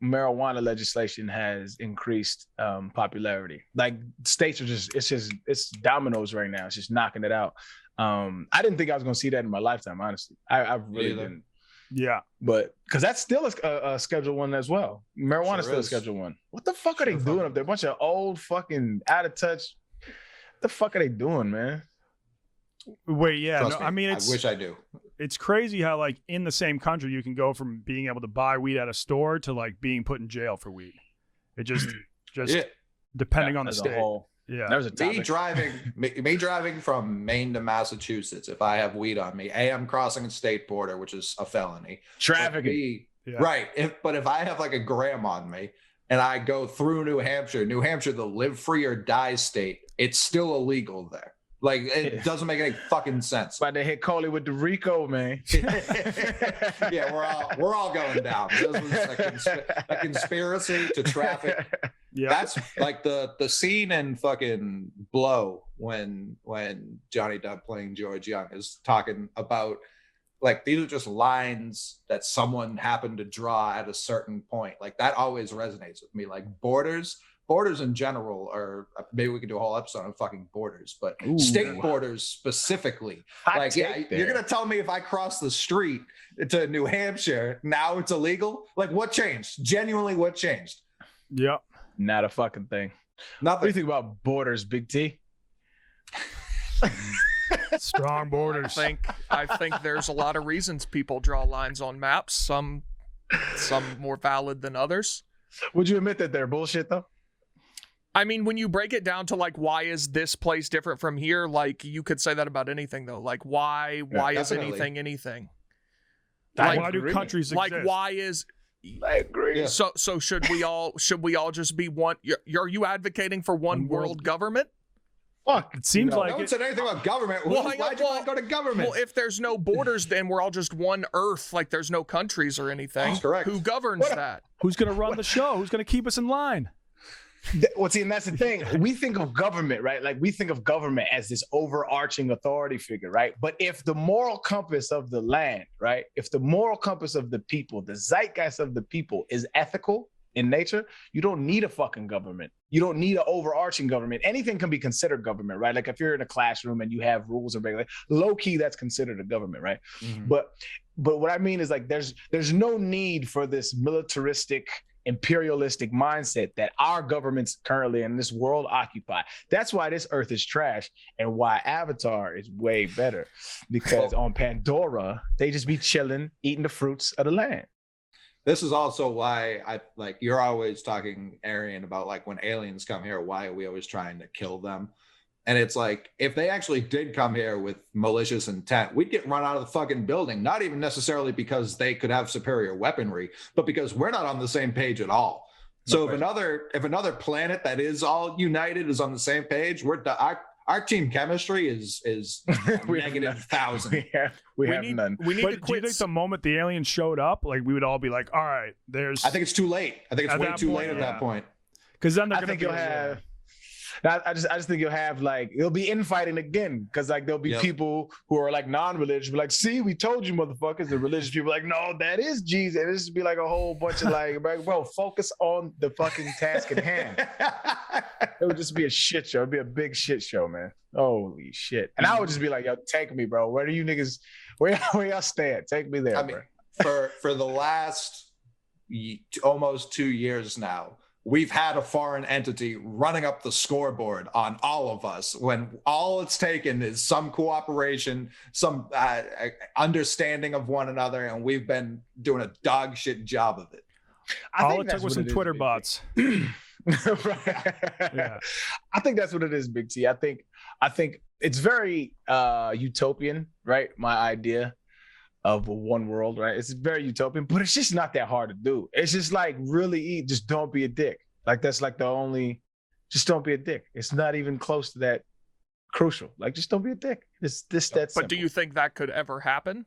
marijuana legislation has increased popularity. Like states are it's dominoes right now. It's just knocking it out. I didn't think I was going to see that in my lifetime, honestly. I really didn't. Yeah, but because that's still a Schedule 1 as well. Marijuana is still a Schedule 1. What the fuck are they doing up there? A bunch of old fucking out of touch. What the fuck are they doing, man? Wait, yeah. No, I mean, I wish I do. It's crazy how like in the same country you can go from being able to buy weed at a store to like being put in jail for weed. It just depending on the state. Yeah. That was a topic. Me driving from Maine to Massachusetts, if I have weed on me, I'm crossing a state border, which is a felony. Trafficking. Right. But if I have like a gram on me and I go through New Hampshire, the live free or die state, it's still illegal there. Like, it doesn't make any fucking sense. But they hit Coley with the Rico, man. Yeah, we're all going down. This was a conspiracy to traffic. Yeah. That's like the scene in fucking Blow when Johnny Depp playing George Young is talking about, like, these are just lines that someone happened to draw at a certain point. Like, that always resonates with me. Like, borders in general are, maybe we could do a whole episode on fucking borders, but state borders specifically. Like, yeah, you're gonna tell me if I cross the street to New Hampshire, now it's illegal? Like, what changed? Genuinely, what changed? Yep. Not a fucking thing. Nothing. What do you think about borders, Big T? Strong borders. I think there's a lot of reasons people draw lines on maps. Some more valid than others. Would you admit that they're bullshit though? I mean, when you break it down to like, why is this place different from here? Like, you could say that about anything though. Like, why is anything? Like, Like, why do countries exist? Like, why is? I agree. Yeah. So should we all just be one? Are you advocating for one world government? Fuck. It seems No like one it, said anything about government. Well, Why'd you want to go to government? Well, if there's no borders, then we're all just one Earth. Like, there's no countries or anything. That's correct. Who governs that? who's going to run the show? Who's going to keep us in line? Well, see, and that's the thing. We think of government, right? Like, we think of government as this overarching authority figure, right? But if the moral compass of the land, right? If the moral compass of the people, the zeitgeist of the people is ethical in nature, you don't need a fucking government. You don't need an overarching government. Anything can be considered government, right? Like, if you're in a classroom and you have rules and regulations, low key, that's considered a government, right? Mhm. But what I mean is, like, there's no need for this militaristic, imperialistic mindset that our governments currently in this world occupy. That's why this earth is trash and why Avatar is way better, because on Pandora they just be chilling, eating the fruits of the land. This is also why I like, you're always talking, Arian, about like when aliens come here, why are we always trying to kill them? And it's like, if they actually did come here with malicious intent, we'd get run out of the fucking building, not even necessarily because they could have superior weaponry, but because we're not on the same page at all. So if another planet that is all united is on the same page, our team chemistry is negative 1,000. We have none. We need to But do you quit. think the moment the aliens showed up, like, we would all be like, all right, I think it's too late. I think it's At way that too point, late at yeah. that point. because then they're I going to think be you'll have. I just think you'll have, like, it'll be infighting again, because like there'll be people who are like non-religious, be like, see, we told you, motherfuckers. The religious people are like, no, that is Jesus. And this would be like a whole bunch of like, bro, focus on the fucking task at hand. It would just be a shit show. It'd be a big shit show, man. Holy shit. And I would just be like, yo, take me, bro. Where do you niggas, where y'all stay at? Take me there, I bro. mean, for the last almost 2 years now, we've had a foreign entity running up the scoreboard on all of us, when all it's taken is some cooperation, some understanding of one another, and we've been doing a dog shit job of it. all it took was some Twitter bots. Yeah. I think that's what it is, Big T. I think it's very utopian, right? My idea of one world, right? It's very utopian, but it's just not that hard to do. It's just like, really just don't be a dick. Like, that's like the only, just don't be a dick. It's not even close to that crucial. Like, just don't be a dick. It's this, that simple. But do you think that could ever happen?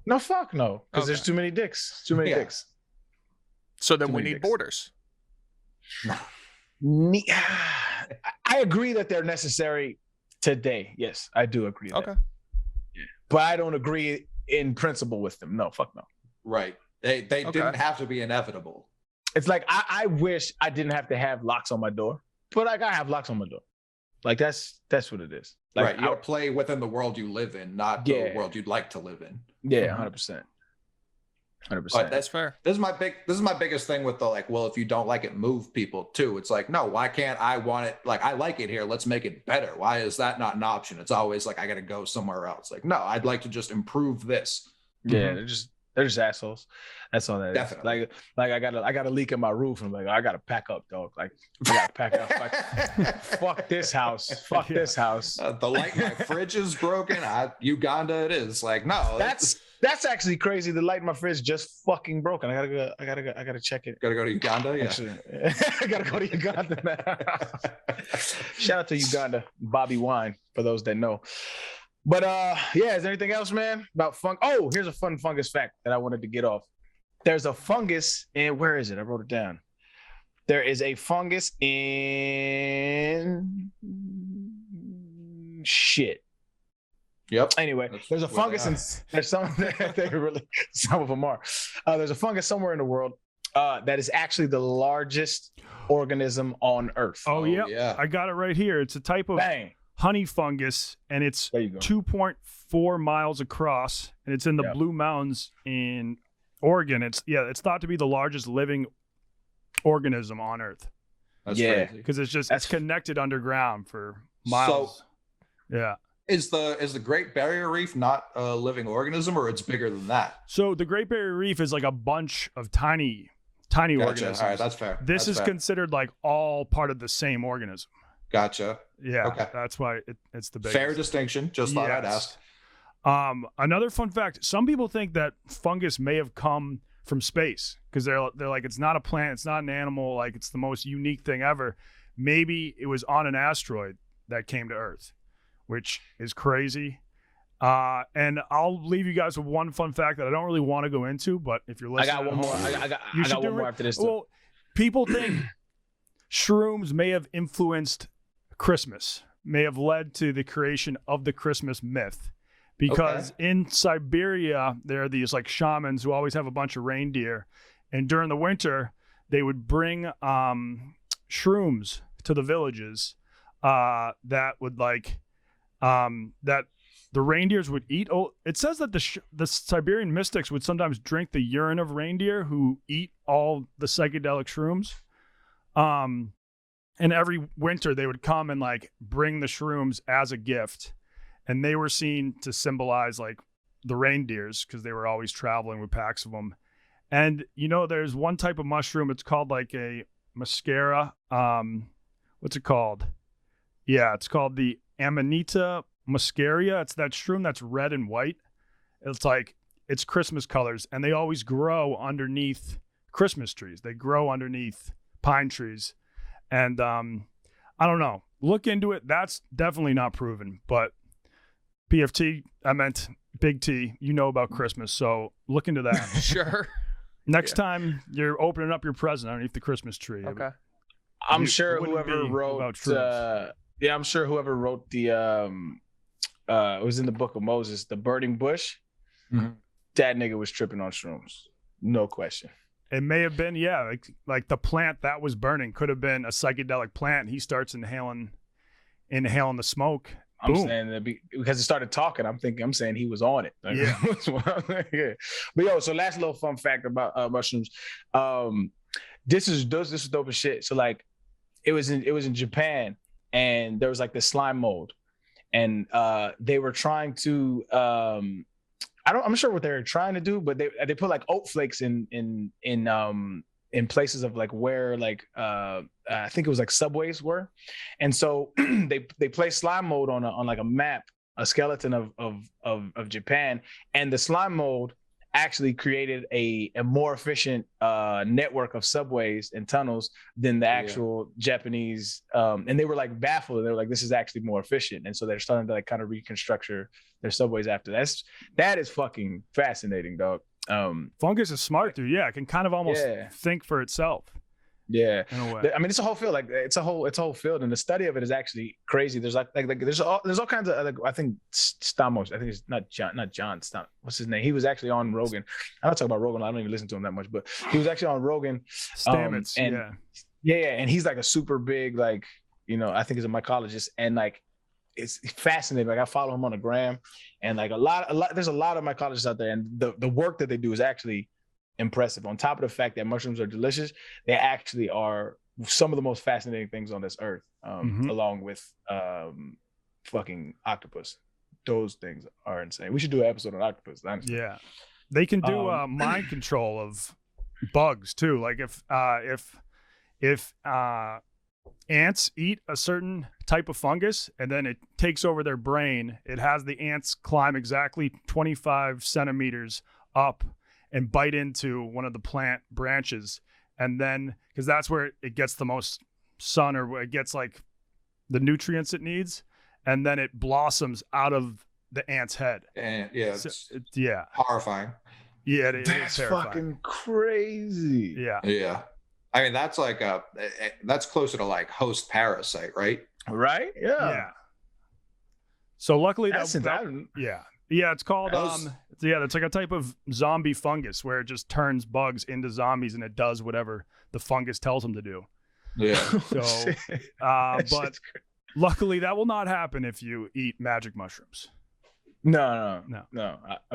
No, fuck no. Because there's Okay. too many dicks. Too many dicks. So then Too we many need dicks. borders. I agree that they're necessary today. Yes, I do agree. Okay. But I don't agree in principle with them. No, fuck no. Right. They didn't have to be inevitable. It's like, I wish I didn't have to have locks on my door, but like, I have locks on my door. Like, that's what it is. Like, Right. You play within the world you live in, not the world you'd like to live in. Yeah, 100%. 100%. But That's fair. This is my biggest thing with the, like, well, if you don't like it, move people too. It's like, no, why can't I want it? Like, I like it here. Let's make it better. Why is that not an option? It's always like, I got to go somewhere else. Like, no, I'd like to just improve this. Yeah, They're just assholes. That's all that Definitely. is. Like I got a leak in my roof, and I'm like, I gotta pack up, dog. Like I gotta pack up. Like, fuck this house. Fuck this house. The light in my fridge is broken. Uganda it is. Like, no. That's actually crazy. The light in my fridge just fucking broken. I gotta check it. Gotta go to Uganda. Yeah. Actually, I gotta go to Uganda now. Shout out to Uganda, Bobby Wine, for those that know. But yeah, is there anything else, man, about funk? Oh, here's a fun fungus fact that I wanted to get off. There's a fungus in, where is it? I wrote it down. There is a fungus in shit. Yep. Anyway, there's a fungus in there's some they really some of them are. There's a fungus somewhere in the world that is actually the largest organism on Earth. Oh yeah, I got it right here. It's a type of honey fungus, and it's 2.4 miles across, and it's in the Blue Mountains in Oregon. It's thought to be the largest living organism on Earth. That's crazy. Because it's connected underground for miles. So, Is the Great Barrier Reef not a living organism, or it's bigger than that? So the Great Barrier Reef is like a bunch of tiny organisms. All right, that's fair. This is considered like all part of the same organism. Gotcha. Yeah. Okay. That's why it's the biggest. Fair distinction. Just thought I'd ask. Another fun fact: some people think that fungus may have come from space because they're like, it's not a plant, it's not an animal, like it's the most unique thing ever. Maybe it was on an asteroid that came to Earth, which is crazy. And I'll leave you guys with one fun fact that I don't really want to go into, but if you're listening, I got one more. I got one more after this. Well, people think shrooms may have influenced Christmas, may have led to the creation of the Christmas myth. Because in Siberia, there are these like shamans who always have a bunch of reindeer. And during the winter, they would bring shrooms to the villages that would like, that the reindeers would eat. Oh, it says that the Siberian mystics would sometimes drink the urine of reindeer who eat all the psychedelic shrooms. And every winter they would come and like bring the shrooms as a gift. And they were seen to symbolize like the reindeers because they were always traveling with packs of them. And, there's one type of mushroom. It's called like a mascara. What's it called? Yeah, it's called the Amanita muscaria. It's that shroom that's red and white. It's Christmas colors. And they always grow underneath Christmas trees. They grow underneath pine trees. And I don't know. Look into it. That's definitely not proven. But PFT, I meant Big T, about Christmas, so look into that. Sure. Next time you're opening up your present underneath the Christmas tree. Okay. I'm sure whoever wrote the it was in the Book of Moses, the burning bush, that nigga was tripping on shrooms. No question. It may have been, like the plant that was burning could have been a psychedelic plant. He starts inhaling the smoke. I'm saying that because it started talking. I'm saying he was on it. Like, yeah. But so last little fun fact about mushrooms. This is dope as shit. So like, it was in Japan, and there was like the slime mold, and they were trying to. I'm not sure what they were trying to do, but they put like oat flakes in places of like where like I think it was like subways were, and so they placed slime mold on like a map, a skeleton of Japan, and the slime mold actually created a more efficient network of subways and tunnels than the actual Japanese, and they were like baffled. They were like, this is actually more efficient, and so they're starting to like kind of reconstruct their subways after that is fucking fascinating, dog. Fungus is smart, dude. Yeah, it can kind of almost think for itself. Yeah, in a way. I mean, it's a whole field. Like it's a whole field, and the study of it is actually crazy. There's like there's all kinds of like, I think Stamos. I think it's not John. What's his name? He was actually on Rogan. I don't talk about Rogan. I don't even listen to him that much, but he was actually on Rogan. Stamets. And he's like a super big like I think he's a mycologist, and like it's fascinating. Like I follow him on the gram, and like a lot. There's a lot of mycologists out there, and the work that they do is actually impressive. On top of the fact that mushrooms are delicious, they actually are some of the most fascinating things on this earth, along with fucking octopus. Those things are insane. We should do an episode on octopus, honestly. Yeah. They can do mind control of bugs too. Like if ants eat a certain type of fungus and then it takes over their brain, it has the ants climb exactly 25 centimeters up and bite into one of the plant branches. And then, because that's where it gets the most sun, or where it gets like the nutrients it needs, and then it blossoms out of the ant's head. And yeah, yeah, horrifying. Yeah, it that's is fucking crazy. Yeah. Yeah. I mean, that's like that's closer to like host parasite, right? Right? Yeah. Yeah. So luckily That's yeah, it's called it's like a type of zombie fungus where it just turns bugs into zombies and it does whatever the fungus tells them to do. Yeah. So but luckily that will not happen if you eat magic mushrooms. No.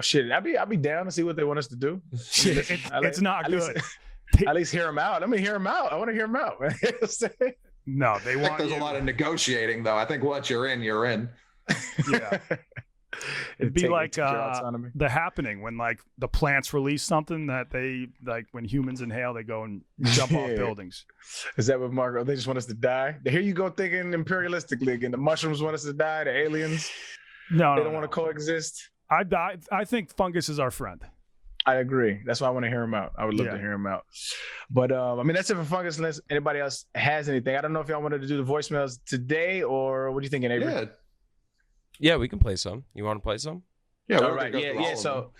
Shit, I'd be down to see what they want us to do. It's not good. At least hear them out. Let me hear them out. I want to hear them out. No, they want. There's a lot of negotiating, though. I think once you're in, you're in. Yeah. It'd be like The Happening, when like the plants release something that they like when humans inhale, they go and jump off buildings. Is that what Marco? They just want us to die. Here you go thinking imperialistically again. The mushrooms want us to die. The aliens. No, they don't want to coexist. I think fungus is our friend. I agree. That's why I want to hear him out. I would love to hear him out. But I mean, that's it for fungus. Unless anybody else has anything. I don't know if y'all wanted to do the voicemails today, or what are you thinking, Avery? Yeah, we can play some. You want to play some? Yeah. All right. Yeah. So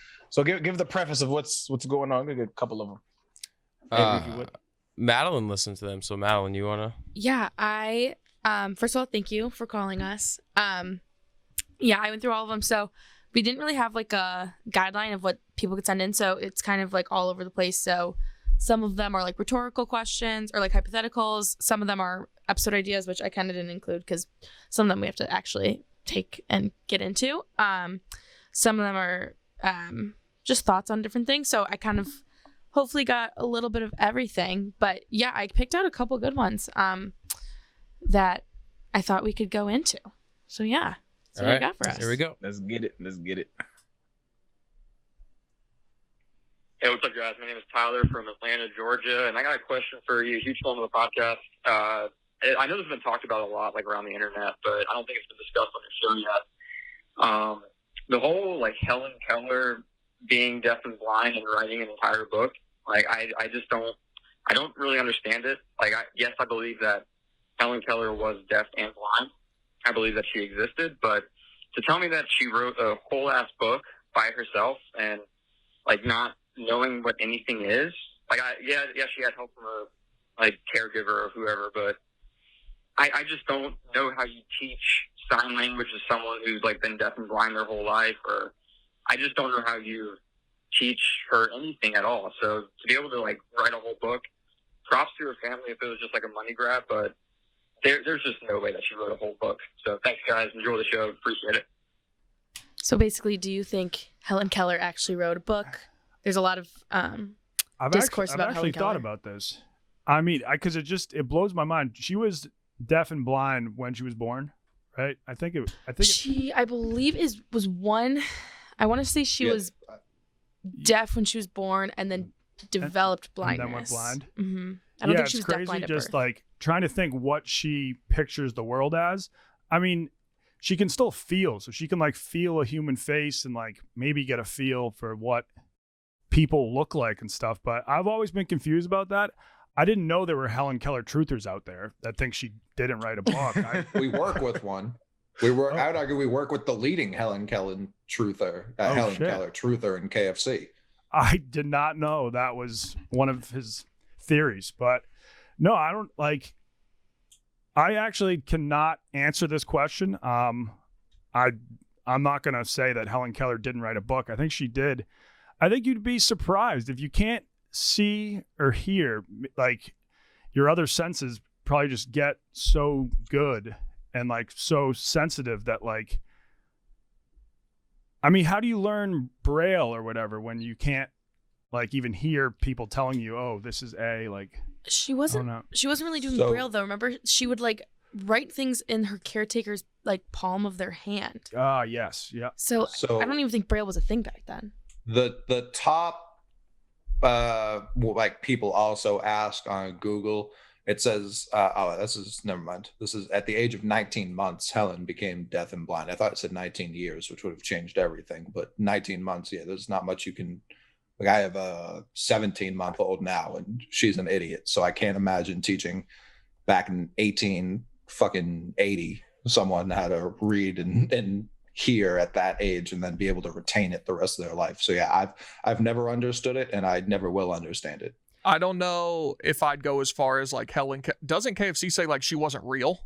give the preface of what's going on. I'm gonna get a couple of them. Avery, if you would. Madeline listens to them. So Madeline, you wanna? Yeah, I first of all, thank you for calling us. Yeah, I went through all of them. So we didn't really have like a guideline of what people could send in. So it's kind of like all over the place. So some of them are like rhetorical questions or like hypotheticals. Some of them are episode ideas, which I kind of didn't include because some of them we have to actually take and get into. Some of them are just thoughts on different things. So I kind of hopefully got a little bit of everything. But yeah, I picked out a couple good ones that I thought we could go into. So yeah. That's what I got for us. Here we go. Let's get it. Hey, what's up, guys? My name is Tyler from Atlanta, Georgia, and I got a question for you. Huge fan of the podcast. I know this has been talked about a lot, like around the internet, but I don't think it's been discussed on your show yet. The whole like Helen Keller being deaf and blind and writing an entire book, like I just don't really understand it. Like, yes, I believe that Helen Keller was deaf and blind. I believe that she existed, but to tell me that she wrote a whole ass book by herself and like not knowing what anything is, like she had help from a like caregiver or whoever, but I just don't know how you teach sign language to someone who's like been deaf and blind their whole life, or I just don't know how you teach her anything at all. So to be able to like write a whole book, props to her family if it was just like a money grab, but there's just no way that she wrote a whole book. So thanks, guys. Enjoy the show. Appreciate it. So basically, do you think Helen Keller actually wrote a book? There's a lot of discourse about Helen Keller. I've actually thought about this. I mean, because it blows my mind. She was deaf and blind when she was born, right? I believe was one. I want to say she was deaf when she was born, and then developed blindness. And then went blind. Mm-hmm. I don't think she was deafblind at birth. Just like trying to think what she pictures the world as. I mean, she can still feel, so she can like feel a human face and like maybe get a feel for what people look like and stuff. But I've always been confused about that. I didn't know there were Helen Keller truthers out there that think she didn't write a book. We work with one. I would argue we work with the leading Helen Keller truther, Keller truther in KFC. I did not know that was one of his theories, but no, I don't like. I actually cannot answer this question. I'm not gonna say that Helen Keller didn't write a book. I think she did. I think you'd be surprised if you can't see or hear. Like your other senses probably just get so good and like so sensitive that like. I mean, how do you learn Braille or whatever when you can't like even hear people telling you, "Oh, this is a like." She wasn't really doing Braille though. Remember, she would like write things in her caretaker's like palm of their hand. Yes, yeah. So I don't even think Braille was a thing back then. The top like people also ask on Google, it says never mind, this is at the age of 19 months Helen became deaf and blind. I thought it said 19 years, which would have changed everything, but 19 months, yeah, there's not much you can, like, I have a 17-month-old now and she's an idiot, so I can't imagine teaching back in 1880 someone how to read and hear at that age and then be able to retain it the rest of their life. So yeah, I've never understood it and I never will understand it. I don't know if I'd go as far as like doesn't KFC say like she wasn't real?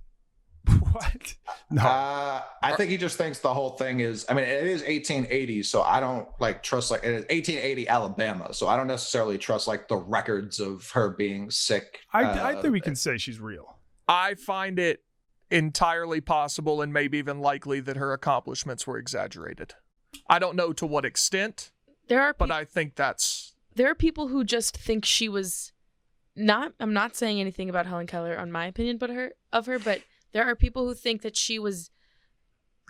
What? No. I think he just thinks the whole thing is, I mean, it is 1880, so I don't like trust, like, it is 1880 Alabama, so I don't necessarily trust like the records of her being sick. I think we can say she's real. I find it entirely possible and maybe even likely that her accomplishments were exaggerated. I don't know to what extent, but I think there are people who just think she was not. I'm not saying anything about Helen Keller on my opinion, but there are people who think that she was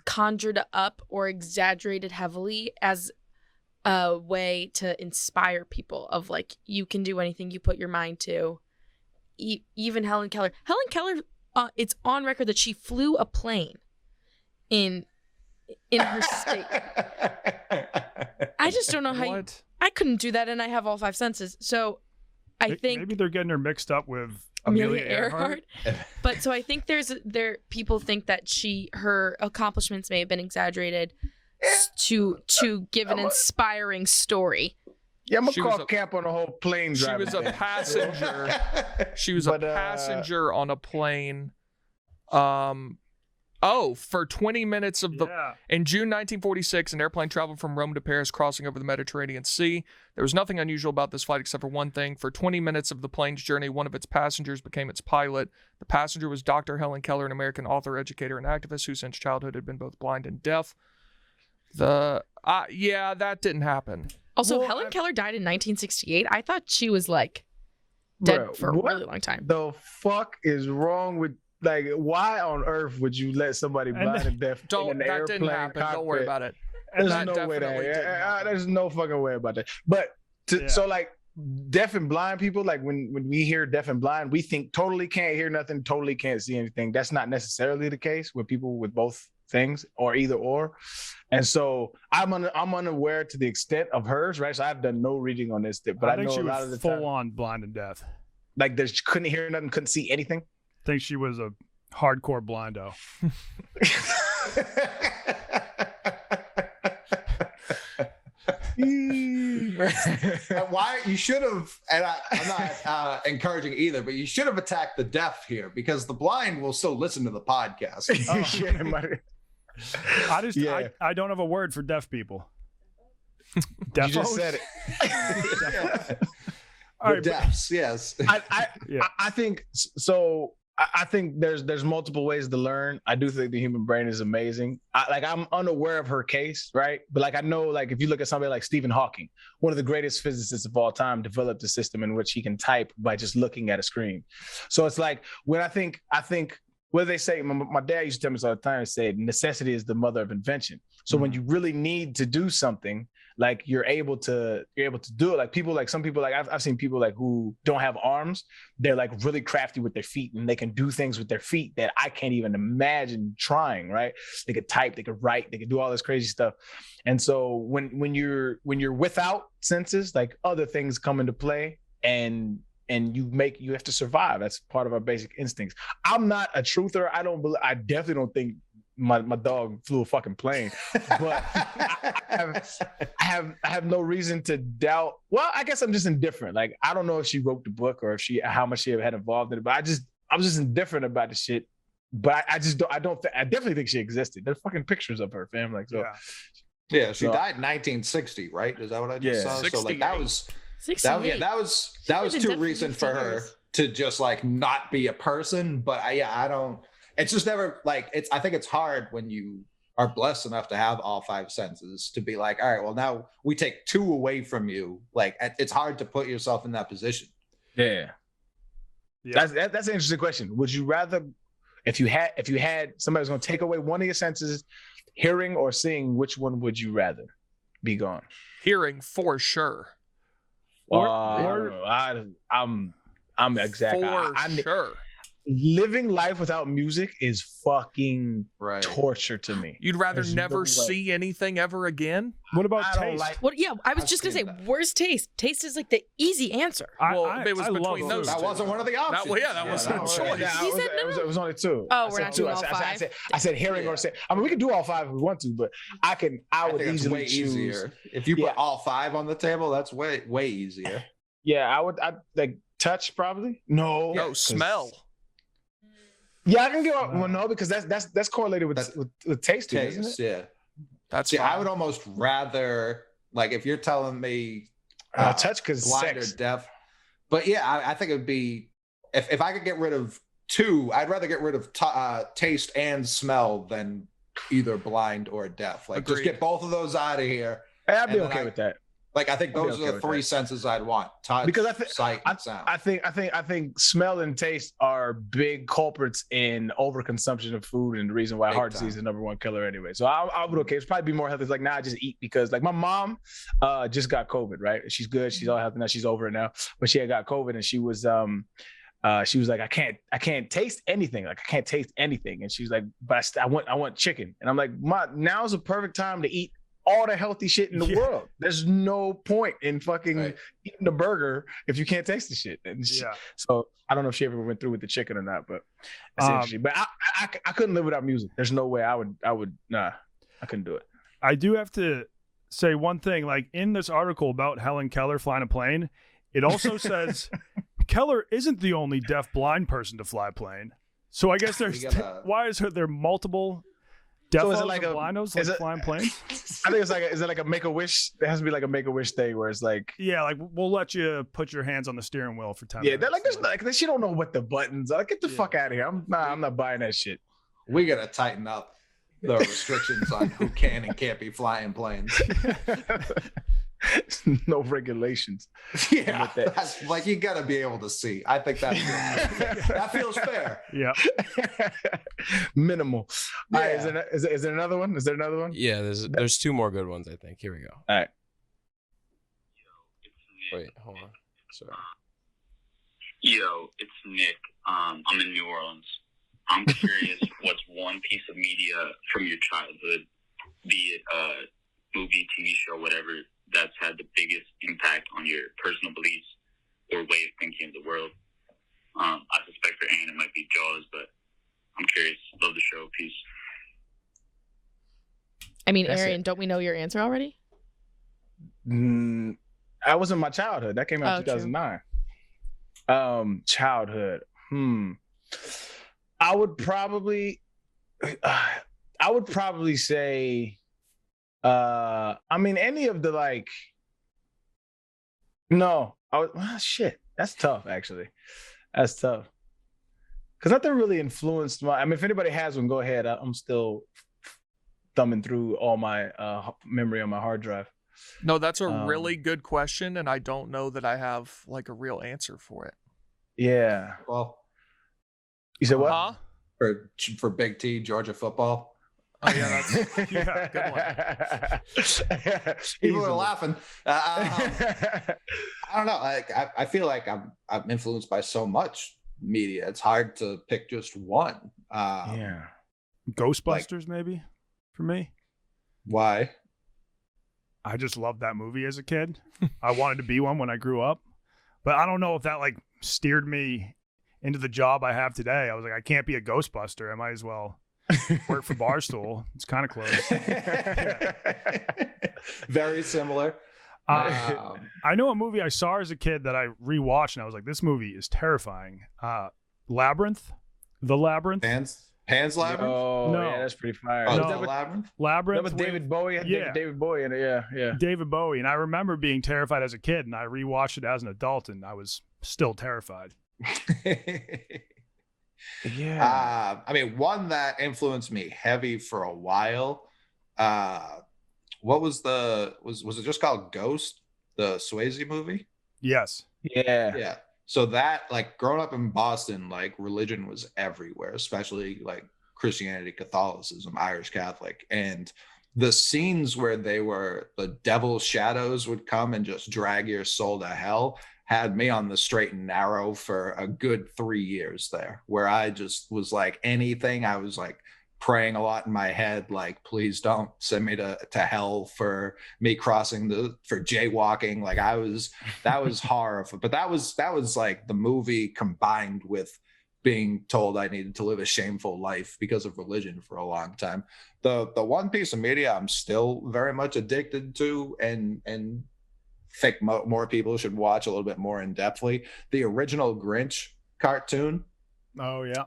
conjured up or exaggerated heavily as a way to inspire people of like, you can do anything you put your mind to. Even Helen Keller. It's on record that she flew a plane in her state. I just don't know how I couldn't do that, and I have all five senses. So I think maybe they're getting her mixed up with Amelia Earhart. But so I think people think that her accomplishments may have been exaggerated to give an inspiring story. Yeah, I'm gonna call camp on the whole plane She driver was a thing. passenger. She was a passenger on a plane. For 20 minutes of in June 1946, an airplane traveled from Rome to Paris, crossing over the Mediterranean Sea. There was nothing unusual about this flight except for one thing. For 20 minutes of the plane's journey, one of its passengers became its pilot. The passenger was Dr. Helen Keller, an American author, educator, and activist who since childhood had been both blind and deaf. That didn't happen. Also, Helen Keller died in 1968. I thought she was like dead for a really long time. The fuck is wrong with, like, why on earth would you let somebody blind and deaf in an airplane didn't happen. cockpit? Don't worry about it. There's no way there's no fucking way about that. But so like deaf and blind people, like when we hear deaf and blind, we think totally can't hear nothing, totally can't see anything. That's not necessarily the case with people with both things or either or. And so I'm unaware to the extent of hers, right? So I've done no reading on this, but I think know she a lot was of the full time, on blind and deaf. like she couldn't hear nothing, couldn't see anything. I think she was a hardcore blindo. Why you should have, and I'm not encouraging either, but you should have attacked the deaf here because the blind will still listen to the podcast. I don't have a word for deaf people. You just said it. The deafs, yes. I think so. I think there's multiple ways to learn. I do think the human brain is amazing. I'm unaware of her case, right? But like I know, like if you look at somebody like Stephen Hawking, one of the greatest physicists of all time, developed a system in which he can type by just looking at a screen. So it's like when I think what do they say? My dad used to tell me this all the time. He said necessity is the mother of invention. So when you really need to do something, like you're able to do it. Like people, like some people, like I've seen people like who don't have arms. They're like really crafty with their feet and they can do things with their feet that I can't even imagine trying, right? They could type, they could write, they could do all this crazy stuff. And so when you're without senses, like other things come into play and you have to survive. That's part of our basic instincts. I'm not a truther. I definitely don't think my dog flew a fucking plane, but I have no reason to doubt. Well, I guess I'm just indifferent. Like I don't know if she wrote the book or how much she had involved in it, but I was just indifferent about the shit. But I definitely think she existed. There's fucking pictures of her family. So yeah, she died in 1960, right? Is that what I just saw? 68. So like that was 68. that was too recent for her to just like not be a person. But I don't. It's just never like I think it's hard when you are blessed enough to have all five senses to be like, all right, well now we take two away from you. Like it's hard to put yourself in that position. Yeah. That's an interesting question. Would you rather, if you had somebody who's going to take away one of your senses, hearing or seeing, which one would you rather? be gone. Hearing for sure. I'm exactly. For sure. Living life without music is fucking Right. torture to me. You'd rather There's never no way. see anything ever again? What about I don't taste? like- What? Yeah, I was I've just gonna say, seen that. where's taste? Taste is like the easy answer. Well, it was I love between food. those That two. wasn't one of the options. that was a choice. Yeah, He said no. it was only two. Oh, I we're said not two. doing I all said- five? I said hearing or say. I mean, we could do all five if we want to, but I I would think it's easily way choose. easier. If you Yeah. put all 5 on the table, that's way easier. Yeah, I like touch probably. No, No, 'cause- smell. Yeah, I can get well, no, because that's correlated with taste, too, isn't it? Taste, yeah. That's See, fine. I would almost rather, like, if you're telling me Touch because blind sex. or deaf, but yeah, I think it would be if I could get rid of 2, I'd rather get rid of taste and smell than either blind or deaf. Like, just Agreed. get both of those out of here. I'd be And then okay with that. Like, I think I'll be those okay are the with 3 that. senses I'd want: touch, Because sight, and sound. I think smell and taste are big culprits in overconsumption of food, and the reason why Big heart time. disease is the number 1 killer anyway. So I would okay. It's probably be more healthy. It's like, nah, I just eat because like my mom just got COVID, right? She's good. She's all healthy now. She's over it now. But she had got COVID, and she was like, I can't taste anything. Like I can't taste anything. And she was like, but I want chicken. And I'm like, now's the perfect time to eat all the healthy shit in the world. There's no point in fucking eating the burger if you can't taste the shit. And so I don't know if she ever went through with the chicken or not, but that's interesting. But I couldn't live without music. There's no way I would nah, I couldn't do it. I do have to say one thing. Like in this article about Helen Keller flying a plane, it also says Keller isn't the only deaf blind person to fly a plane. So I guess there's why is there multiple deaf So is it and like a- blindos is like it- flying planes? I think it's like is it like a Make-A-Wish? There has to be like a Make-A-Wish thing where it's like Yeah, like we'll let you put your hands on the steering wheel for 10 yeah, minutes. they're like there's like she don't know what the buttons are. Like, get the fuck out of here. I'm not buying that shit. We gotta tighten up the restrictions on who can and can't be flying planes. No regulations. Yeah, With that. that's, like you gotta be able to see. I think that feels fair. Yeah. Minimal. All right, Yeah. is there another one? Is there another one? Yeah, there's 2 more good ones, I think. Here we go. All right. Wait, hold on. Sorry. Yo, it's Nick. I'm in New Orleans. I'm curious, what's one piece of media from your childhood, be it movie, TV show, whatever, that's had the biggest impact on your personal beliefs or way of thinking of the world? I suspect for Aaron it might be Jaws, but I'm curious. Love the show. Peace. I mean, That's Arian, don't we know your answer already? That wasn't my childhood. That came out in Oh, 2009. Childhood. I would probably say I mean any of the like no. Shit. That's tough actually. That's tough. Cuz nothing really influenced my I mean if anybody has one go ahead. I'm still thumbing through all my memory on my hard drive. No, that's a really good question, and I don't know that I have like a real answer for it. Yeah. Well, You said what? Huh? for Big T, Georgia football. Oh yeah, that's Yeah, good one. People Easily. are laughing. I don't know. Like I feel like I'm influenced by so much media. It's hard to pick just one. Yeah. Ghostbusters, maybe, for me. Why? I just loved that movie as a kid. I wanted to be one when I grew up. But I don't know if that like steered me into the job I have today. I was like, I can't be a Ghostbuster. I might as well work for Barstool. It's kind of close. Very similar. I know a movie I saw as a kid that I rewatched and I was like, this movie is terrifying. Labyrinth. The Labyrinth. Pan's Labyrinth. Oh, No. yeah, that's pretty fire. Oh, Was no. that with, Labyrinth. Labyrinth. that was with David Bowie? Yeah. David Bowie in it. Yeah. David Bowie. And I remember being terrified as a kid and I rewatched it as an adult and I was still terrified. Yeah. I mean, one that influenced me heavy for a while. What was was it just called Ghost, the Swayze movie? Yes. Yeah. Yeah. So that, like, growing up in Boston, like, religion was everywhere, especially like Christianity, Catholicism, Irish Catholic, and the scenes where the devil's shadows would come and just drag your soul to hell had me on the straight and narrow for a good 3 years there, where I just was like, anything, I was like praying a lot in my head, like, please don't send me to hell for me for jaywalking. Like that was horrible. But that was like the movie combined with being told I needed to live a shameful life because of religion for a long time. The one piece of media I'm still very much addicted to and think more people should watch a little bit more in depthly, the original Grinch cartoon. Oh yeah.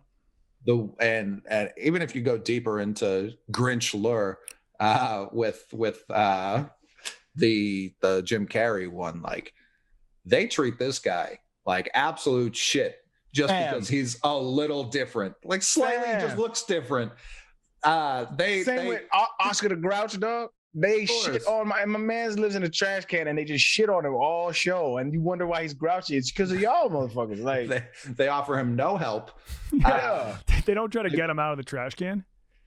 And even if you go deeper into Grinch lore, with the Jim Carrey one, like they treat this guy like absolute shit just because he's a little different, like slightly just looks different. Same with Oscar the Grouch, dog. They shit on my man's lives in a trash can and they just shit on him all show, and you wonder why he's grouchy. It's because of y'all motherfuckers. Like they offer him no help. Yeah, they don't try to get him out of the trash can.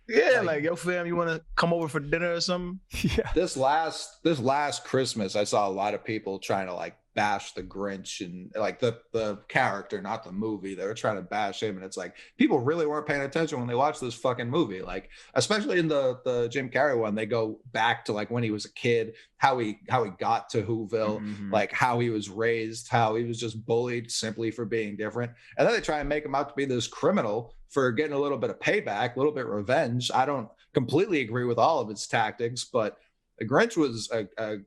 Yeah, like yo fam, you want to come over for dinner or something? Yeah. This last Christmas, I saw a lot of people trying to like bash the Grinch and like the character, not the movie. They were trying to bash him, and it's like people really weren't paying attention when they watched this fucking movie. Like especially in the Jim Carrey one, they go back to like when he was a kid, how he got to Whoville, like how he was raised, how he was just bullied simply for being different, and then they try and make him out to be this criminal for getting a little bit of payback, a little bit of revenge. I don't completely agree with all of its tactics, but the Grinch was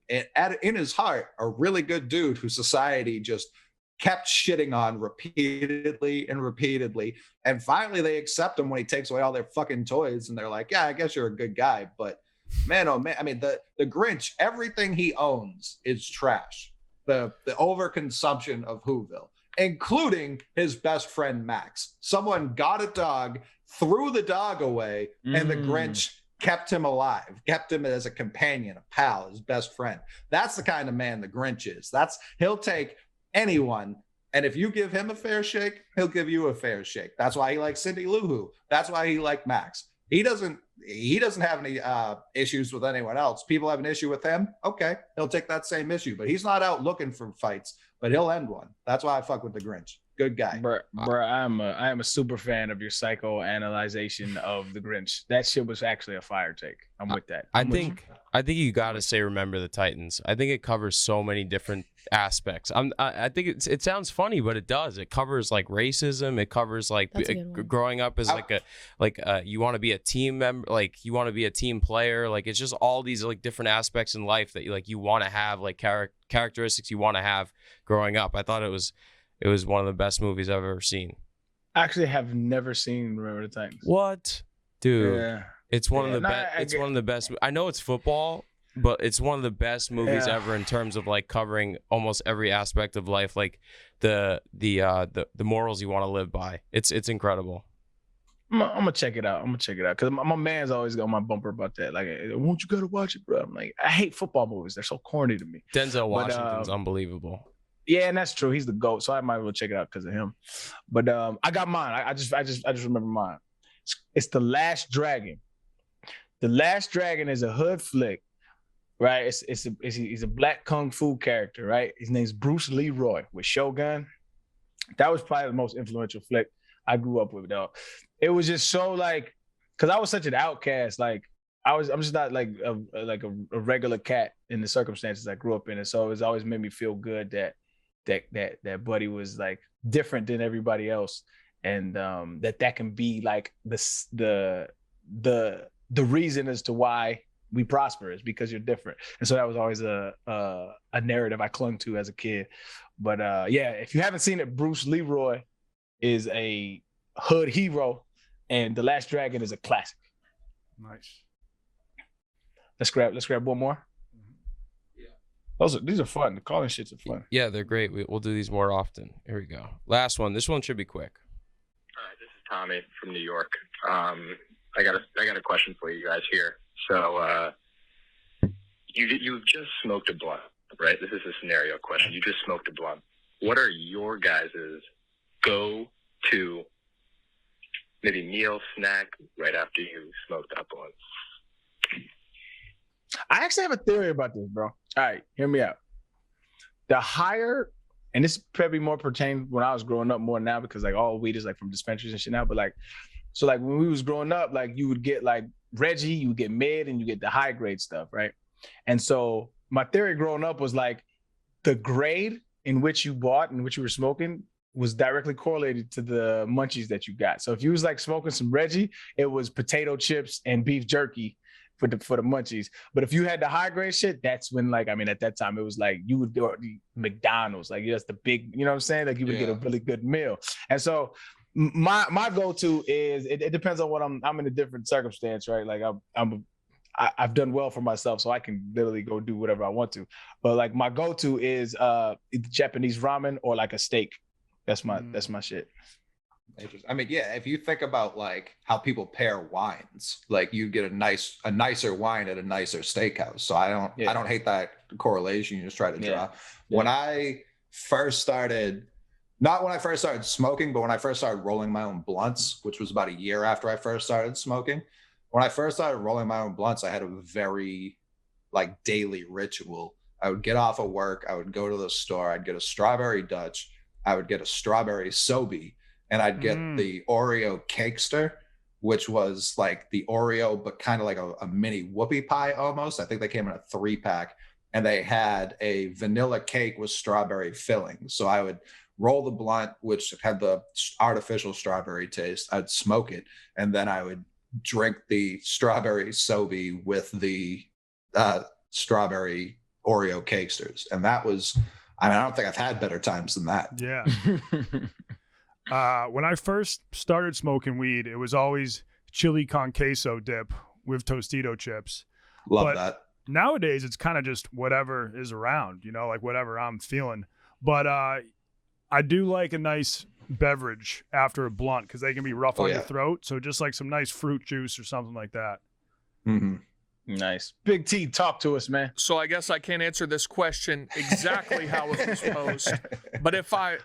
in his heart a really good dude who society just kept shitting on repeatedly and repeatedly. And finally they accept him when he takes away all their fucking toys, and they're like, yeah, I guess you're a good guy. But man, oh man, I mean, the Grinch, everything he owns is trash. The overconsumption of Whoville, including his best friend Max. Someone got a dog, threw the dog away, and the Grinch kept him alive, kept him as a companion, a pal, his best friend. That's the kind of man the Grinch is. He'll take anyone, and if you give him a fair shake, he'll give you a fair shake. That's why he likes Cindy Lou Who. That's why he liked Max. He doesn't have any issues with anyone else. People have an issue with him. Okay, he'll take that same issue, but he's not out looking for fights, but he'll end one. That's why I fuck with the Grinch. Good guy. Bro, I am a super fan of your psychoanalyzation of the Grinch. That shit was actually a fire take. I'm with that. I think you gotta say Remember the Titans. I think it covers so many different aspects. I think it sounds funny, but it does. It covers like racism. It covers like growing up as you want to be a team member, like you want to be a team player. Like it's just all these like different aspects in life that you want to have, like characteristics you want to have growing up. I thought it was one of the best movies I've ever seen. I actually have never seen Remember the Titans. What? Dude. Yeah. It's one of the best. It's one of the best. I know it's football, but it's one of the best movies ever in terms of like covering almost every aspect of life, like the morals you want to live by. It's incredible. I'm gonna check it out. Because my man's always got my bumper about that. Like, won't you gotta watch it, bro? I'm like, I hate football movies. They're so corny to me. Denzel Washington's unbelievable. Yeah, and that's true. He's the GOAT, so I might as well check it out because of him. But I got mine. I just remember mine. It's The Last Dragon. The Last Dragon is a hood flick, right? He's a black kung fu character, right? His name's Bruce Leroy with Shogun. That was probably the most influential flick I grew up with, dog. It was just so like, because I was such an outcast, like I'm just not like a regular cat in the circumstances I grew up in, and so it's always made me feel good that Buddy was like different than everybody else, and that can be like the reason as to why we prosper is because you're different. And so that was always a narrative I clung to as a kid. But yeah, if you haven't seen it, Bruce Leroy is a hood hero, and The Last Dragon is a classic. Nice. Let's grab one more. These are fun. The calling shits are fun. Yeah, they're great. We'll do these more often. Here we go. Last one. This one should be quick. All right, this is Tommy from New York. I got a question for you guys here. So you just smoked a blunt, right? This is a scenario question. You just smoked a blunt. What are your guys' go-to maybe meal, snack right after you smoked that blunt? I actually have a theory about this, bro. All right, hear me out. The higher, and this probably more pertained when I was growing up more now because like all weed is like from dispensaries and shit now. But like, so like when we was growing up, like you would get like Reggie, you would get mid, and you get the high grade stuff, right? And so my theory growing up was like the grade in which you bought and which you were smoking was directly correlated to the munchies that you got. So if you was like smoking some Reggie, it was potato chips and beef jerky for the munchies. But if you had the high grade shit, that's when like, I mean, at that time it was like you would go to McDonald's, like that's the big, you know what I'm saying? Like you would get a really good meal. And so my go-to is it depends on what I'm in a different circumstance, right? Like I've done well for myself, so I can literally go do whatever I want to. But like my go-to is Japanese ramen or like a steak. That's my shit. I mean, yeah, if you think about like how people pair wines, like you get a nicer wine at a nicer steakhouse. So I don't hate that correlation you just try to draw. Yeah. When I first started, not when I first started smoking, but when I first started rolling my own blunts, which was about a year after I first started smoking. When I first started rolling my own blunts, I had a very like daily ritual. I would get off of work, I would go to the store, I'd get a strawberry Dutch, I would get a strawberry Sobe, and I'd get the Oreo Cakester, which was like the Oreo, but kind of like a mini whoopie pie almost. I think they came in a 3-pack, and they had a vanilla cake with strawberry filling. So I would roll the blunt, which had the artificial strawberry taste. I'd smoke it, and then I would drink the strawberry Sobe with the strawberry Oreo Cakesters. And that was, I mean, I don't think I've had better times than that. Yeah. When I first started smoking weed, it was always chili con queso dip with Tostito chips. Love that. Nowadays, it's kind of just whatever is around, you know, like whatever I'm feeling. But I do like a nice beverage after a blunt because they can be rough on your throat. So just like some nice fruit juice or something like that. Mm-hmm. Nice. Big T, talk to us, man. So I guess I can't answer this question exactly how it was posed, but if I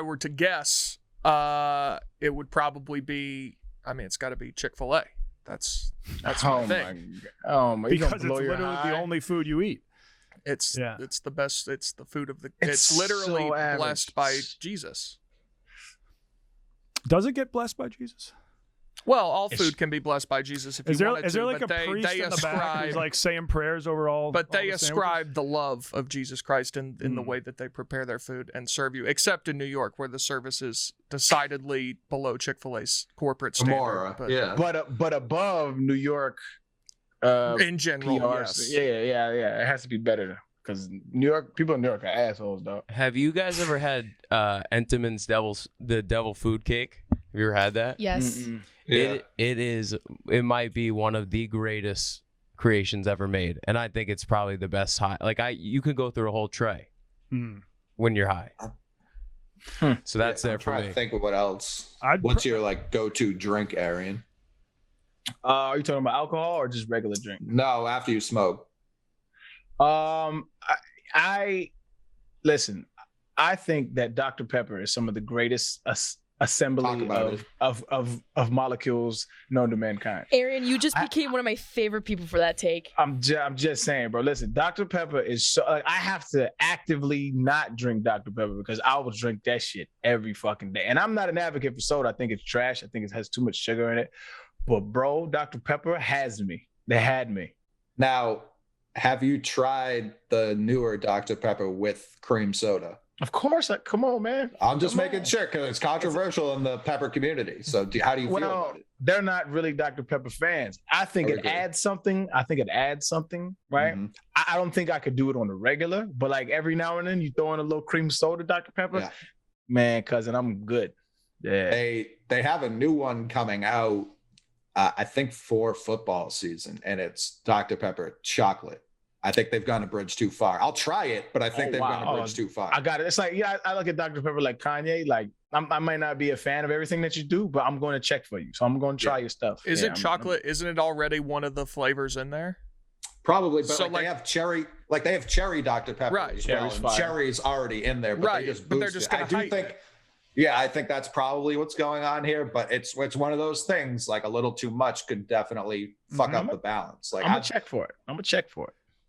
were to guess, it would probably be, I mean, it's got to be Chick-fil-A. That's my thing. Because it's literally the only food you eat. It's the best. It's the food of the. It's literally so blessed by Jesus. Does it get blessed by Jesus? Well, all food can be blessed by Jesus if you wanted to. Is there like a priest in the back who's like saying prayers over all? But they ascribe the love of Jesus Christ in the way that they prepare their food and serve you. Except in New York, where the service is decidedly below Chick-fil-A's corporate standard. But above New York. In general, yes. Yeah. It has to be better because people in New York are assholes, dog. Have you guys ever had Entenmann's the devil food cake? Have you ever had that? Yes. Mm-mm. Yeah. It might be one of the greatest creations ever made, and I think it's probably the best high. Like you could go through a whole tray when you're high. So that's there for me. I'm trying to think of what else. What's your like go-to drink, Arian? Are you talking about alcohol or just regular drink? No, after you smoke. I listen. I think that Dr. Pepper is some of the greatest assembly of molecules known to mankind. Arian, you just became one of my favorite people for that take. I'm just saying, bro. Listen, Dr. Pepper is so. Like, I have to actively not drink Dr. Pepper because I will drink that shit every fucking day. And I'm not an advocate for soda. I think it's trash. I think it has too much sugar in it. But bro, Dr. Pepper has me. They had me. Now, have you tried the newer Dr. Pepper with cream soda? Of course. Come on, man. I'm just making sure because it's controversial in the pepper community. So how do you feel about it? They're not really Dr. Pepper fans. I think it adds something. Right? Mm-hmm. I don't think I could do it on the regular, but like every now and then you throw in a little cream soda, Dr. Pepper. Yeah. Man, cousin, I'm good. Yeah. They have a new one coming out. I think for football season, and it's Dr. Pepper chocolate. I think they've gone a bridge too far. I'll try it, but I think they've gone a bridge too far. I got it. It's like, I look at Dr. Pepper like Kanye. Like, I might not be a fan of everything that you do, but I'm going to check for you. So I'm going to try your stuff. Isn't chocolate? Isn't it already one of the flavors in there? Probably, but so they have cherry. Like they have cherry Dr. Pepper. Right. Cherry's already in there, but they just boost they're just going to hype it. Yeah, I think that's probably what's going on here, but it's one of those things, like a little too much could definitely fuck up the balance. Like I'm gonna check for it.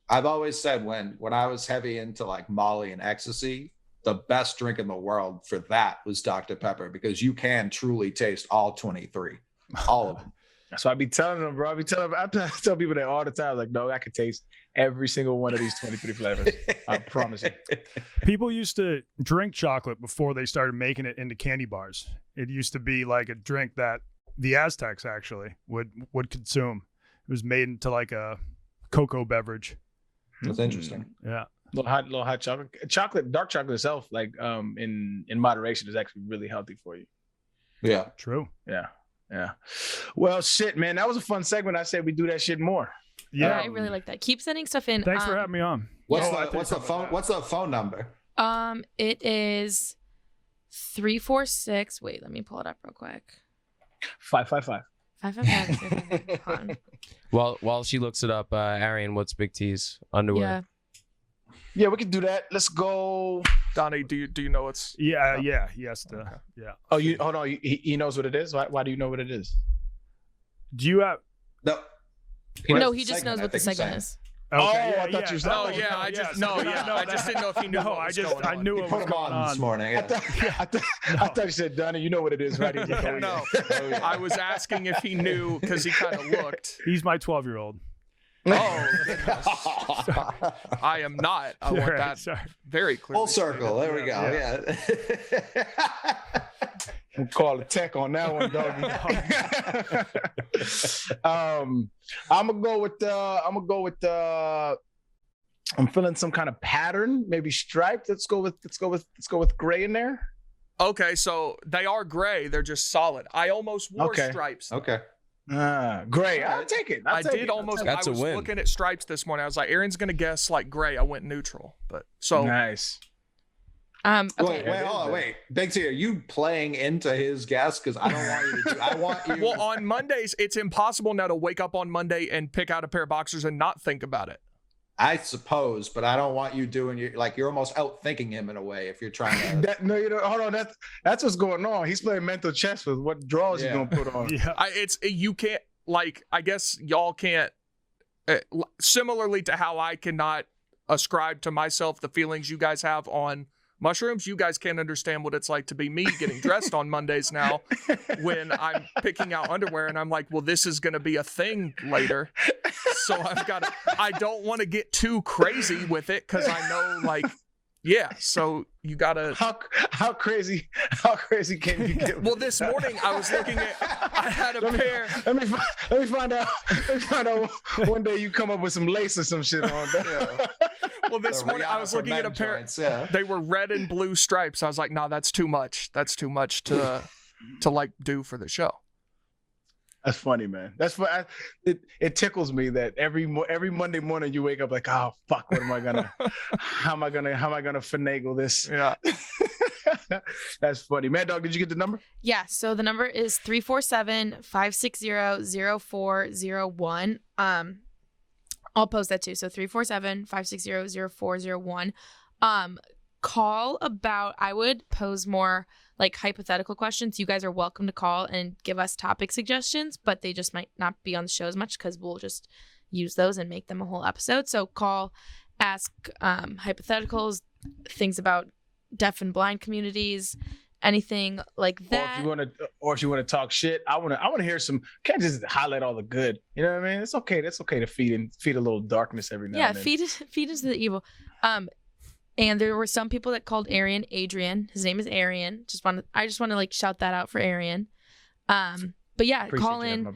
I've always said when I was heavy into like Molly and ecstasy, the best drink in the world for that was Dr. Pepper, because you can truly taste all 23, all of them. So I be telling them, bro. I tell people that all the time. Like, no, I can taste every single one of these 23 flavors. I promise you. People used to drink chocolate before they started making it into candy bars. It used to be like a drink that the Aztecs actually would consume. It was made into like a cocoa beverage. That's interesting. Yeah. Little hot chocolate, dark chocolate itself, like in moderation, is actually really healthy for you. Yeah. True. Yeah. Well, shit, man, that was a fun segment. I said we do that shit more. Yeah, I really like that. Keep sending stuff in. Thanks for having me on. What's the phone number? It is 346. Wait, let me pull it up real quick. 555. 555. While she looks it up, Arian, what's Big T's underwear? Yeah, we can do that. Let's go. Donnie, do you know what's? Yeah. Yeah. Oh, you hold on. He knows what it is. Why do you know what it is? Do you have? No, he just knows what the segment is. Okay, I thought you. I just didn't know if he knew. I knew it was going on this morning. I thought you said, Donnie, you know what it is, right? No, I was asking if he knew because he kind of looked. He's my 12-year-old. Oh, I am not. I want that very clear. Full circle. There we go. Yeah. We'll call it tech on that one, doggy. I'm gonna go with I'm feeling some kind of pattern, maybe striped. Let's go with gray in there. Okay, so they are gray. They're just solid. I almost wore stripes. Okay. Gray. I'll take it. I did almost. That's I was looking at stripes this morning. I was like, Aaron's gonna guess like gray. I went neutral, but so nice. Okay. Wait. Big T, are you playing into his guess? Because I don't want you to do. I want you. Well, on Mondays, it's impossible now to wake up on Monday and pick out a pair of boxers and not think about it. I suppose, but I don't want you doing you're almost out thinking him in a way if you're trying to. No, you know. Hold on. That's what's going on. He's playing mental chess with what draws you gonna put on. Yeah. You can't I guess y'all can't. Similarly to how I cannot ascribe to myself the feelings you guys have on mushrooms, you guys can't understand what it's like to be me getting dressed on Mondays now when I'm picking out underwear and I'm like, well, this is going to be a thing later. So I don't want to get too crazy with it because I know so you gotta. How crazy can you get? Well, this morning I was looking at. I had a pair. Let me find out. One day you come up with some lace or some shit on. Well, this morning I was looking at a pair. They were red and blue stripes. I was like, no, that's too much. That's too much to do for the show. That's funny, man. That's what it tickles me that every Monday morning you wake up like, oh fuck, how am I gonna finagle this? Yeah. That's funny. Mad Dog, did you get the number? Yeah, so the number is 347-560-0401. I'll post that too. So 347-560-0401. Call about, I would pose more like hypothetical questions. You guys are welcome to call and give us topic suggestions, but they just might not be on the show as much because we'll just use those and make them a whole episode. So call, ask hypotheticals, things about deaf and blind communities, anything like that. Or if you want to talk shit, I want to hear some. Can't just highlight all the good. You know what I mean? It's okay. That's okay to feed a little darkness every now and then. Yeah, feed into the evil. And there were some people that called Adrian. His name is Arian. I just want to like shout that out for Arian. But yeah, Appreciate call in.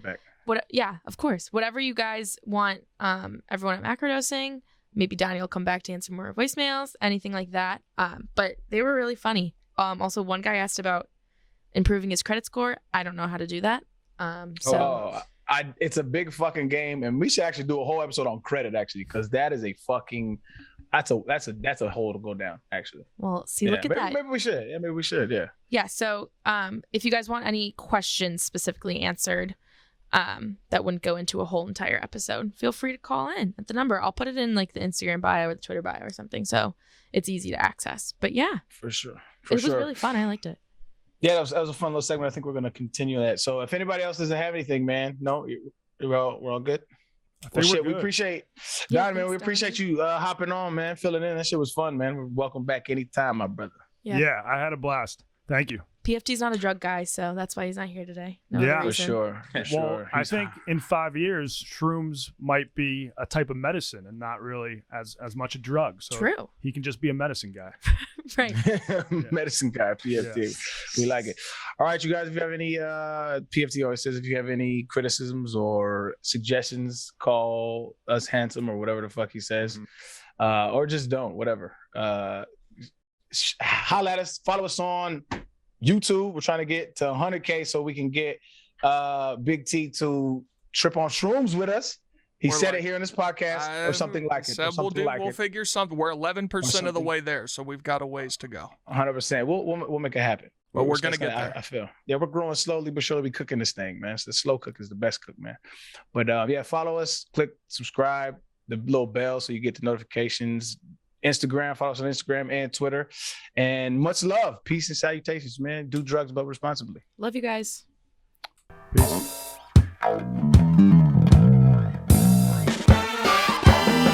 Yeah, of course. Whatever you guys want. Everyone at Macrodosing. Maybe Donnie will come back to answer more voicemails, anything like that. But they were really funny. Also, one guy asked about improving his credit score. I don't know how to do that. It's a big fucking game, and we should actually do a whole episode on credit actually, because that is a fucking. That's a hole to go down, actually. Well, look at that. Maybe we should. Yeah, maybe we should. Yeah. Yeah. So, if you guys want any questions specifically answered, that wouldn't go into a whole entire episode, feel free to call in at the number. I'll put it in like the Instagram bio or the Twitter bio or something, so it's easy to access. But yeah, for sure. It was really fun. I liked it. Yeah, that was a fun little segment. I think we're going to continue that. So if anybody else doesn't have anything, man, no, we're all good. Well, shit, we appreciate Don, man. We appreciate you hopping on, man, filling in. That shit was fun, man. We're welcome back anytime, my brother. Yeah, I had a blast. Thank you. PFT's not a drug guy, so that's why he's not here today. For sure. Well, I think in 5 years, shrooms might be a type of medicine and not really as much a drug. So True. He can just be a medicine guy. Right. Medicine guy, PFT. Yeah. We like it. All right, you guys, if you have any, PFT always says if you have any criticisms or suggestions, call us handsome or whatever the fuck he says. Or just don't, whatever. Holla at us, follow us on YouTube. We're trying to get to 100K so we can get Big T to trip on shrooms with us. He said it here in this podcast or something like it. We'll figure something. We're 11% of the way there, so we've got a ways to go. 100%. We'll make it happen. But we're going to get there. I feel. Yeah, we're growing slowly but surely. We cooking this thing, man. So the slow cook is the best cook, man. But yeah, follow us. Click subscribe, the little bell so you get the notifications. Instagram, follow us on Instagram and Twitter. And much love. Peace and salutations, man. Do drugs, but responsibly. Love you guys. Peace.